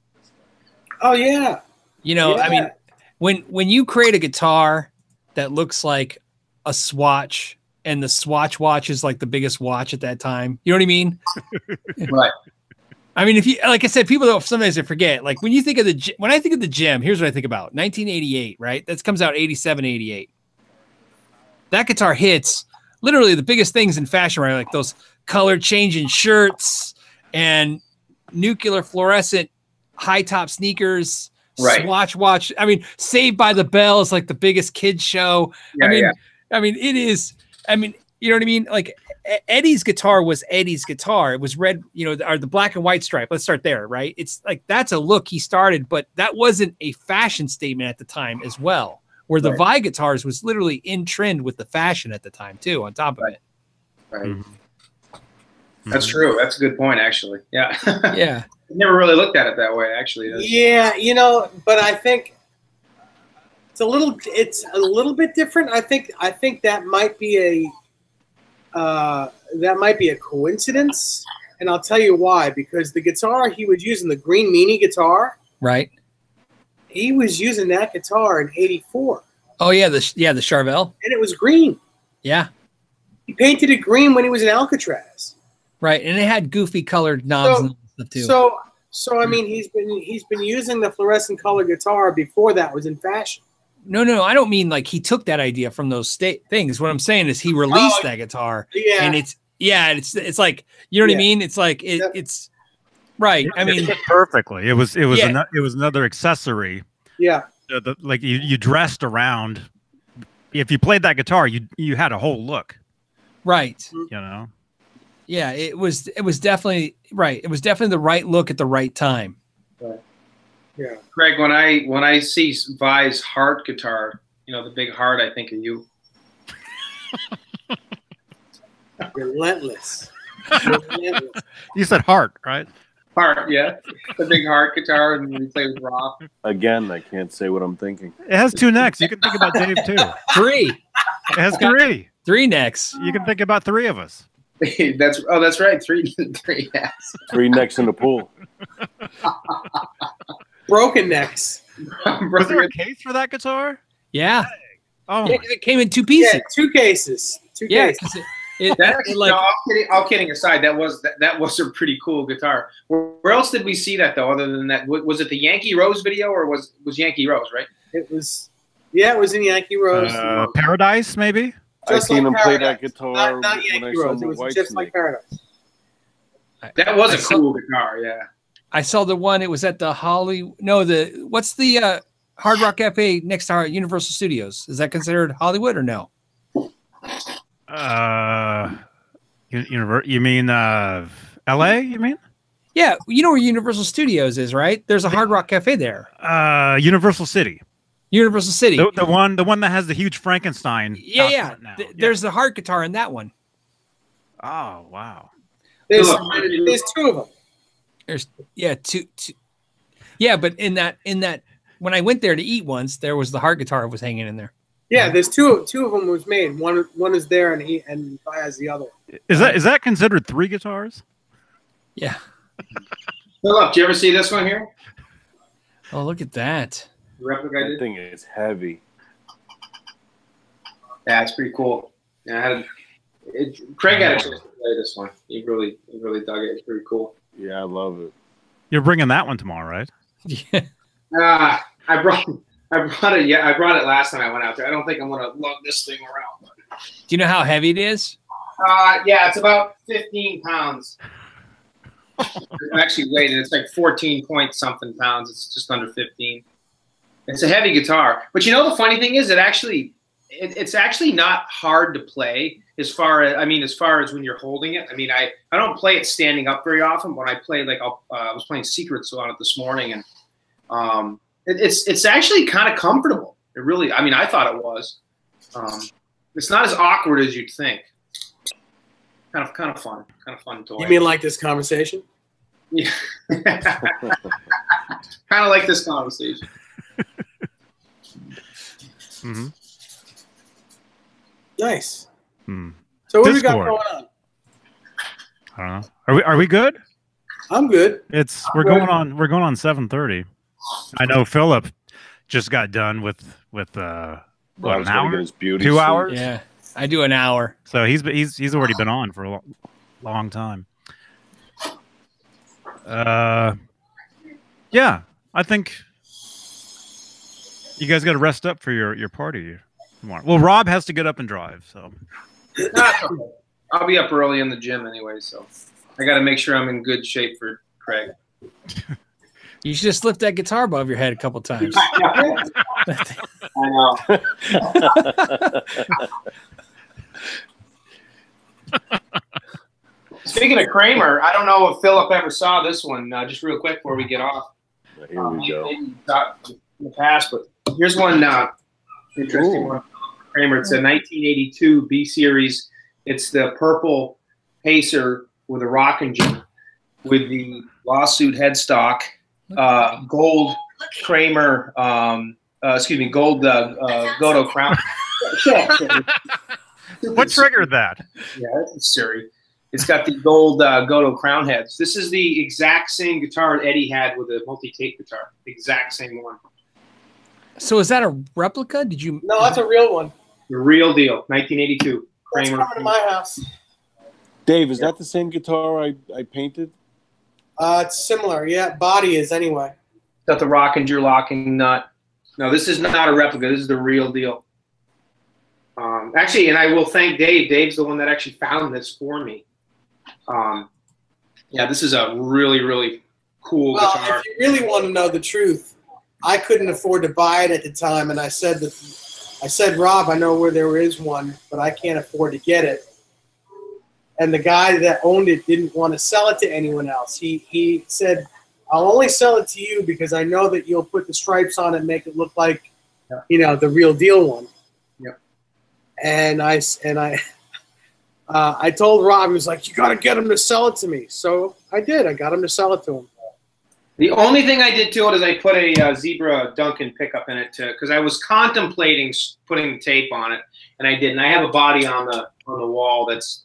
Oh yeah. You know, I mean, when you create a guitar that looks like a Swatch, and the Swatch watch is like the biggest watch at that time, you know what I mean? Right. I mean, if you, like I said, people don't, sometimes they forget, like when you think of when I think of the Gem, here's what I think about 1988, right? That comes out 87, 88. That guitar hits literally the biggest things in fashion, right? Like those color changing shirts and nuclear fluorescent high top sneakers, right. Swatch watch. I mean, Saved by the Bell is like the biggest kids show. Yeah, I mean, it is. I mean, you know what I mean? Like Eddie's guitar was Eddie's guitar. It was red, you know, or the black and white stripe. Let's start there, right? It's like that's a look he started, but that wasn't a fashion statement at the time as well. Where the Vai guitars was literally in trend with the fashion at the time too. On top of it, right. That's true. That's a good point, actually. Yeah. Yeah. Never really looked at it that way, actually. Yeah, you know, but I think it's a little bit different. I think that might be a coincidence, and I'll tell you why. Because the guitar he was using, the green Meanie guitar, right? He was using that guitar in '84. Oh yeah, the Charvel, and it was green. Yeah, he painted it green when he was in Alcatraz. Right, and it had goofy colored knobs and stuff too. So I mean, he's been using the fluorescent color guitar before that was in fashion. No, I don't mean like he took that idea from those things. What I'm saying is he released that guitar, and it's like, you know what I mean? It's like it's right. I mean, perfectly. It was another accessory. Yeah, like you dressed around. If you played that guitar, you had a whole look. Right. You know. Yeah, it was definitely right. It was definitely the right look at the right time. Right. Yeah. Craig, when I see Vai's heart guitar, you know, the big heart, I think of you. Relentless. You said heart, right? Heart, yeah. The big heart guitar, and we play with Rob. Again, I can't say what I'm thinking. It has two necks. You can think about Dave too. Three. It has three. Three necks. You can think about three of us. That's right. Three necks. Three necks in the pool. Broken necks. Was there a case for that guitar? Yeah. Oh, yeah, it came in two pieces. Yeah, two cases. All kidding aside, that was a pretty cool guitar. Where else did we see that though? Other than that, was it the Yankee Rose video, or was Yankee Rose, right? It was. Yeah, it was in Yankee Rose. Paradise, maybe. I've seen him play that guitar not Yankee Rose. It was just like Paradise. That was a cool guitar, yeah. I saw the one. It was at the what's the Hard Rock Cafe next to our Universal Studios? Is that considered Hollywood or no? You mean LA? You mean? Yeah, you know where Universal Studios is, right? There's a Hard Rock Cafe there. Universal City. Universal City. The one that has the huge Frankenstein. Yeah. There's the heart guitar in that one. Oh wow. There's two of them. There's two. Yeah, but in that when I went there to eat once, there was the heart guitar was hanging in there. Yeah, there's two of them was made. One is there, and he has the other one. Is that considered 3 guitars? Yeah. Philip, do you ever see this one here? Oh, look at that. The replica I That did? thing is heavy. Yeah, it's pretty cool. Yeah, Craig had a chance to play this one. He really dug it. It's pretty cool. Yeah, I love it. You're bringing that one tomorrow, right? Yeah. I brought it. Yeah, I brought it last time I went out there. I don't think I'm gonna lug this thing around. Do you know how heavy it is? Yeah, it's about 15 pounds. It's actually weighted. It's like 14 point something pounds. It's just under 15. It's a heavy guitar, but you know the funny thing is, it's actually not hard to play as far as when you're holding it. I mean, I don't play it standing up very often. When I play, like I was playing Secrets on it this morning, and it's actually kind of comfortable. It really, I mean, I thought it was. It's not as awkward as you'd think. Kind of fun. Kind of fun to play. You mean like this conversation? Yeah. Kind of like this conversation. Mm-hmm. Nice. Hmm. So what do we got Discord. going on? I don't know. Are we good? I'm good. We're going on 7:30. I know Philip just got done with what, Rob's an gonna hour? get his beauty 2 suit. hours? Yeah, I do an hour. So he's already been on for a long time. Yeah, I think you guys got to rest up for your party tomorrow. Well, Rob has to get up and drive, so I'll be up early in the gym anyway, so I got to make sure I'm in good shape for Craig. You should just lift that guitar above your head a couple times. I know. Speaking of Kramer, I don't know if Philip ever saw this one. Just real quick before we get off. Here we go. Maybe you saw it in the past, but here's one interesting one. Kramer. It's a 1982 B series. It's the purple Pacer with a rocking gear with the lawsuit headstock, gold Kramer. Gold Godo crown. what triggered that? Yeah, that's Siri. It's got the gold Godo crown heads. This is the exact same guitar Eddie had with a multi-tape guitar. The exact same one. So is that a replica? Did you? No, that's a real one. The real deal, 1982. That's Kramer. coming to my house. Dave, is that the same guitar I painted? It's similar. Yeah, body is anyway. Got the Rockinger locking nut. No, this is not a replica. This is the real deal. Actually, and I will thank Dave. Dave's the one that actually found this for me. Yeah, this is a really, really cool guitar. If you really want to know the truth, I couldn't afford to buy it at the time, and I said, Rob, I know where there is one, but I can't afford to get it. And the guy that owned it didn't want to sell it to anyone else. He said, I'll only sell it to you because I know that you'll put the stripes on it and make it look like, the real deal one. Yep. And I told Rob, he was like, you got to get him to sell it to me. So I did. I got him to sell it to him. The only thing I did to it is I put a Zebra Duncan pickup in it because I was contemplating putting the tape on it, and I didn't. I have a body on the wall that's,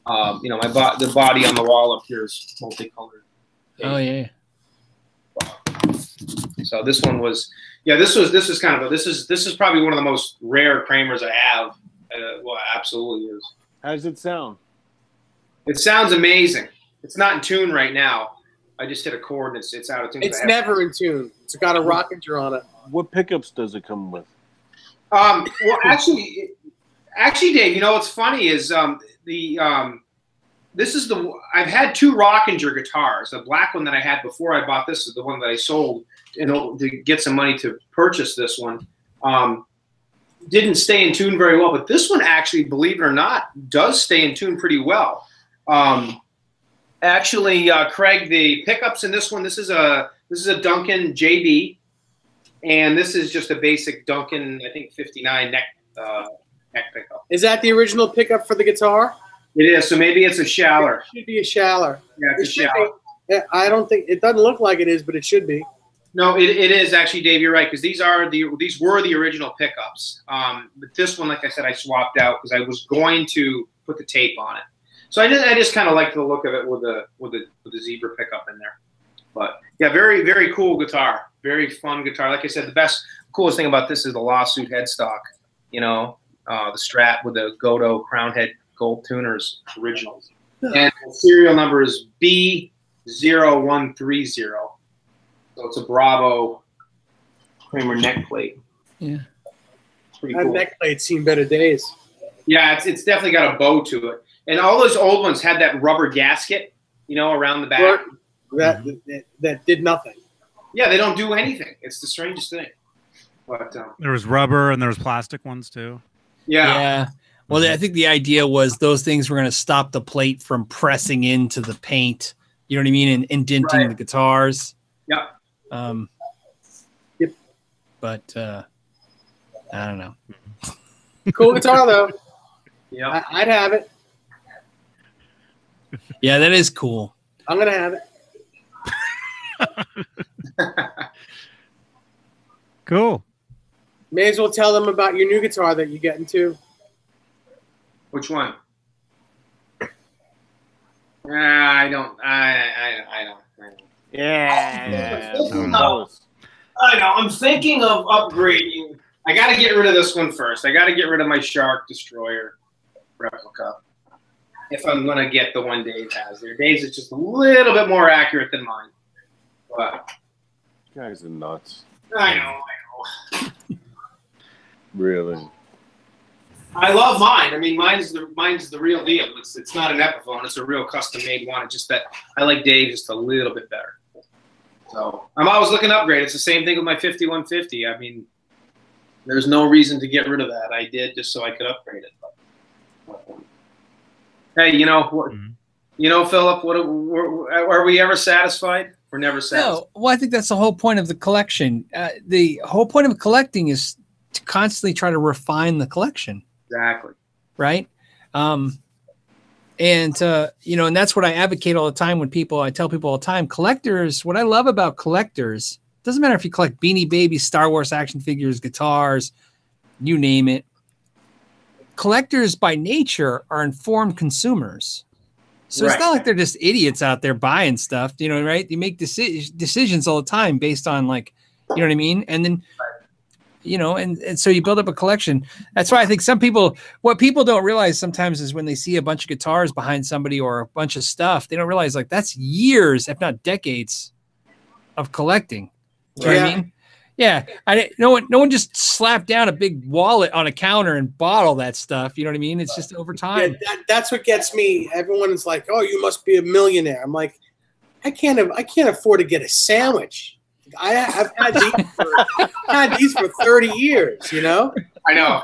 the body on the wall up here is multicolored. Oh yeah. So this one was, this is probably one of the most rare Kramers I have. Well, absolutely is. How does it sound? It sounds amazing. It's not in tune right now. I just hit a chord and it's out of tune. It's never in tune. It's got a Rockinger on it. What pickups does it come with? Well, actually, Dave, what's funny is this is I've had 2 Rockinger guitars. The black one that I had before I bought this is the one that I sold to get some money to purchase this one. didn't stay in tune very well. But this one actually, believe it or not, does stay in tune pretty well. Actually, Craig, the pickups in this one, this is a Duncan JB, and this is just a basic Duncan, I think 59 neck pickup. Is that the original pickup for the guitar? It is. So maybe it's a Schaller. It should be a Schaller. Yeah, it's a Schaller. I don't think it doesn't look like it is, but it should be. No, it is actually, Dave. You're right, because these were the original pickups. But this one, like I said, I swapped out because I was going to put the tape on it. So I just kind of liked the look of it with the zebra pickup in there. But yeah, very, very cool guitar. Very fun guitar. Like I said, coolest thing about this is the lawsuit headstock. You know, the Strat with the Godo crown head gold tuners originals. And the serial number is B0130. So it's a Bravo Kramer neck plate. Yeah. Pretty That cool. neck plate's seen better days. Yeah, it's definitely got a bow to it. And all those old ones had that rubber gasket, you know, around the back. That did nothing. Yeah, they don't do anything. It's the strangest thing. But there was rubber and there was plastic ones too. Yeah. Well, I think the idea was those things were going to stop the plate from pressing into the paint. You know what I mean? And indenting the guitars. Yep. Yep. But I don't know. Cool guitar though. Yeah. I'd have it. Yeah, that is cool. I'm gonna have it. Cool. May as well tell them about your new guitar that you get into. Which one? I don't. Yeah. I know. I'm thinking of upgrading. I got to get rid of this one first. I got to get rid of my Shark Destroyer replica if I'm going to get the one Dave has there. Dave's is just a little bit more accurate than mine. But You guys are nuts. I know. Really. I love mine. I mean, mine's the real deal. It's not an Epiphone. It's a real custom-made one. It's just that I like Dave just a little bit better. So I'm always looking to upgrade. It's the same thing with my 5150. I mean, there's no reason to get rid of that. I did just so I could upgrade it. Hey, you know, you know, Philip, are we ever satisfied? We're never satisfied. No, well, I think that's the whole point of the collection. The whole point of collecting is to constantly try to refine the collection. Exactly. Right. You know, and that's what I advocate all the time when I tell people all the time, collectors, what I love about collectors, doesn't matter if you collect Beanie Babies, Star Wars action figures, guitars, you name it. Collectors by nature are informed consumers. So It's not like they're just idiots out there buying stuff, you know, right? They make decisions all the time based on, like, you know what I mean? And then, you know, and so you build up a collection. That's why I think what people don't realize sometimes is when they see a bunch of guitars behind somebody or a bunch of stuff, they don't realize, like, that's years, if not decades of collecting. You know what I mean? Yeah. No one just slapped down a big wallet on a counter and bought all that stuff. You know what I mean? It's just over time. Yeah, that's what gets me. Everyone is like, "Oh, you must be a millionaire." I'm like, I can't afford to get a sandwich. I've had these for 30 years. You know. I know.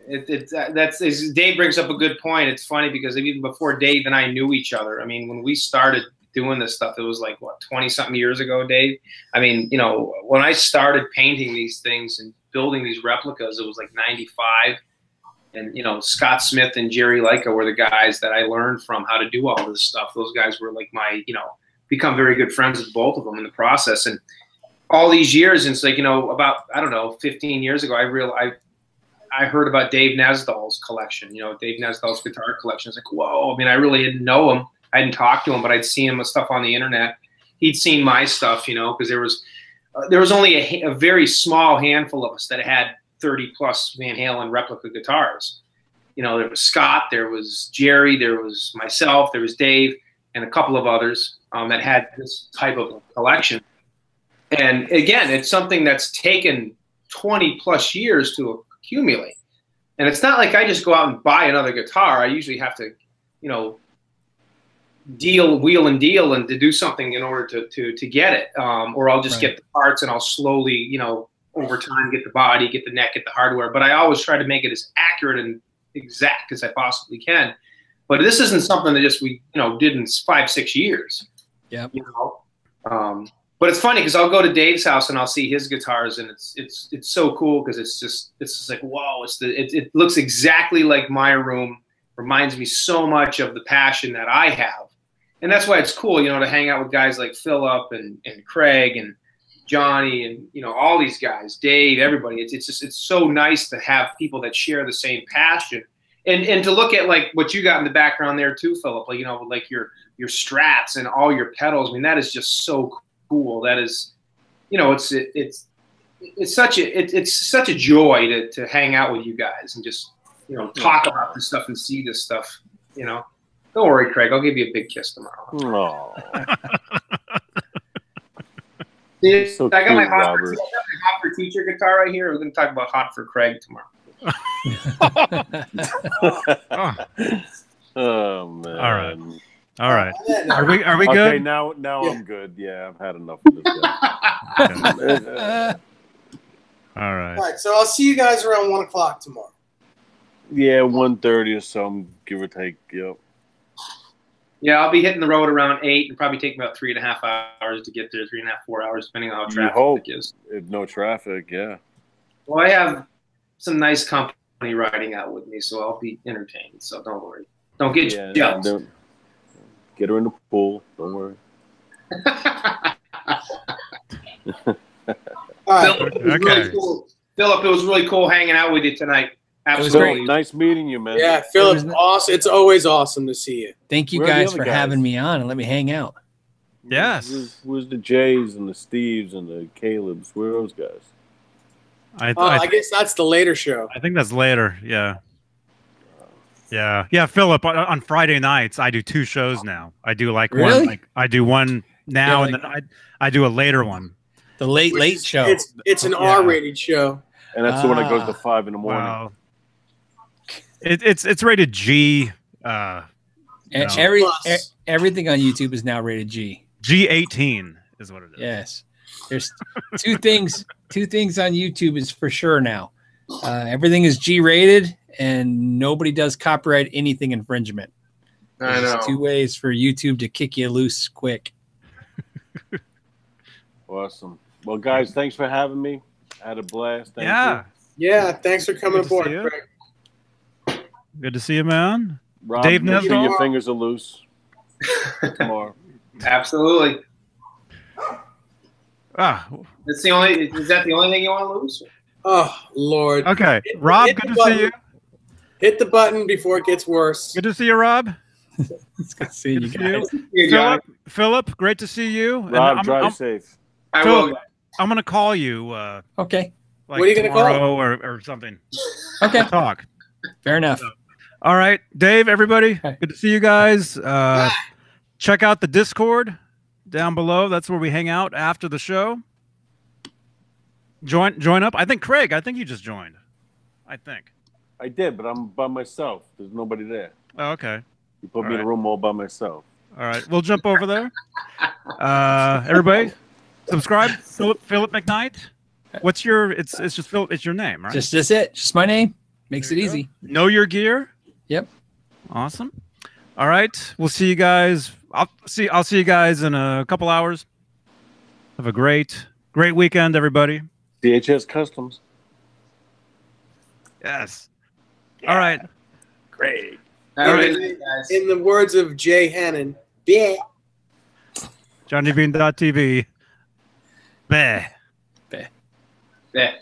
Dave brings up a good point. It's funny because even before Dave and I knew each other, I mean, when we started doing this stuff, it was like, what, 20-something years ago, Dave? I mean, you know, when I started painting these things and building these replicas, it was like 95. And, you know, Scott Smith and Jerry Leica were the guys that I learned from how to do all this stuff. Those guys were like become very good friends with both of them in the process. And all these years, and it's like, you know, about, I don't know, 15 years ago, I heard about Dave Nesdall's collection, you know, Dave Nesdall's guitar collection. It's like, whoa. I mean, I really didn't know him. I didn't talk to him, but I'd seen him with stuff on the internet. He'd seen my stuff, you know, because there was only a very small handful of us that had 30-plus Van Halen replica guitars. You know, there was Scott, there was Jerry, there was myself, there was Dave, and a couple of others that had this type of collection. And again, it's something that's taken 20-plus years to accumulate. And it's not like I just go out and buy another guitar. I usually have to, you know, wheel and deal and to do something in order to get it, or I'll just get the parts and I'll slowly, you know, over time get the body, get the neck, get the hardware. But I always try to make it as accurate and exact as I possibly can. But this isn't something that just we did in 5-6 years. Yeah. But it's funny because I'll go to Dave's house and I'll see his guitars, and it's so cool because it's just like, whoa, it looks exactly like my room. Reminds me so much of the passion that I have. And that's why it's cool, to hang out with guys like Phillip and Craig and Johnny and, all these guys, Dave, everybody. It's so nice to have people that share the same passion. And to look at like what you got in the background there too, Phillip, like, like your Strats and all your pedals. I mean, that is just so cool. That is, it's such a joy to hang out with you guys and just, talk about this stuff and see this stuff, Don't worry, Craig. I'll give you a big kiss tomorrow. See, So I got my cute, hot Robert. for teacher guitar right here. We're going to talk about hot for Craig tomorrow. Oh man! All right. Are we good? Okay, now I'm good. Yeah, I've had enough of this guy. All right. All right, so I'll see you guys around 1 o'clock tomorrow. Yeah, 1:30 or something, give or take. Yep. Yeah, I'll be hitting the road around 8 and probably take about 3.5 hours to get there, 3.5, 4 hours, depending on how traffic is. If no traffic, yeah. Well, I have some nice company riding out with me, so I'll be entertained. So don't worry. Don't get jealous. Don't get her in the pool. Don't worry. All right. Phillip, it was really cool. Phillip, it was really cool hanging out with you tonight. Absolutely. great. Nice meeting you, man. Yeah, Phillip, awesome. It's always awesome to see you. Thank you Where are the guys other for guys? having me on and let me hang out. Yes. Where's the Jays and the Steves and the Calebs? Where are those guys? I guess that's the later show. I think that's later. Yeah. Yeah, Phillip. On Friday nights, I do 2 shows now. I do like Really? one. Like I do one now, Yeah, and then I do a later one. The late show. It's an R-rated show. And that's the one that goes to 5 in the morning. Wow. It's rated G. Everything on YouTube is now rated G. G18 is what it is. Yes. There's two things on YouTube is for sure now. Everything is G rated and nobody does copyright anything infringement. I There's know. 2 ways for YouTube to kick you loose quick. Awesome. Well, guys, thanks for having me. I had a blast. Thank Yeah. Yeah, thanks for coming Good to aboard, see you. Craig. Good to see you, man. Rob, Dave make sure Neville? your fingers are loose tomorrow. Absolutely. Ah, Is that the only thing you want to lose? Oh, Lord. okay. Hit Rob, the good to button. see you. Hit the button before it gets worse. Good to see you, Rob. It's good seeing you Good to see guys. you. Phillip, great to see you. And Rob, drive safe. I Phillip, will. I'm going to call you Okay. like What are you gonna call? tomorrow or something. Okay. Talk. Fair enough. All right, Dave, everybody, Okay. good to see you guys. Check out the Discord down below. That's where we hang out after the show. Join up. I think Craig, you just joined. I think. I did, but I'm by myself. There's nobody there. Oh, okay. You put All me in a right. room all by myself. All right, we'll jump over there. Everybody, subscribe. Phillip McKnight. What's your? It's just Phil. It's your name, right? Just it. Just my name. Makes There it you go. easy. Know your gear. Yep. Awesome. All right, we'll see you guys. I'll see you guys in a couple hours. Have a great weekend, everybody. DHS Customs. Yes. All right. Great. All right, guys. In the words of Jay Hannon, bleh. JohnnyBean.tv. Beh. Yeah.